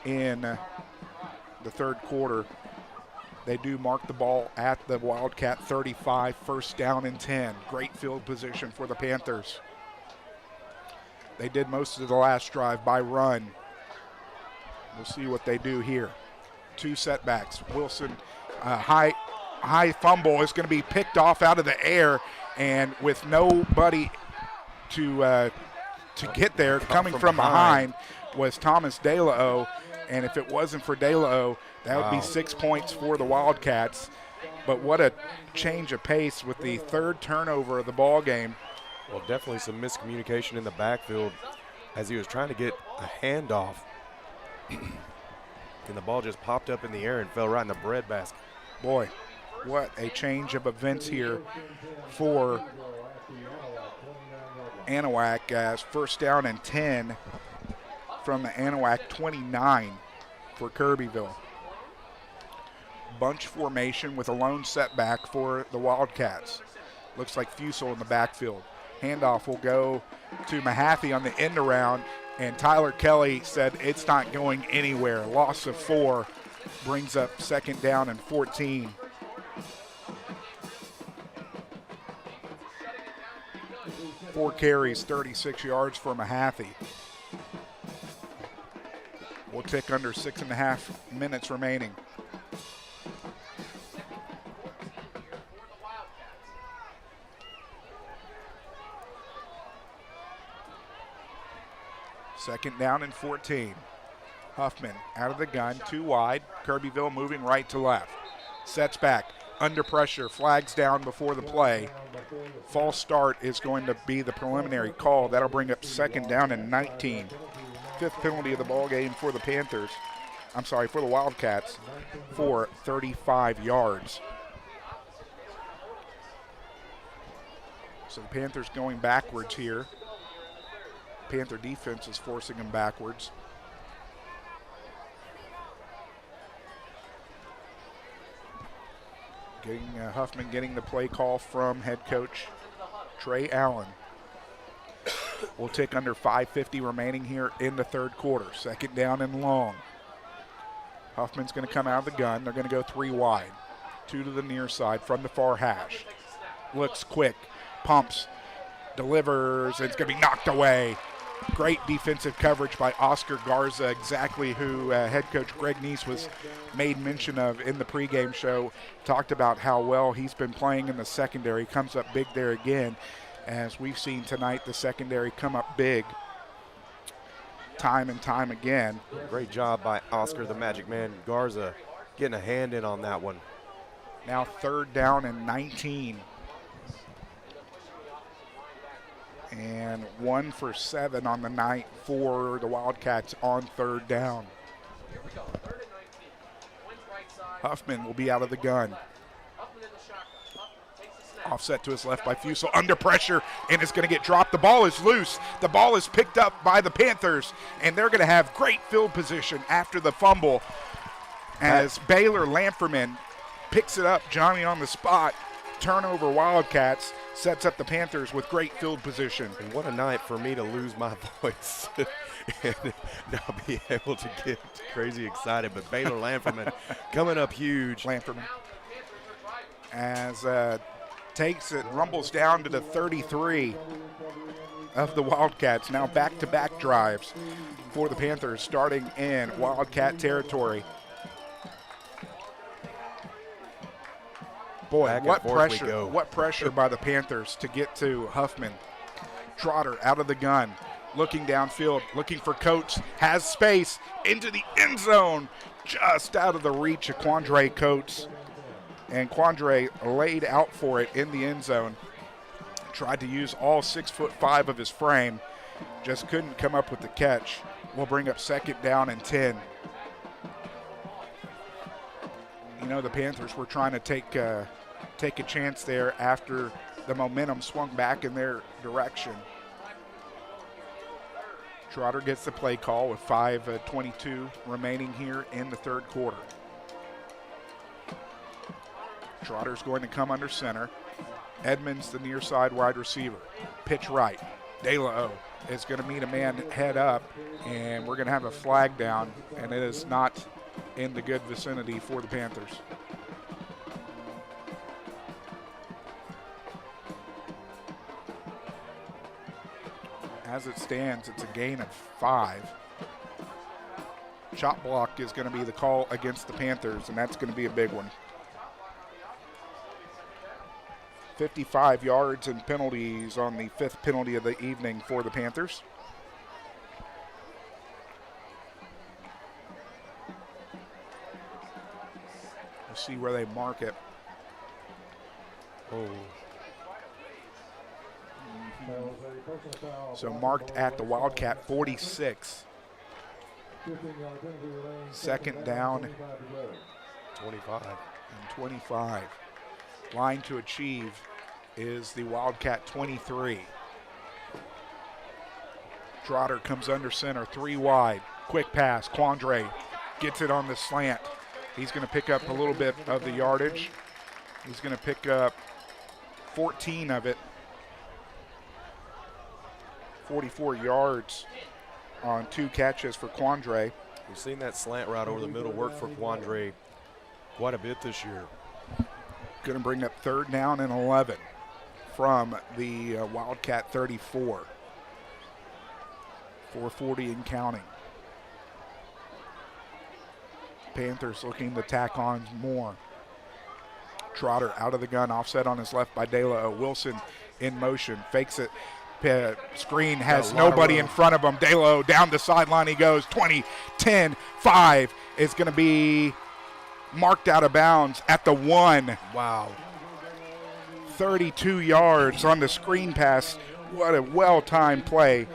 in the third quarter. They do mark the ball at the Wildcat 35, first down and 10. Great field position for the Panthers. They did most of the last drive by run. We'll see what they do here. 2 setbacks. Wilson, high fumble is going to be picked off out of the air, and with nobody to get there, coming from behind was Thomas DeLao. And if it wasn't for DeLao, that would be 6 points for the Wildcats. But what a change of pace with the third turnover of the ball game. Well, definitely some miscommunication in the backfield as he was trying to get a handoff. And the ball just popped up in the air and fell right in the breadbasket. Boy, what a change of events here for Anahuac, as first down and 10 from the Anahuac 29 for Kirbyville. Bunch formation with a lone setback for the Wildcats. Looks like Fusel in the backfield. Handoff will go to Mahaffey on the end around, and Tyler Kelly said it's not going anywhere. Loss of 4 brings up second down and 14. Four carries, 36 yards for Mahaffey. We'll tick under 6.5 minutes remaining. Second down and 14. Huffman out of the gun, 2 wide. Kirbyville moving right to left. Sets back, under pressure, flags down before the play. False start is going to be the preliminary call. That'll bring up second down and 19. 5th penalty of the ball game for the Panthers. I'm sorry, for the Wildcats, for 35 yards. So the Panthers going backwards here. Panther defense is forcing them backwards. Huffman getting the play call from head coach Trey Allen. We'll tick under 5:50 remaining here in the third quarter. Second down and long. Huffman's going to come out of the gun. They're going to go 3 wide. 2 to the near side from the far hash. Looks quick, pumps, delivers, and it's going to be knocked away. Great defensive coverage by Oscar Garza, exactly who head coach Greg Neese was made mention of in the pregame show. Talked about how well he's been playing in the secondary. Comes up big there again. As we've seen tonight, the secondary come up big time and time again. Great job by Oscar the Magic Man Garza getting a hand in on that one. Now third down and 19. And 1 for 7 on the night for the Wildcats on third down. Huffman will be out of the gun. Offset to his left by Fusel, under pressure, and it's going to get dropped. The ball is loose. The ball is picked up by the Panthers, and they're going to have great field position after the fumble as Baylor Lamferman picks it up, Johnny on the spot. Turnover Wildcats, sets up the Panthers with great field position. And what a night for me to lose my voice and not be able to get crazy excited. But Baylor Lamferman coming up huge. Lamferman as takes it, rumbles down to the 33 of the Wildcats. Now back-to-back drives for the Panthers starting in Wildcat territory. Boy, what pressure by the Panthers to get to Huffman. Trotter out of the gun, looking downfield, looking for Coates, has space into the end zone, just out of the reach of Quandre Coates. And Quandre laid out for it in the end zone. Tried to use all 6'5" of his frame, just couldn't come up with the catch. We'll bring up second down and 10. You know, the Panthers were trying to take a chance there after the momentum swung back in their direction. Trotter gets the play call with 5:22 remaining here in the third quarter. Trotter's going to come under center. Edmonds, the near side wide receiver. Pitch right. De La O is going to meet a man head up, and we're going to have a flag down, and it is not in the good vicinity for the Panthers. As it stands, it's a gain of 5. Chop block is going to be the call against the Panthers, and that's going to be a big one. 55 yards and penalties on the 5th penalty of the evening for the Panthers. We'll see where they mark it. Oh. So marked at the Wildcat 46. Second down. 25. And 25. Line to achieve is the Wildcat 23. Trotter comes under center, 3 wide. Quick pass, Quandre gets it on the slant. He's going to pick up a little bit of the yardage. He's going to pick up 14 of it. 44 yards on 2 catches for Quandre. We've seen that slant route over the middle work for Quandre quite a bit this year. Going to bring up 3rd down and 11 from the Wildcat 34. 4:40 and counting. Panthers looking to tack on more. Trotter out of the gun, offset on his left by De La O. Wilson in motion, fakes it. Screen has nobody in front of him. De La O down the sideline he goes. 20, 10, 5 is going to be marked out of bounds at the 1. Wow. 32 yards on the screen pass. What a well-timed play.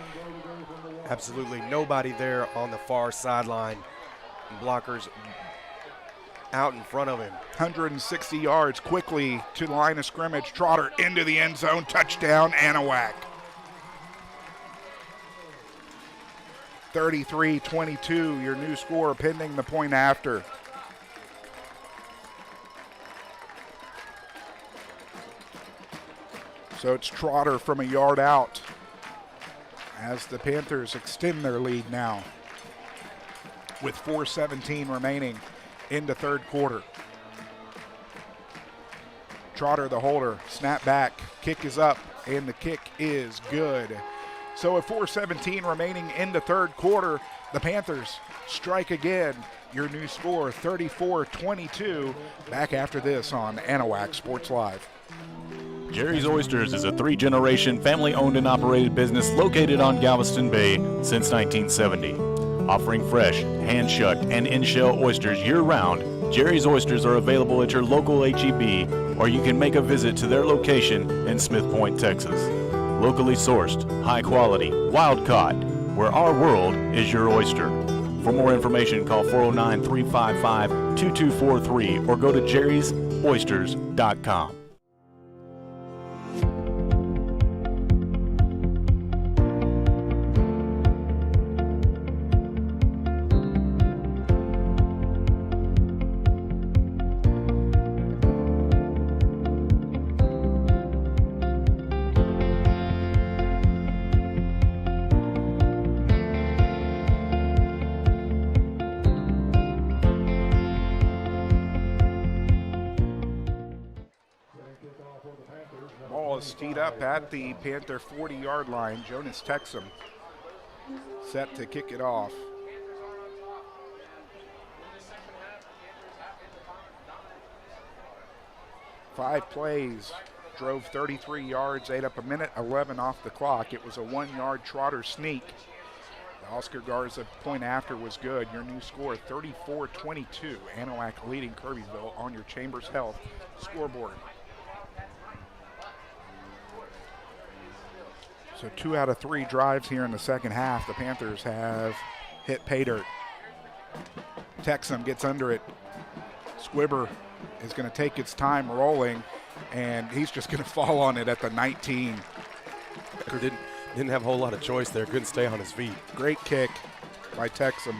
Absolutely nobody there on the far sideline. Blockers out in front of him. 160 yards quickly to the line of scrimmage. Trotter into the end zone. Touchdown, Anahuac. 33-22, your new score pending the point after. So it's Trotter from a yard out as the Panthers extend their lead now with 4:17 remaining in the third quarter. Trotter the holder, snap back, kick is up, and the kick is good. So with 4:17 remaining in the third quarter, the Panthers strike again. Your new score, 34-22. Back after this on Anahuac Sports Live. Jerry's Oysters is a 3-generation family-owned and operated business located on Galveston Bay since 1970. Offering fresh, hand-shucked, and in-shell oysters year-round, Jerry's Oysters are available at your local H-E-B, or you can make a visit to their location in Smith Point, Texas. Locally sourced, high-quality, wild-caught, where our world is your oyster. For more information, call 409-355-2243 or go to jerrysoysters.com. Teed up at the Panther 40-yard line. Jonas Texum set to kick it off. Five plays, drove 33 yards, ate up a minute 11 off the clock. It was a 1-yard Trotter sneak. The Oscar Garza point after was good. Your new score, 34-22. Anahuac leading Kirbyville on your Chambers Health scoreboard. So 2 out of 3 drives here in the second half. The Panthers have hit pay dirt. Texum gets under it. Squibber is going to take its time rolling, and he's just going to fall on it at the 19. Didn't have a whole lot of choice there. Couldn't stay on his feet. Great kick by Texum.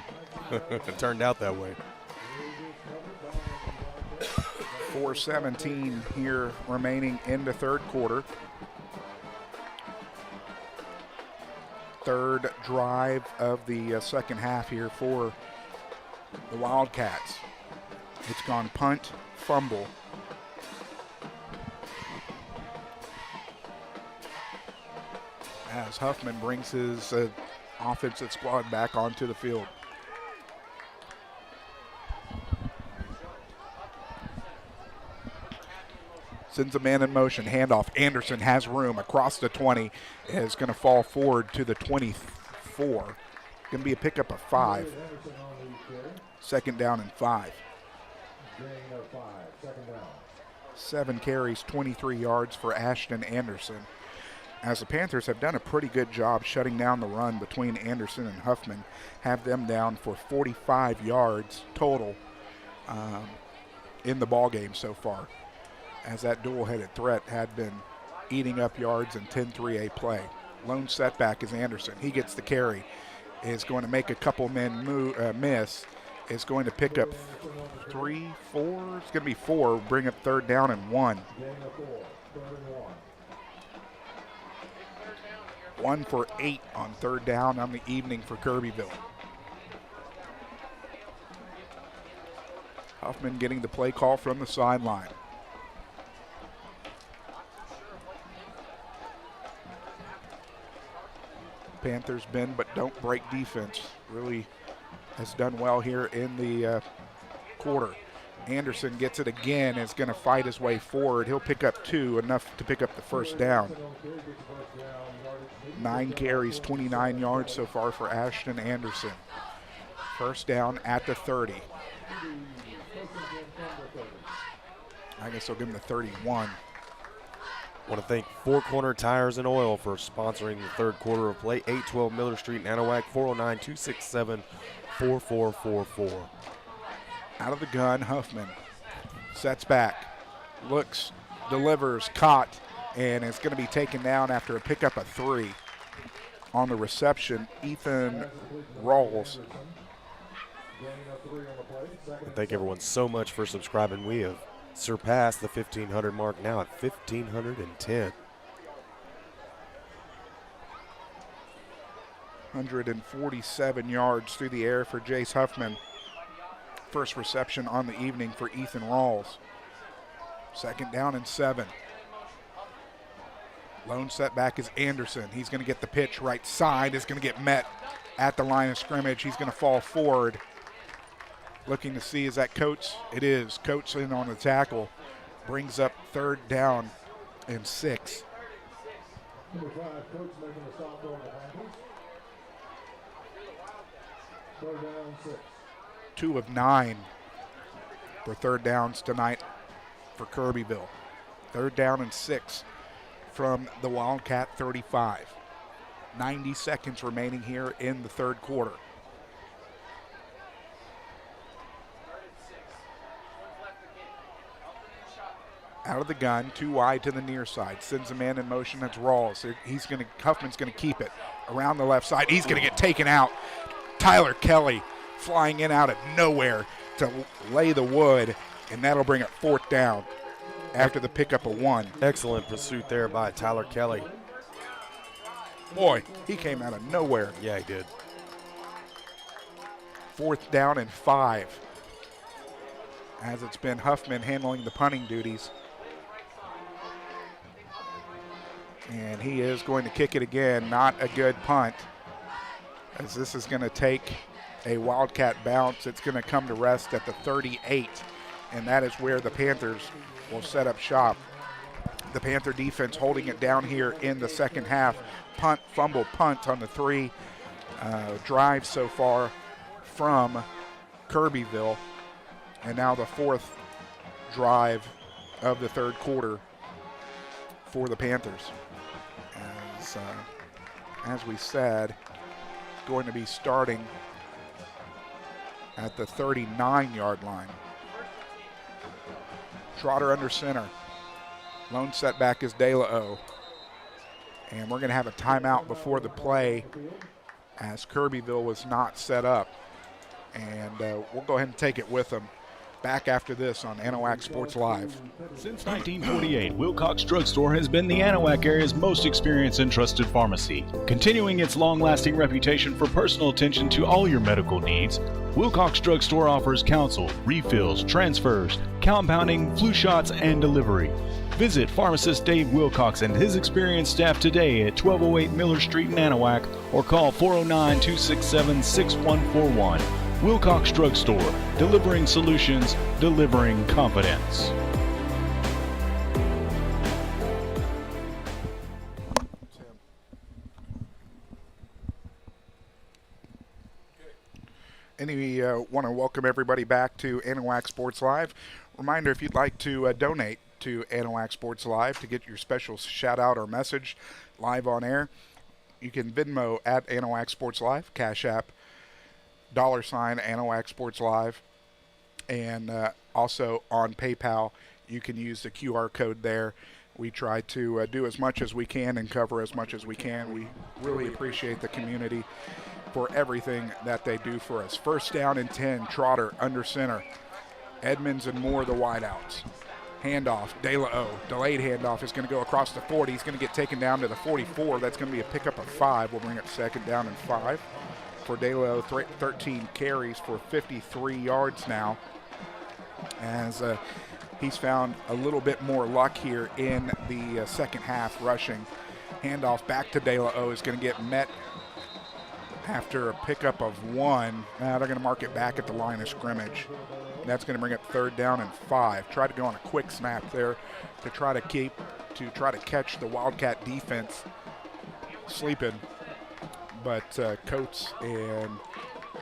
It turned out that way. 4:17 here remaining in the third quarter. Third drive of the second half here for the Wildcats. It's gone punt, fumble. As Huffman brings his offensive squad back onto the field. Sends a man in motion, handoff. Anderson has room across the 20, is going to fall forward to the 24. Going to be a pickup of 5. Second down and 5. 7 carries, 23 yards for Ashton Anderson. As the Panthers have done a pretty good job shutting down the run between Anderson and Huffman, have them down for 45 yards total in the ball game so far, as that dual-headed threat had been eating up yards in 10-3A play. Lone setback is Anderson. He gets the carry, is going to make a couple men miss, is going to pick up 3, 4, it's going to be 4, bring up third down and 1. 1 for 8 on third down on the evening for Kirbyville. Huffman getting the play call from the sideline. Panthers bend but don't break defense really has done well here in the quarter. Anderson gets it again, is going to fight his way forward. He'll pick up 2, enough to pick up the first down. 9 carries, 29 yards so far for Ashton Anderson. First down at the 30. I guess I'll give him the 31. I want to thank Four Corner Tires and Oil for sponsoring the third quarter of play. 812 Miller Street in Anahuac, 409-267-4444. Out of the gun, Huffman sets back, looks, delivers, caught, and it's going to be taken down after a pickup of 3. On the reception, Ethan Rawls. And thank everyone so much for subscribing. We have surpassed the 1,500 mark now at 1,510. 147 yards through the air for Jace Huffman. First reception on the evening for Ethan Rawls. Second down and 7. Lone setback is Anderson. He's going to get the pitch right side. Is going to get met at the line of scrimmage. He's going to fall forward. Looking to see, is that Coates? It is. Coates in on the tackle. Brings up third down and 6. Number 5, Coates making a stop on the Panthers. Third down, 6. 2 of 9 for third downs tonight for Kirbyville. Third down and 6 from the Wildcat 35. 90 seconds remaining here in the third quarter. Out of the gun, 2 wide to the near side. Sends a man in motion. That's Rawls. Huffman's going to keep it around the left side. He's going to get taken out. Tyler Kelly flying in out of nowhere to lay the wood, and that'll bring up fourth down after the pickup of 1. Excellent pursuit there by Tyler Kelly. Boy, he came out of nowhere. Yeah, he did. Fourth down and 5. As it's been Huffman handling the punting duties. And he is going to kick it again. Not a good punt, as this is going to take a Wildcat bounce. It's going to come to rest at the 38, and that is where the Panthers will set up shop. The Panther defense holding it down here in the second half. Punt, fumble, punt on the 3 drives so far from Kirbyville. And now the 4th drive of the third quarter for the Panthers. As we said, going to be starting at the 39-yard line. Trotter under center. Lone setback is De La O. And we're going to have a timeout before the play as Kirbyville was not set up. And we'll go ahead and take it with them. Back after this on Anahuac Sports Live. Since 1948, Wilcox Drugstore has been the Anahuac area's most experienced and trusted pharmacy. Continuing its long-lasting reputation for personal attention to all your medical needs, Wilcox Drugstore offers counsel, refills, transfers, compounding, flu shots, and delivery. Visit pharmacist Dave Wilcox and his experienced staff today at 1208 Miller Street in Anahuac or call 409-267-6141. Wilcox Drugstore, delivering solutions, delivering confidence. We want to welcome everybody back to Anahuac Sports Live. Reminder, if you'd like to donate to Anahuac Sports Live to get your special shout out or message live on air, you can Venmo at Anahuac Sports Live, CashApp, $AnahuacSportsLive, and also on PayPal you can use the QR code there. We try to do as much as we can and cover as much as we can. We really appreciate the community for everything that they do for us. First down and 10, Trotter under center. Edmonds and Moore the wideouts. Handoff, De La O. Delayed handoff is going to go across the 40. He's going to get taken down to the 44. That's going to be a pickup of 5. We'll bring it second down and 5. For De La O, 13 carries for 53 yards now, as he's found a little bit more luck here in the second half rushing. Handoff back to De La O is going to get met after a pickup of 1. Now they're going to mark it back at the line of scrimmage. That's going to bring up third down and 5. Try to go on a quick snap there to try to catch the Wildcat defense sleeping. But Coates and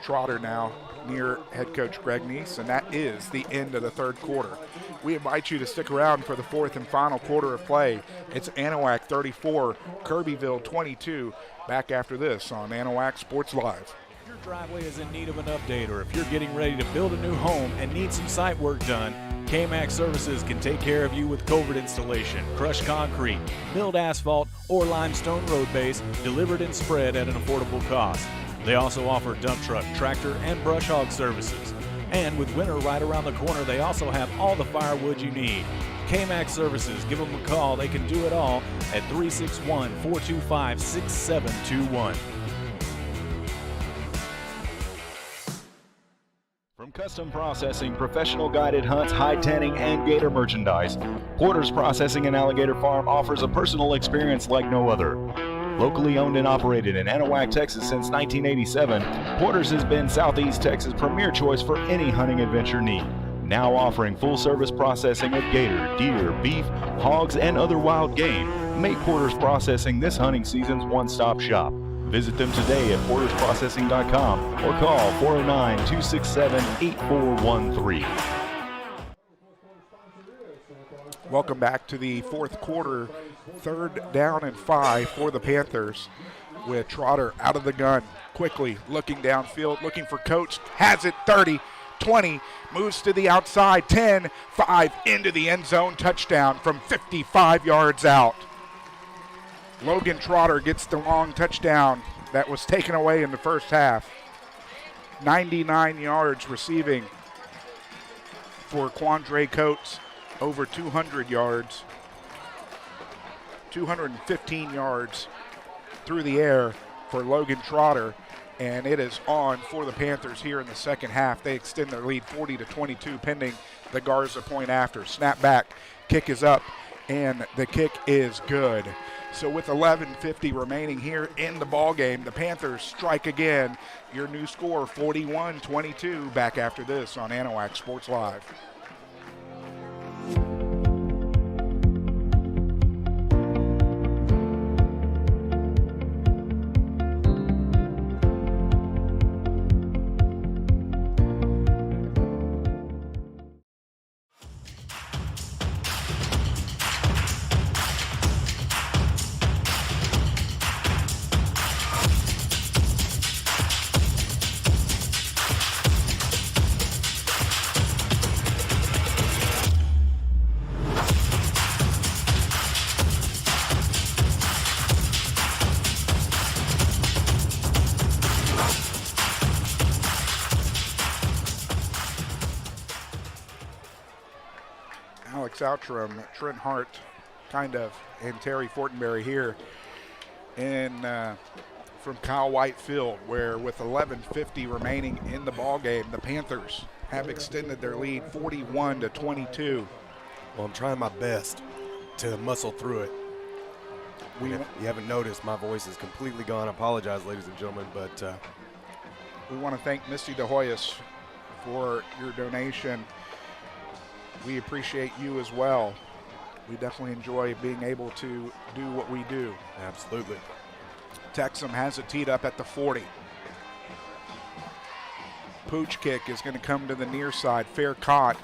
Trotter now near head coach Greg Neese, and that is the end of the third quarter. We invite you to stick around for the fourth and final quarter of play. It's Anahuac 34, Kirbyville 22. Back after this on Anahuac Sports Live. If your driveway is in need of an update, or if you're getting ready to build a new home and need some site work done, K-Max Services can take care of you with culvert installation, crushed concrete, milled asphalt, or limestone road base delivered and spread at an affordable cost. They also offer dump truck, tractor, and brush hog services. And with winter right around the corner, they also have all the firewood you need. K-Max Services, give them a call. They can do it all at 361-425-6721. From custom processing, professional guided hunts, hide tanning, and gator merchandise, Porter's Processing and Alligator Farm offers a personal experience like no other. Locally owned and operated in Anahuac, Texas since 1987, Porter's has been Southeast Texas' premier choice for any hunting adventure need. Now offering full-service processing of gator, deer, beef, hogs, and other wild game. Make Porter's Processing this hunting season's one-stop shop. Visit them today at portersprocessing.com or call 409-267-8413. Welcome back to the fourth quarter, third down and 5 for the Panthers, with Trotter out of the gun, quickly looking downfield, looking for Coates, has it 30, 20, moves to the outside, 10, 5, into the end zone, touchdown from 55 yards out. Logan Trotter gets the long touchdown that was taken away in the first half. 99 yards receiving for Quandre Coates, over 200 yards, 215 yards through the air for Logan Trotter, and it is on for the Panthers here in the second half. They extend their lead 40-22 pending the Garza point after. Snap back, kick is up, and the kick is good. So with 11:50 remaining here in the ball game, the Panthers strike again. Your new score, 41-22. Back after this on Anahuac Sports Live. Alex Outram, Trent Hart, and Terry Fortenberry here from Kyle White Field, where with 11:50 remaining in the ball game, the Panthers have extended their lead 41-22. Well, I'm trying my best to muscle through it. If you haven't noticed, my voice is completely gone. I apologize, ladies and gentlemen, but we want to thank Misty DeHoyas for your donation. We appreciate you as well. We definitely enjoy being able to do what we do. Absolutely. Texum has it teed up at the 40. Pooch kick is going to come to the near side. Fair caught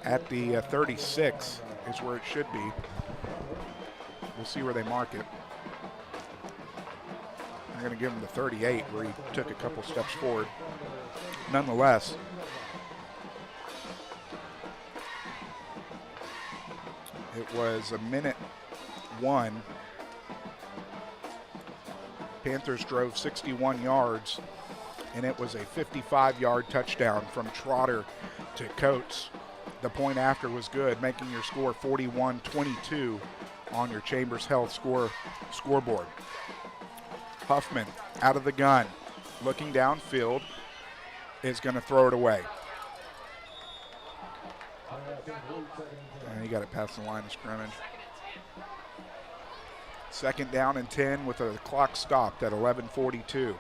at the 36 is where it should be. We'll see where they mark it. I'm going to give him the 38 where he took a couple steps forward. Nonetheless, it was a minute 1. Panthers drove 61 yards, and it was a 55-yard touchdown from Trotter to Coates. The point after was good, making your score 41-22 on your Chambers Health scoreboard. Huffman out of the gun, looking downfield, is going to throw it away. And he got it past the line of scrimmage. Second down and 10 with the clock stopped at 11:42.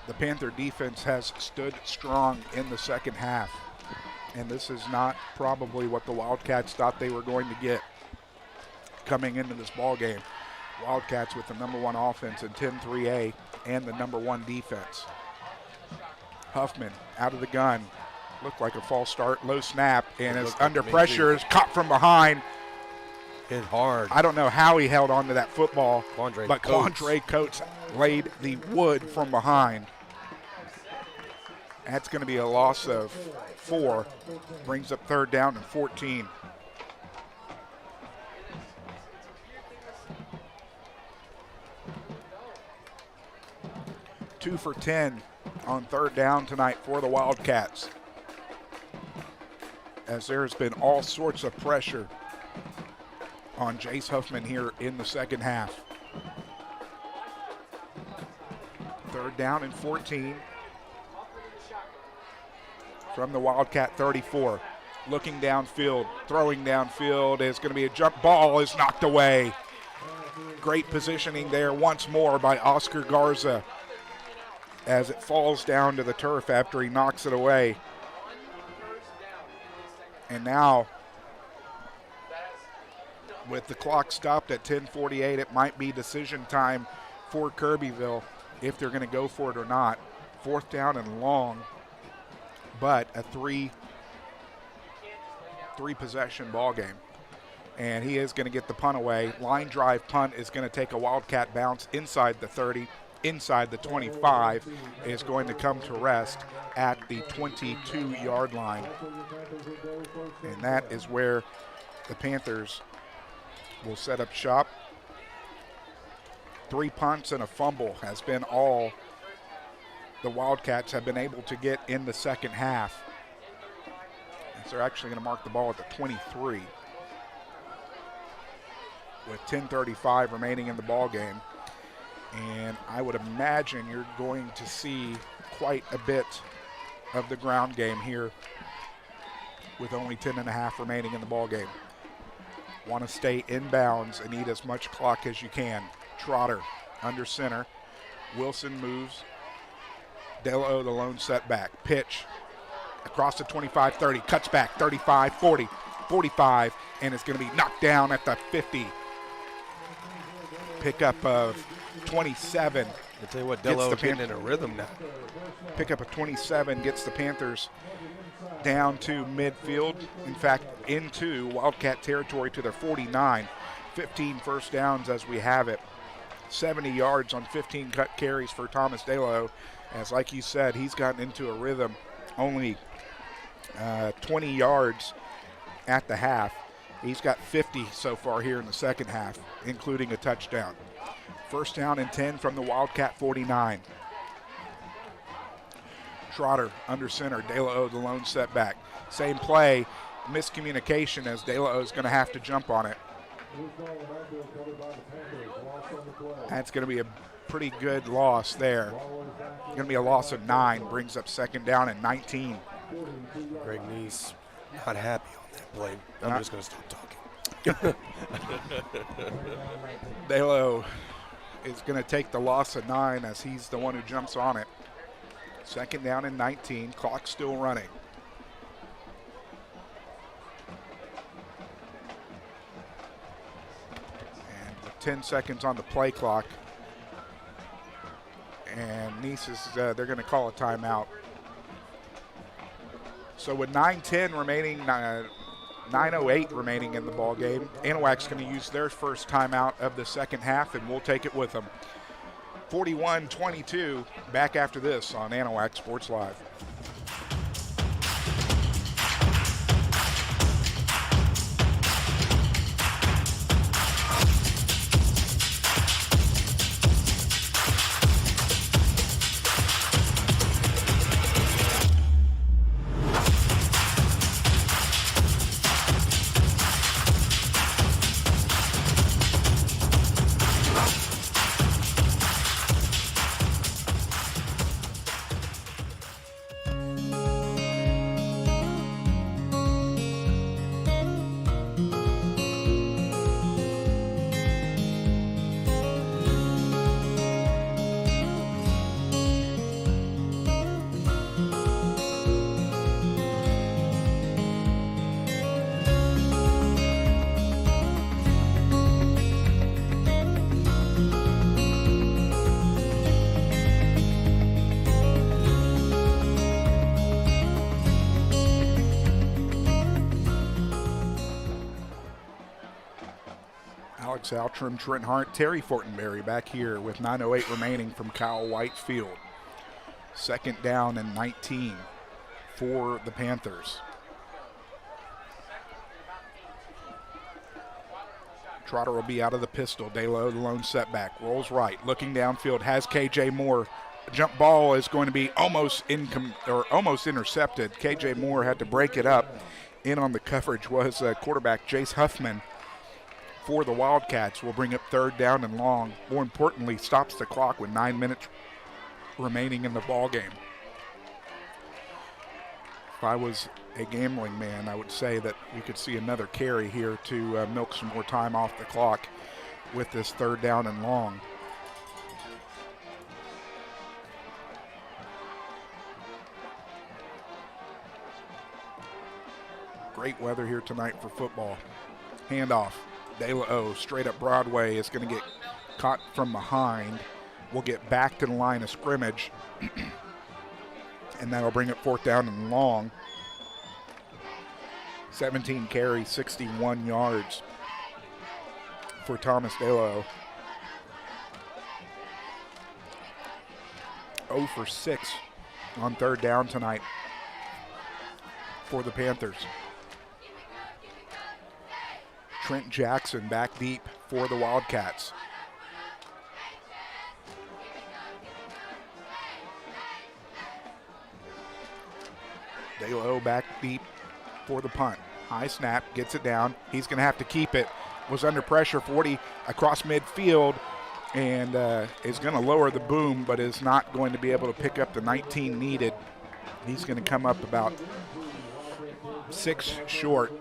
The Panther defense has stood strong in the second half, and this is not probably what the Wildcats thought they were going to get coming into this ball game. Wildcats with the #1 offense in 10-3A and the #1 defense. Huffman out of the gun, looked like a false start, low snap, and is under pressure, is caught from behind. Hit hard. I don't know how he held on to that football, Quandre but Quandre Coates laid the wood from behind. That's going to be a loss of 4. Brings up third down and 14. Two for 10 on third down tonight for the Wildcats, as there's been all sorts of pressure on Jace Huffman here in the second half. Third down and 14 from the Wildcat 34. Looking downfield, throwing downfield is going to be a jump ball, is knocked away. Great positioning there once more by Oscar Garza as it falls down to the turf after he knocks it away. And now, with the clock stopped at 10:48, it might be decision time for Kirbyville if they're going to go for it or not. Fourth down and long, but a three possession ball game. And he is going to get the punt away. Line drive punt is going to take a Wildcat bounce inside the 30, inside the 25, is going to come to rest at the 22-yard line. And that is where the Panthers will set up shop. 3 punts and a fumble has been all the Wildcats have been able to get in the second half. And so they're actually going to mark the ball at the 23 with 10:35 remaining in the ball game. And I would imagine you're going to see quite a bit of the ground game here with only 10.5 remaining in the ball game. Want to stay in bounds and eat as much clock as you can. Trotter under center. Wilson moves. Delo, the lone setback. Pitch across the 25-30. Cuts back 35, 40, 45, and it's going to be knocked down at the 50. Pickup of 27. I tell you what, Delo is getting in a rhythm now. Pickup of 27 gets the Panthers down to midfield. In fact, into Wildcat territory to their 49. 15 first downs as we have it. 70 yards on 15 cut carries for Thomas Delo. As like you said, he's gotten into a rhythm. Only 20 yards at the half. He's got 50 so far here in the second half, including a touchdown. First down and 10 from the Wildcat 49. Trotter under center. De La O the lone setback. Same play, miscommunication as De La O is going to have to jump on it. That's going to be a pretty good loss there. Going to be a loss of 9. Brings up second down and 19. Greg Neese not happy on that play. I'm just going to stop talking. De La O is going to take the loss of 9 as he's the one who jumps on it. Second down and 19. Clock still running. And with 10 seconds on the play clock. And Neese is, they're going to call a timeout. So with 9:10 remaining, 9:08 remaining in the ball game, Anahuac's going to use their first timeout of the second half, and we'll take it with them. 41-22, back after this on Anahuac Sports Live. Altram, Trent Hart, Terry Fortenberry back here with 9:08 remaining from Kyle White Field. Second down and 19 for the Panthers. Trotter will be out of the pistol. De La O, the lone setback, rolls right, looking downfield, has KJ Moore. Jump ball is going to be almost intercepted. KJ Moore had to break it up. In on the coverage was quarterback Jace Huffman for the Wildcats. Will bring up third down and long. More importantly, stops the clock with 9 minutes remaining in the ball game. If I was a gambling man, I would say that we could see another carry here to milk some more time off the clock with this third down and long. Great weather here tonight for football. Handoff. De La O straight up Broadway is going to get caught from behind. We'll get back to the line of scrimmage. And that'll bring it fourth down and long. 17 carries, 61 yards for Thomas De La O. 0 for 6 on third down tonight for the Panthers. Trent Jackson back deep for the Wildcats. De La O back deep for the punt. High snap, gets it down. He's going to have to keep it. Was under pressure, 40 across midfield, and is going to lower the boom, but is not going to be able to pick up the 19 needed. He's going to come up about 6 short.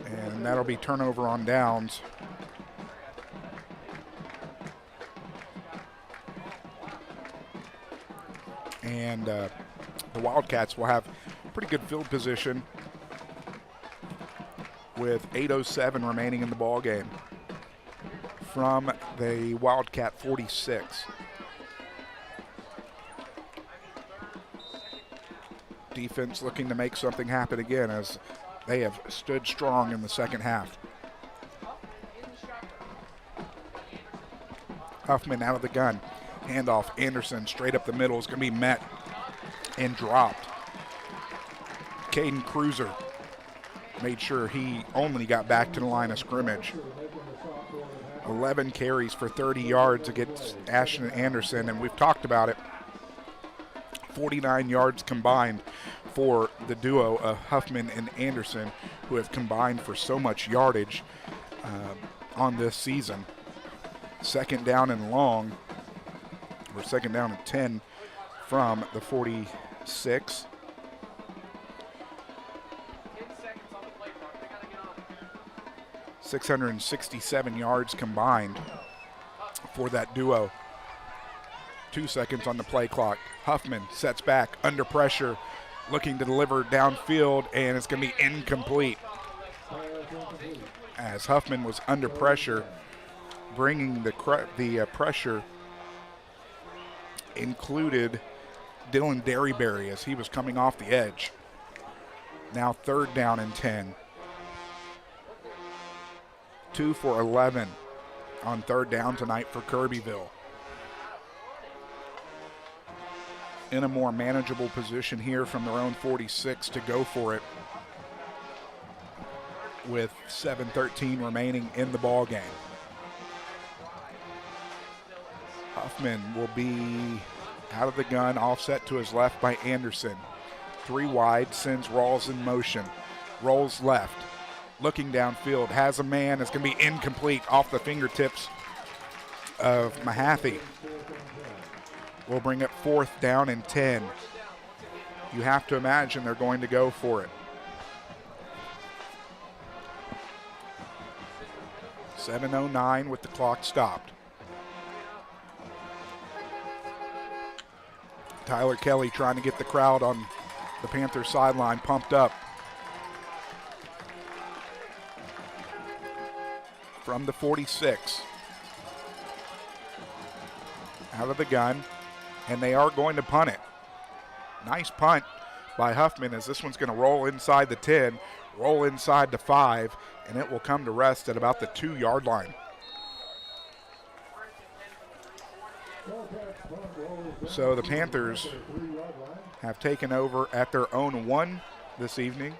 And that'll be turnover on downs. And the Wildcats will have pretty good field position with 8:07 remaining in the ball game from the Wildcat 46. Defense looking to make something happen again as they have stood strong in the second half. Huffman out of the gun. Handoff, Anderson straight up the middle is going to be met and dropped. Caden Cruiser made sure he only got back to the line of scrimmage. 11 carries for 30 yards against Ashton Anderson, and we've talked about it. 49 yards combined for the duo of Huffman and Anderson, who have combined for so much yardage on this season. Second down and long, or second down and 10 from the 46. .667 yards combined for that duo. 2 seconds on the play clock. Huffman sets back under pressure, looking to deliver downfield, and it's going to be incomplete. As Huffman was under pressure, bringing the pressure included Dylan Derryberry as he was coming off the edge. Now third down and 10. 2 for 11 on third down tonight for Kirbyville. In a more manageable position here from their own 46 to go for it with 7:13 remaining in the ball game. Huffman will be out of the gun, offset to his left by Anderson. 3 wide, sends Rawls in motion. Rolls left. Looking downfield, has a man. It's going to be incomplete off the fingertips of Mahaffey. We'll bring up fourth down and 10. You have to imagine they're going to go for it. 7:09 with the clock stopped. Tyler Kelly trying to get the crowd on the Panthers sideline pumped up. From the 46. Out of the gun, and they are going to punt it. Nice punt by Huffman as this one's going to roll inside the 10, roll inside the 5, and it will come to rest at about the 2-yard line. So the Panthers have taken over at their own 1 this evening,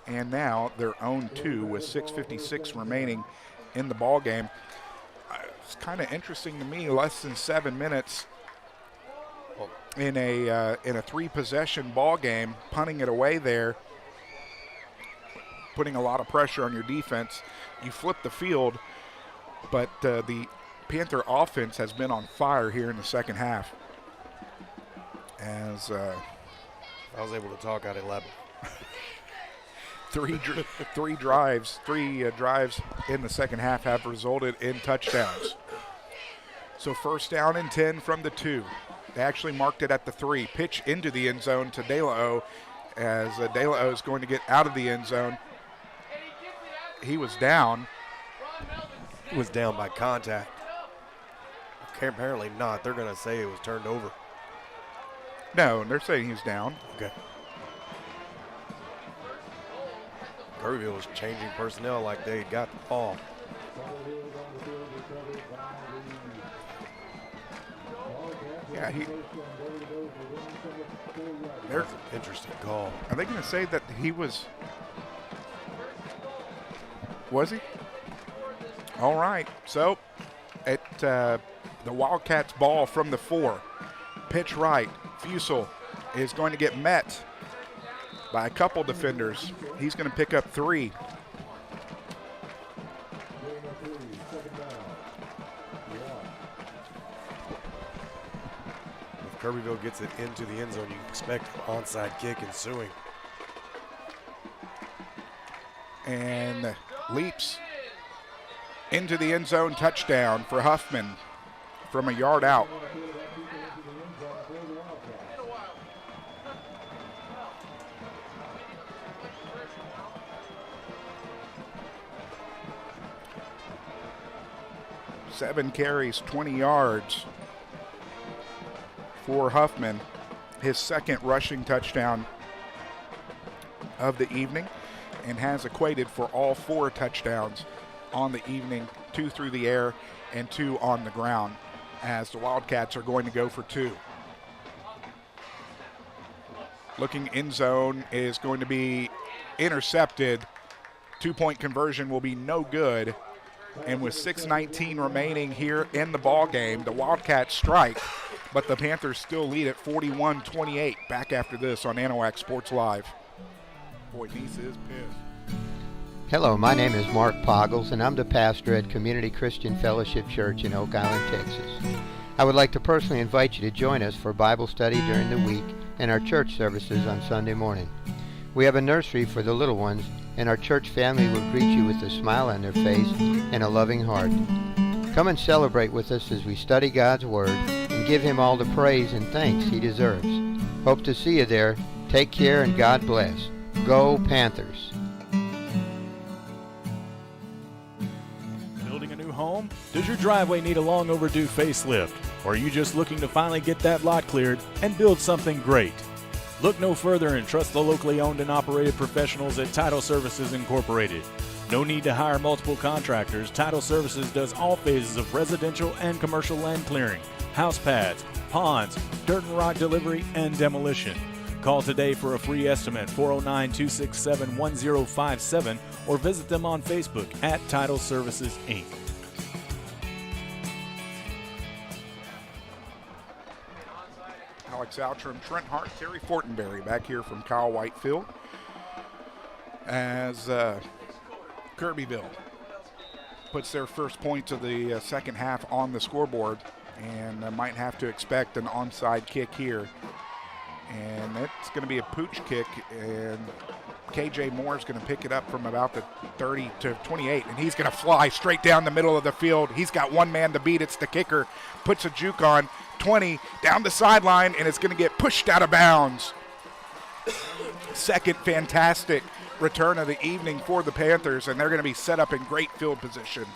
and now their own 2 with 6:56 remaining in the ball game. It's kind of interesting to me, less than 7 minutes in a 3-possession ball game, punting it away there, putting a lot of pressure on your defense. You flip the field, but the Panther offense has been on fire here in the second half. As I was able to talk at 11. Three drives in the second half have resulted in touchdowns. So first down and 10 from the 2. They actually marked it at the 3. Pitch into the end zone to De La O, as De La O is going to get out of the end zone. He was down. He was down by contact. Okay, apparently not. They're going to say it was turned over. No, they're saying he's down. Okay. Kirbyville was changing personnel like they got the ball. Yeah, There's an interesting call. Are they going to say that he was? Was he? All right. So, at the Wildcats' ball from the 4, pitch right. Fusel is going to get met by a couple defenders. He's going to pick up 3. If Kirbyville gets it into the end zone, you expect an onside kick ensuing. And leaps into the end zone, touchdown for Huffman from a yard out. Seven carries, 20 yards for Huffman. His second rushing touchdown of the evening, and has equated for all 4 touchdowns on the evening, 2 through the air and 2 on the ground, as the Wildcats are going to go for 2. Looking end zone is going to be intercepted Two-point conversion will be no good. And with 6:19 remaining here in the ball game, the Wildcats strike, but the Panthers still lead at 41-28. Back after this on Anahuac Sports Live. Boy, Nice is pissed. Hello, my name is Mark Poggles, and I'm the pastor at Community Christian Fellowship Church in Oak Island, Texas. I would like to personally invite you to join us for Bible study during the week and our church services on Sunday morning. We have a nursery for the little ones, and our church family will greet you with a smile on their face and a loving heart. Come and celebrate with us as we study God's Word and give Him all the praise and thanks He deserves. Hope to see you there. Take care and God bless. Go Panthers! Building a new home? Does your driveway need a long overdue facelift? Or are you just looking to finally get that lot cleared and build something great? Look no further and trust the locally owned and operated professionals at Title Services Incorporated. No need to hire multiple contractors. Title Services does all phases of residential and commercial land clearing, house pads, ponds, dirt and rock delivery, and demolition. Call today for a free estimate, 409-267-1057, or visit them on Facebook at Title Services, Inc. Alex Outram, Trent Hart, Terry Fortenberry back here from Kyle Whitefield as Kirbyville puts their first points of the second half on the scoreboard, and might have to expect an onside kick here. And it's going to be a pooch kick, and KJ Moore is going to pick it up from about the 30 to 28, and he's going to fly straight down the middle of the field. He's got one man to beat. It's the kicker. Puts a juke on 20 down the sideline, and it's going to get pushed out of bounds. Second fantastic return of the evening for the Panthers, and they're going to be set up in great field position.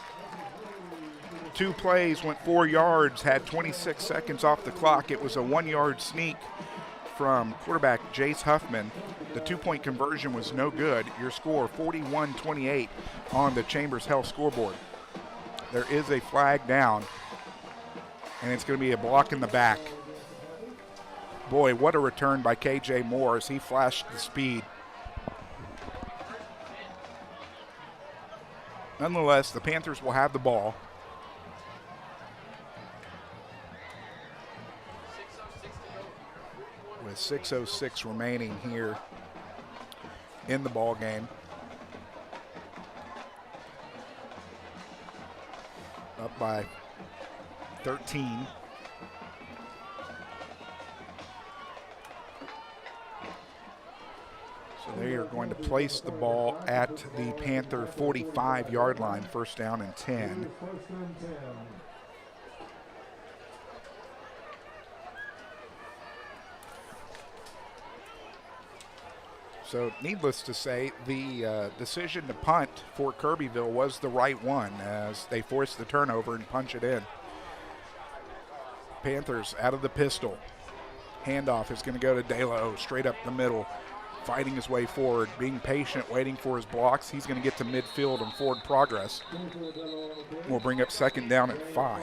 2 plays, went 4 yards, had 26 seconds off the clock. It was a 1-yard sneak from quarterback Jace Huffman. The 2-point conversion was no good. Your score 41-28 on the Chambers Health scoreboard. There is a flag down, and it's going to be a block in the back. Boy, what a return by KJ Moore as he flashed the speed. Nonetheless, the Panthers will have the ball. With 6:06 remaining here in the ball game. Up by 13. So they are going to place the ball at the Panther 45-yard line, first down and 10. So needless to say, the decision to punt for Kirbyville was the right one as they forced the turnover and punch it in. Panthers out of the pistol. Handoff is going to go to De La O, straight up the middle, fighting his way forward, being patient, waiting for his blocks. He's going to get to midfield and forward progress. We'll bring up second down at 5.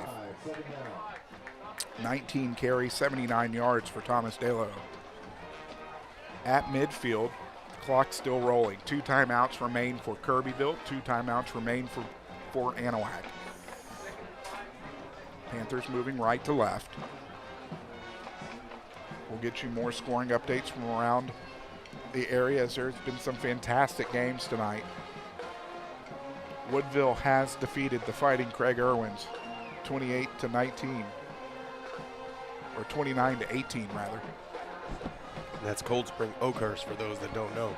19 carries, 79 yards for Thomas De La O. At midfield, clock still rolling. 2 timeouts remain for Kirbyville. 2 timeouts remain for Anahuac. Panthers moving right to left. We'll get you more scoring updates from around the area as there's been some fantastic games tonight. Woodville has defeated the Fighting Craig Irwins 28-19, or 29-18 rather. And that's Cold Spring Oakhurst for those that don't know.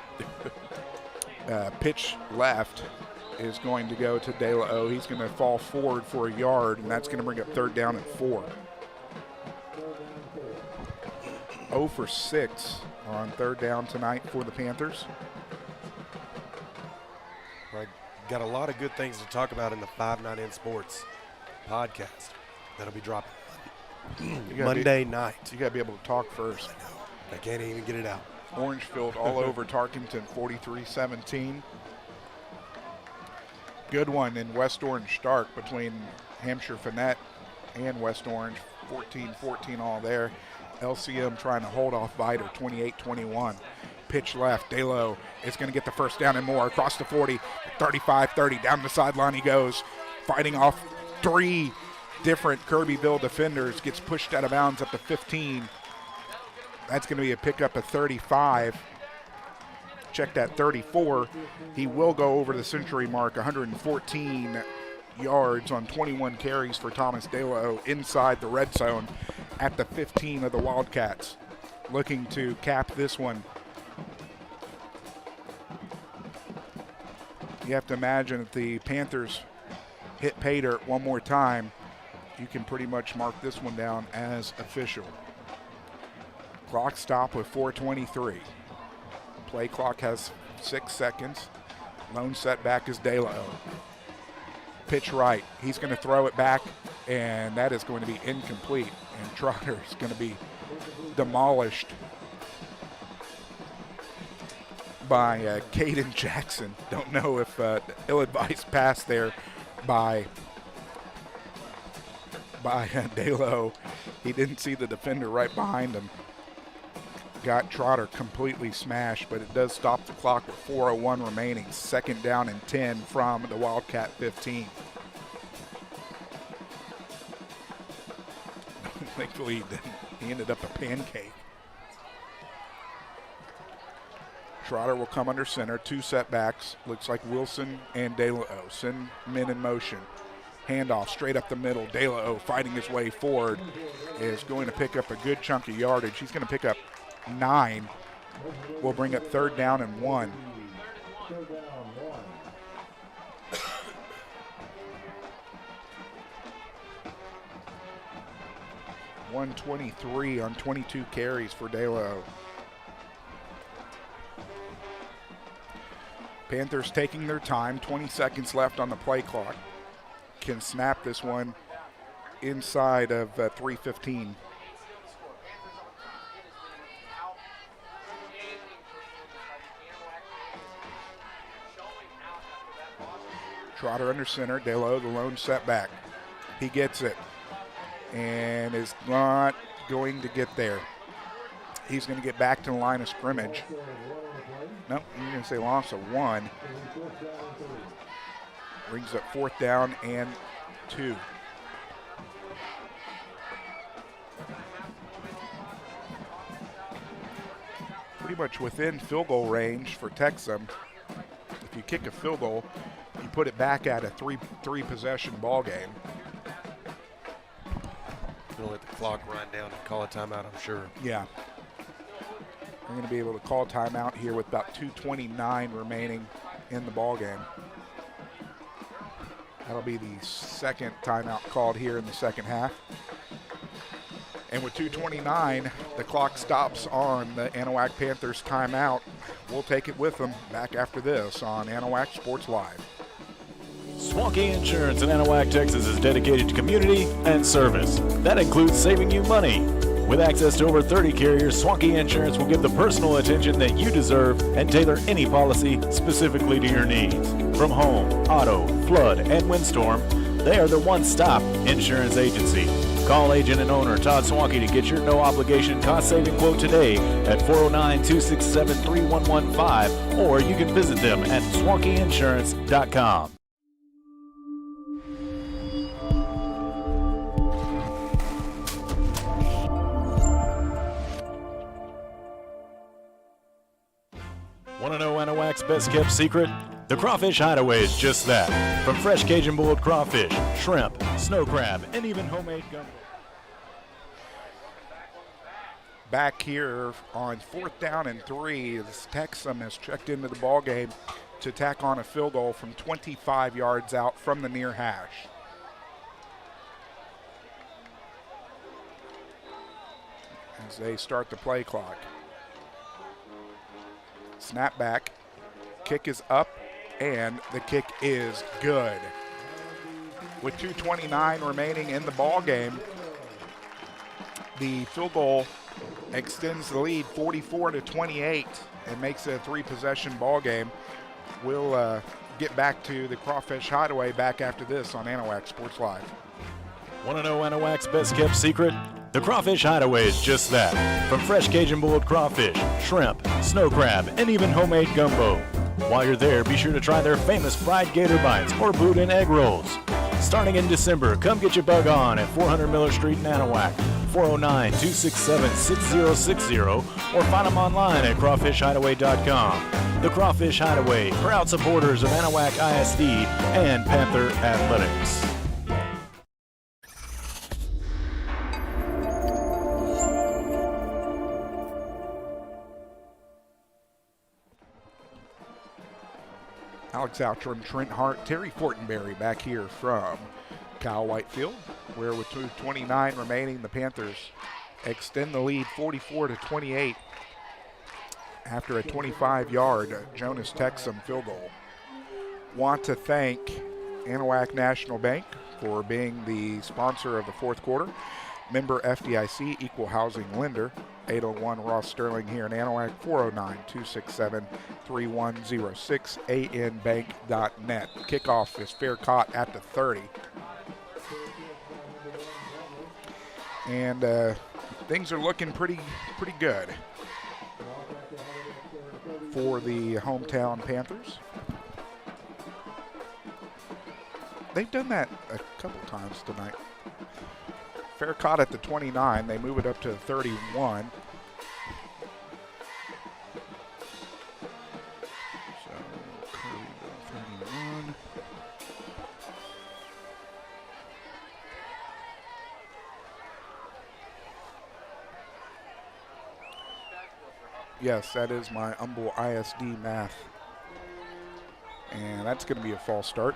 Pitch left is going to go to De La O. He's going to fall forward for a yard, and that's going to bring up third down and 4. 0 for 6 on third down tonight for the Panthers. Right. Got a lot of good things to talk about in the 5-9 Sports podcast that'll be dropping Monday night. You got to be able to talk first. I know. I can't even get it out. Orangefield all over Tarkington, 43-17. Good one in West Orange Stark between Hampshire Finette and West Orange, 14-14 all there. LCM trying to hold off Viter, 28-21. Pitch left. Delo is going to get the first down and more. Across the 40, 35-30. Down the sideline he goes. Fighting off 3 different Kirbyville defenders. Gets pushed out of bounds up to 15. That's going to be a pickup of 35. Check that 34. He will go over the century mark, 114 yards on 21 carries for Thomas Delo inside the red zone at the 15 of the Wildcats. Looking to cap this one. You have to imagine if the Panthers hit pay dirt one more time, you can pretty much mark this one down as official. Clock stop with 4:23. Play clock has 6 seconds. Lone setback is Delo. Pitch right. He's going to throw it back, and that is going to be incomplete. And Trotter is going to be demolished by Caden Jackson. Don't know if ill-advised pass there by Delo. He didn't see the defender right behind him. Got Trotter completely smashed, but it does stop the clock with 4:01 remaining. 2nd down and 10 from the Wildcat 15. Thankfully, he ended up a pancake. Trotter will come under center. 2 setbacks. Looks like Wilson and Delo send men in motion. Handoff straight up the middle. Delo fighting his way forward is going to pick up a good chunk of yardage. He's going to pick up 9. We'll bring up 3rd down and 1. $123 on 22 carries for Delo. Panthers taking their time. 20 seconds left on the play clock. Can snap this one inside of 3:15. Trotter under center. Delo, the lone setback. He gets it and is not going to get there. He's going to get back to the line of scrimmage. Nope, I'm going to say loss of 1. Brings up 4th down and 2. Pretty much within field goal range for Texas. If you kick a field goal, you put it back at a three possession ball game. Gonna let the clock run down and call a timeout, I'm sure. Yeah. We're going to be able to call timeout here with about 2:29 remaining in the ball game. That'll be the 2nd timeout called here in the 2nd half. And with 2:29, the clock stops on the Anahuac Panthers timeout. We'll take it with them back after this on Anahuac Sports Live. Swanky Insurance in Anahuac, Texas is dedicated to community and service. That includes saving you money. With access to over 30 carriers, Swanky Insurance will give the personal attention that you deserve and tailor any policy specifically to your needs. From home, auto, flood, and windstorm, they are the one-stop insurance agency. Call agent and owner Todd Swanky to get your no-obligation cost-saving quote today at 409-267-3115, or you can visit them at swankyinsurance.com. Want to know Anahuac's best-kept secret? The Crawfish Hideaway is just that. From fresh Cajun-boiled crawfish, shrimp, snow crab, and even homemade gumbo. Back here on 4th down and 3, Texas has checked into the ball game to tack on a field goal from 25 yards out from the near hash. As they start the play clock. Snap back, kick is up, and the kick is good. With 2:29 remaining in the ball game, the field goal extends the lead 44-28 and makes it a 3-possession ball game. We'll get back to the Crawfish Hideaway back after this on Anahuac Sports Live. Want to know Anahuac's best-kept secret? The Crawfish Hideaway is just that. From fresh Cajun boiled crawfish, shrimp, snow crab, and even homemade gumbo. While you're there, be sure to try their famous fried gator bites or boudin egg rolls. Starting in December, come get your bug on at 400 Miller Street in Anahuac, 409-267-6060, or find them online at crawfishhideaway.com. The Crawfish Hideaway, proud supporters of Anahuac ISD and Panther Athletics. Alex Outram, Trent Hart, Terry Fortenberry back here from Kyle Whitefield, where with 2:29 remaining, the Panthers extend the lead 44-28 after a 25-yard Jonas Texum field goal. Want to thank Anahuac National Bank for being the sponsor of the fourth quarter. Member FDIC, equal housing lender. 801 Ross Sterling here in Anahuac, 409-267-3106, anbank.net. Kickoff is fair caught at the 30. And things are looking pretty good for the hometown Panthers. They've done that a couple times tonight. Fair caught at the 29. They move it up to the 31. So, Kirbyville 31. Yes, that is my Humble ISD math. And that's going to be a false start.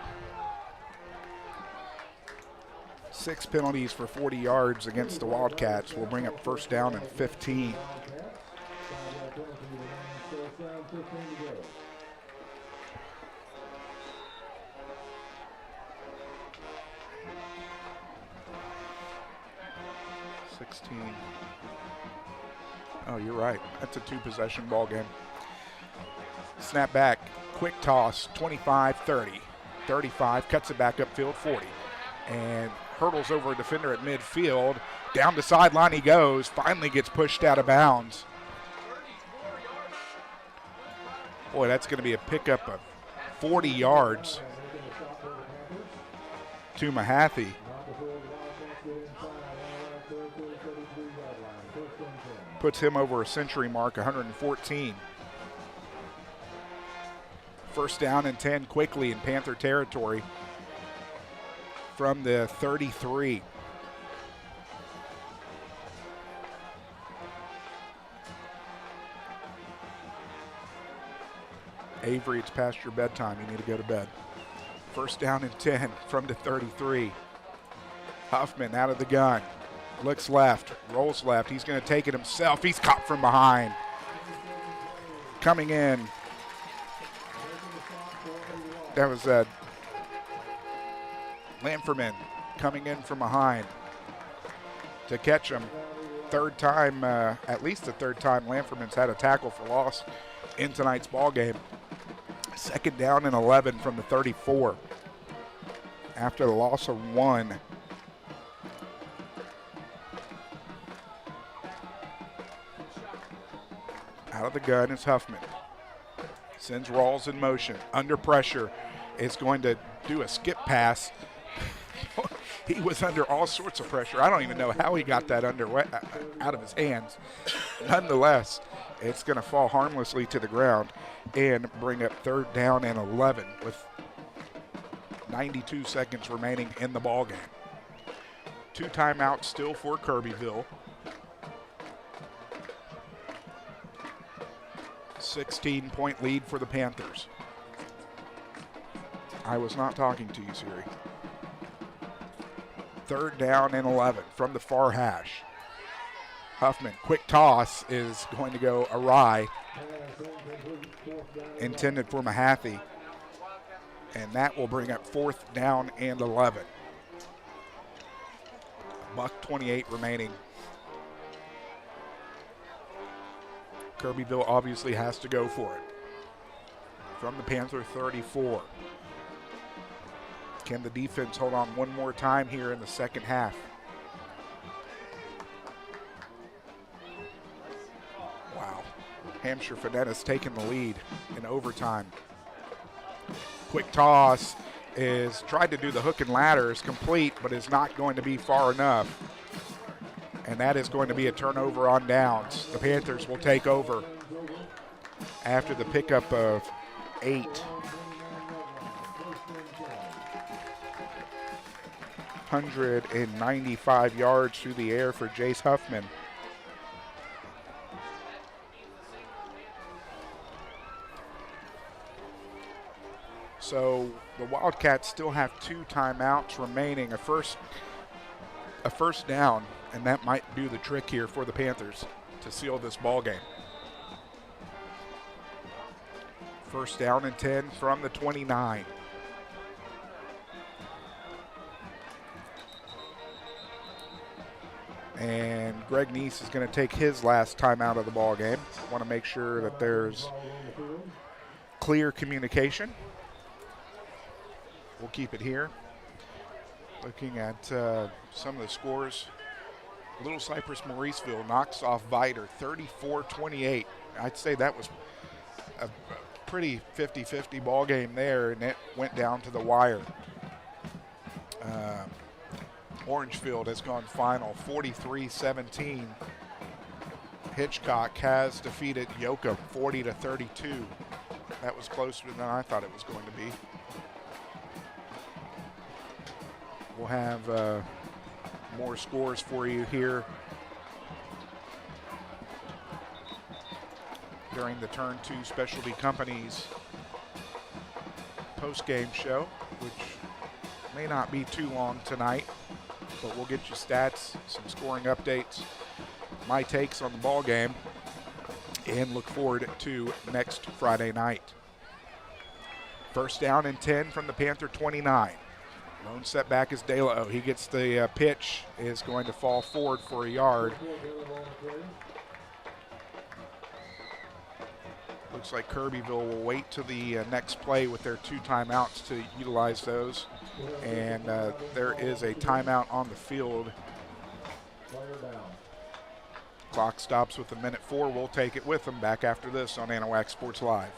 6 penalties for 40 yards against the Wildcats will bring up first down and 15. Oh, you're right. That's a two-possession ball game. Snap back, quick toss, 25, 30, 35, cuts it back upfield, 40. And hurdles over a defender at midfield. Down the sideline he goes. Finally gets pushed out of bounds. Boy, that's going to be a pickup of 40 yards to Mahaffey. Puts him over a century mark, 114. First down and 10 quickly in Panther territory from the 33. Avery, it's past your bedtime. You need to go to bed. First down and 10 from the 33. Huffman out of the gun. Looks left, rolls left. He's going to take it himself. He's caught from behind. Coming in. That was Lanferman coming in from behind to catch him. Third time, at least the third time Lanferman's had a tackle for loss in tonight's ball game. Second down and 11 from the 34 after the loss of 1. Out of the gun is Huffman. Sends Rawls in motion. Under pressure. Is going to do a skip pass. He was under all sorts of pressure. I don't even know how he got that out of his hands. Nonetheless, it's going to fall harmlessly to the ground and bring up third down and 11 with 92 seconds remaining in the ball game. 2 timeouts still for Kirbyville. 16-point lead for the Panthers. I was not talking to you, Siri. Third down and 11 from the far hash. Huffman, quick toss is going to go awry. Intended for Mahaffey. And that will bring up fourth down and 11. $1:28 remaining. Kirbyville obviously has to go for it. From the Panther 34. Can the defense hold on one more time here in the second half? Hampshire Fidetta's taking the lead in overtime. Quick toss is tried to do the hook and ladder, is complete, but is not going to be far enough. And that is going to be a turnover on downs. The Panthers will take over after the pickup of 8. .195 yards through the air for Jace Huffman. So the Wildcats still have 2 timeouts remaining, a first down, and that might do the trick here for the Panthers to seal this ball game. First down and 10 from the 29. And Greg Neese is going to take his last timeout of the ball game. Want to make sure that there's clear communication. We'll keep it here. Looking at some of the scores. Little Cypress Mauriceville knocks off Vider 34-28. I'd say that was a pretty 50-50 ball game there, and it went down to the wire. Orangefield has gone final 43-17. Hitchcock has defeated Yoakum 40-32. That was closer than I thought it was going to be. We'll have more scores for you here during the Turn 2 Specialty Companies post-game show, which may not be too long tonight, but we'll get you stats, some scoring updates, my takes on the ball game, and look forward to next Friday night. First down and 10 from the Panther 29. Lone setback is De La. He gets the pitch, is going to fall forward for a yard. Looks like Kirbyville will wait to the next play with their 2 timeouts to utilize those. And there is a timeout on the field. Clock stops with 1:04. We'll take it with them back after this on Anahuac Sports Live.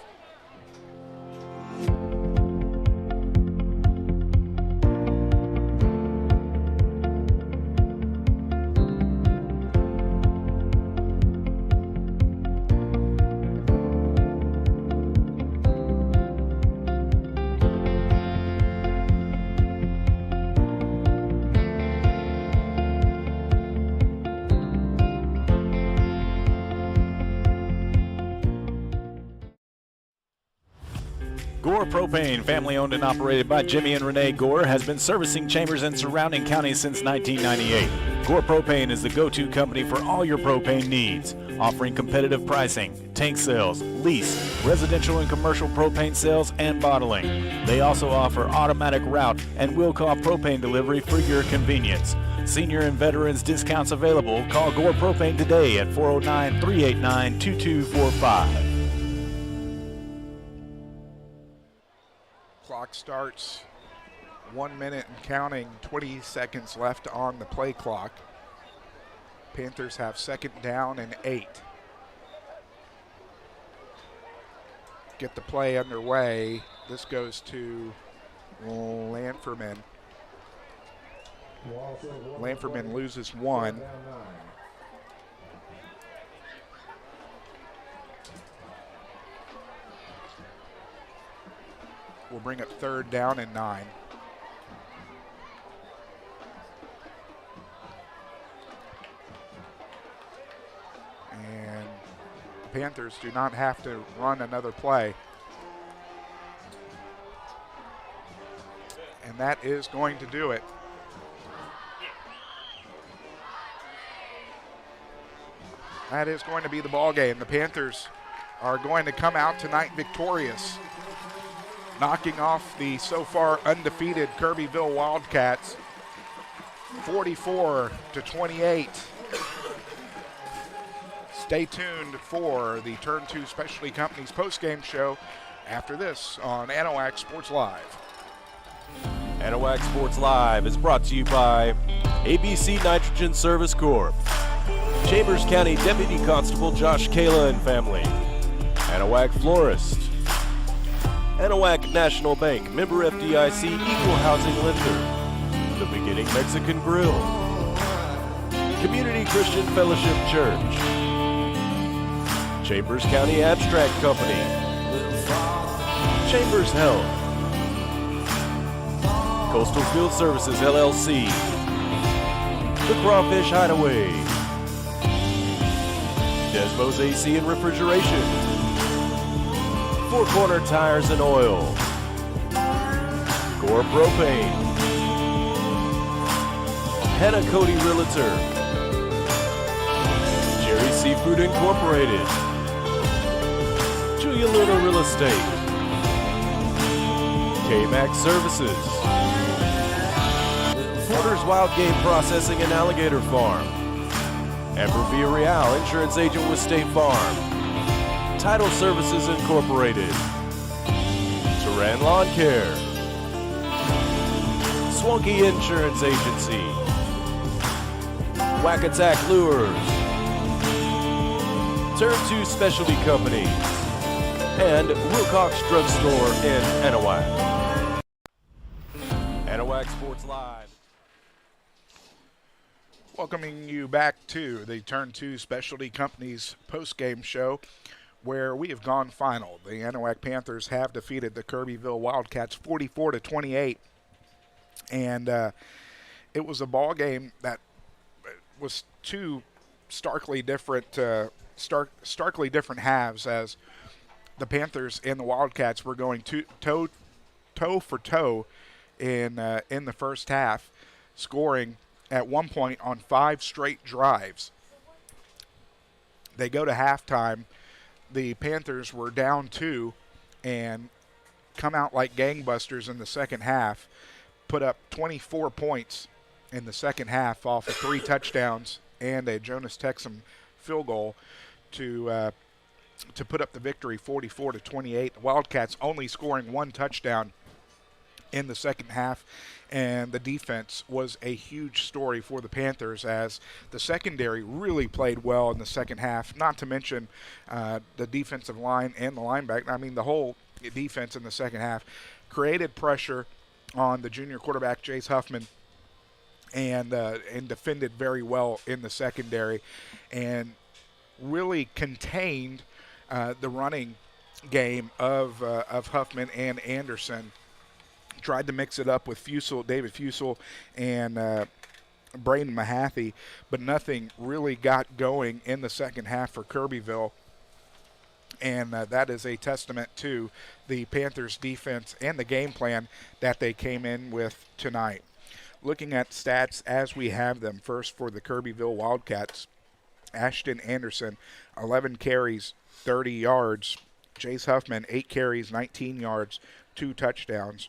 Gore Propane, family owned and operated by Jimmy and Renee Gore, has been servicing Chambers and surrounding counties since 1998. Gore Propane is the go-to company for all your propane needs, offering competitive pricing, tank sales, lease, residential and commercial propane sales, and bottling. They also offer automatic route and will call propane delivery for your convenience. Senior and veterans discounts available. Call Gore Propane today at 409-389-2245. Clock starts, 1 minute and counting, 20 seconds left on the play clock. Panthers have second down and 8. Get the play underway. This goes to Lanferman. Lanferman loses 1. We'll bring up third down and 9. And the Panthers do not have to run another play. And that is going to do it. That is going to be the ball game. The Panthers are going to come out tonight victorious, knocking off the so far undefeated Kirbyville Wildcats 44-28. Stay tuned for the Turn 2 Specialty Companies postgame show after this on Anahuac Sports Live. Anahuac Sports Live is brought to you by ABC Nitrogen Service Corp., Chambers County Deputy Constable Josh Kayla and family, Anahuac Florist. Anahuac National Bank, member FDIC, equal housing lender. The Beginning Mexican Grill. Community Christian Fellowship Church. Chambers County Abstract Company. Chambers Health. Coastal Field Services, LLC. The Crawfish Hideaway. Desmo's AC and Refrigeration. Four Corner Tires and Oil. Gore Propane. Hannah Cody Realtor. Jerry Seafood Incorporated. Julia Luna Real Estate. K-Max Services. Porter's Wild Game Processing and Alligator Farm. Amber Villarreal, Insurance Agent with State Farm. Title Services Incorporated. Turan Lawn Care. Swanky Insurance Agency. Whack Attack Lures. Turn 2 Specialty Companies. And Wilcox Drug Store in Anahuac. Anahuac Sports Live. Welcoming you back to the Turn 2 Specialty Companies postgame show, where we have gone final. The Anahuac Panthers have defeated the Kirbyville Wildcats 44-28, and it was a ball game that was two starkly different halves, as the Panthers and the Wildcats were going toe for toe in the first half, scoring at one point on 5 straight drives. They go to halftime. The Panthers were down 2 and come out like gangbusters in the second half, put up 24 points in the second half off of 3 touchdowns and a Jonas Texum field goal to put up the victory 44-28. The Wildcats only scoring 1 touchdown in the second half, and the defense was a huge story for the Panthers, as the secondary really played well in the second half, not to mention the defensive line and the linebacker. I mean, the whole defense in the second half created pressure on the junior quarterback, Jace Huffman, and defended very well in the secondary, and really contained the running game of Huffman and Anderson. Tried to mix it up with David Fusel and Braden Mahaffey, but nothing really got going in the second half for Kirbyville. And that is a testament to the Panthers' defense and the game plan that they came in with tonight. Looking at stats as we have them, first for the Kirbyville Wildcats, Ashton Anderson, 11 carries, 30 yards. Jace Huffman, 8 carries, 19 yards, 2 touchdowns.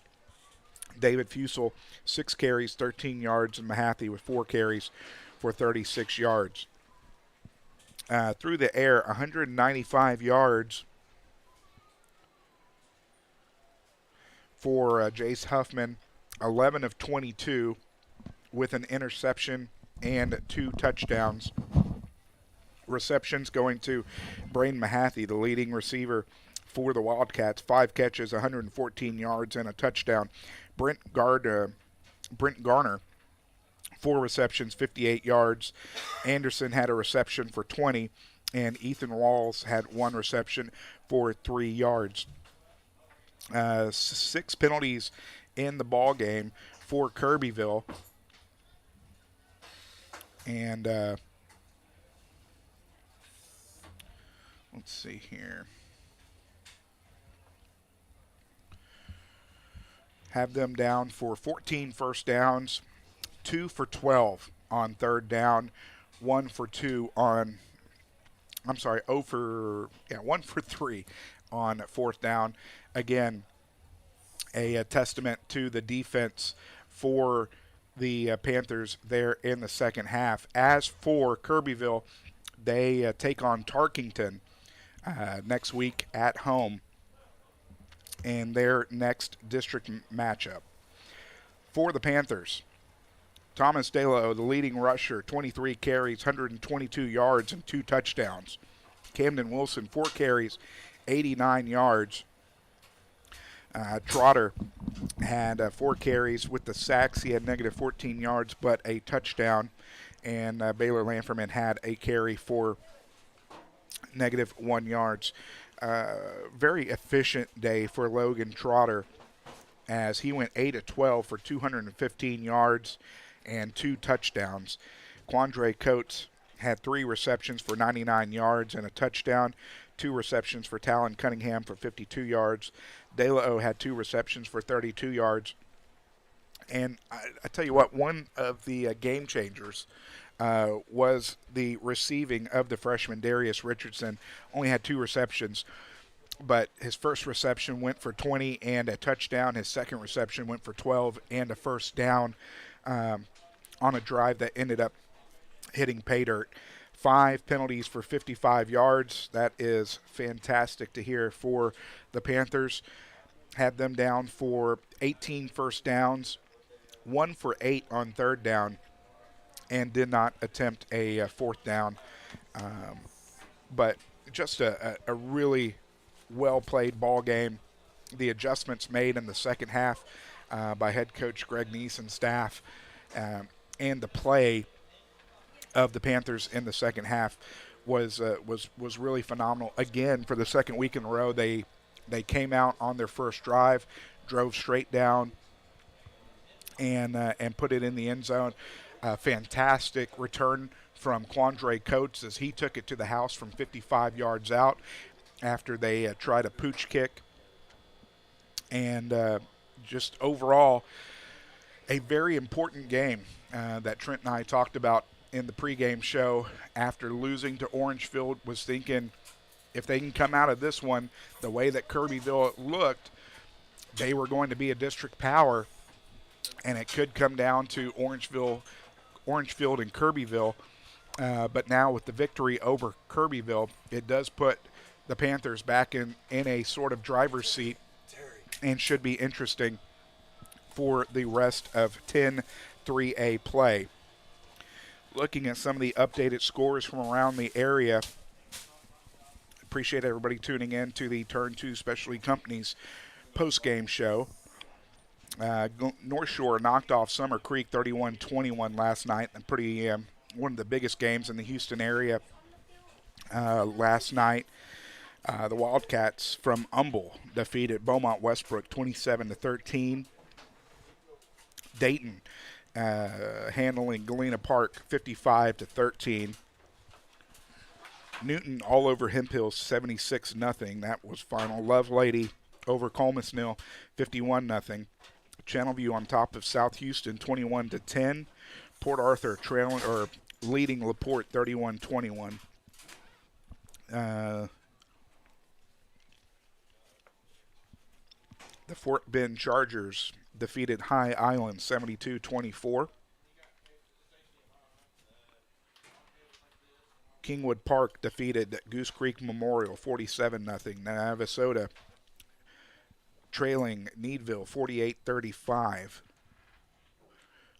David Fusel, 6 carries, 13 yards, and Mahaffey with 4 carries for 36 yards. Through the air, 195 yards for Jace Huffman, 11 of 22 with an interception and 2 touchdowns. Receptions going to Braden Mahaffey, the leading receiver for the Wildcats, 5 catches, 114 yards, and a touchdown. Brent Garner, 4 receptions, 58 yards. Anderson had a reception for 20, and Ethan Walls had 1 reception for 3 yards. 6 penalties in the ball game for Kirbyville, and let's see here. Have them down for 14 first downs, 2 for 12 on third down, 1 for 3 on fourth down. Again, a testament to the defense for the Panthers there in the second half. As for Kirbyville, they take on Tarkington next week at home in their next district matchup. For the Panthers, Thomas Delo, the leading rusher, 23 carries, 122 yards, and 2 touchdowns. Camden Wilson, 4 carries, 89 yards. Trotter had 4 carries with the sacks. He had negative 14 yards, but a touchdown. And Baylor Lanferman had a carry for negative 1 yards. Very efficient day for Logan Trotter, as he went 8 of 12 for 215 yards and 2 touchdowns. Quandre Coates had 3 receptions for 99 yards and a touchdown, 2 receptions for Talon Cunningham for 52 yards. De La O had 2 receptions for 32 yards. And I tell you what, one of the game changers was the receiving of the freshman Darius Richardson. Only had 2 receptions, but his first reception went for 20 and a touchdown. His second reception went for 12 and a first down on a drive that ended up hitting pay dirt. 5 penalties for 55 yards. That is fantastic to hear for the Panthers. Had them down for 18 first downs, 1 for 8 on third down, and did not attempt a fourth down. But just a really well-played ball game. The adjustments made in the second half by head coach Greg Neese and staff, and the play of the Panthers in the second half was really phenomenal. Again, for the second week in a row, they came out on their first drive, drove straight down, and put it in the end zone. Fantastic return from Quandre Coates as he took it to the house from 55 yards out after they tried a pooch kick. And just overall, a very important game that Trent and I talked about in the pregame show after losing to Orangefield. Was thinking if they can come out of this one the way that Kirbyville looked, they were going to be a district power, and it could come down to Orangefield and Kirbyville. But now with the victory over Kirbyville, it does put the Panthers back in a sort of driver's seat and should be interesting for the rest of 10-3A play. Looking at some of the updated scores from around the area, appreciate everybody tuning in to the Turn 2 Specialty Companies post-game show. North Shore knocked off Summer Creek 31-21 last night, and pretty one of the biggest games in the Houston area last night. The Wildcats from Humble defeated Beaumont Westbrook 27-13. Dayton handling Galena Park 55-13. Newton all over Hemp Hills 76-0. That was final. Lovelady over Colemas Mill 51-0. Channelview on top of South Houston 21-10. Port Arthur leading LaPorte 31-21. The Fort Bend Chargers defeated High Island 72-24. Kingwood Park defeated Goose Creek Memorial 47-0. Navasota trailing Needville 48-35.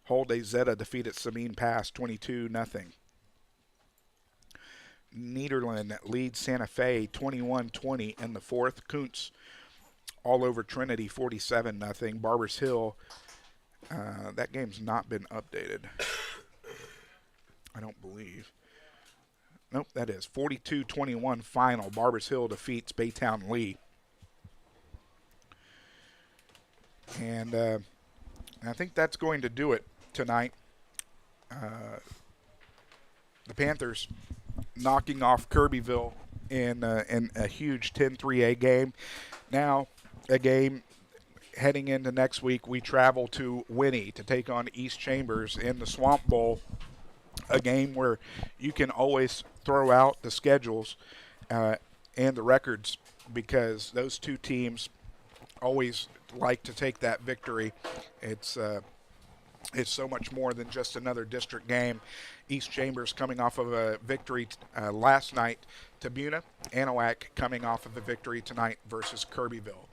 Holday Zeta defeated Sabine Pass 22-0. Nederland leads Santa Fe 21-20 in the fourth. Kuntz all over Trinity 47-0. Barbers Hill, that game's not been updated, I don't believe. Nope, that is 42-21 final. Barbers Hill defeats Baytown Lee. And I think that's going to do it tonight. The Panthers knocking off Kirbyville in a huge 10-3A game. Now, a game heading into next week, we travel to Winnie to take on East Chambers in the Swamp Bowl, a game where you can always throw out the schedules and the records, because those two teams always like to take that victory. It's so much more than just another district game. East Chambers coming off of a victory last night to Buna. Anahuac coming off of a victory tonight versus Kirbyville.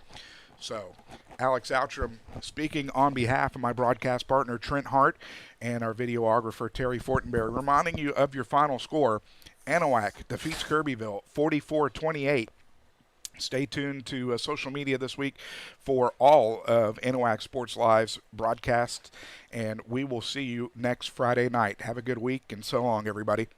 So, Alex Outram speaking on behalf of my broadcast partner Trent Hart and our videographer Terry Fortenberry, reminding you of your final score. Anahuac defeats Kirbyville 44-28. Stay tuned to social media this week for all of Anahuac Sports Live's broadcasts, and we will see you next Friday night. Have a good week, and so long, everybody.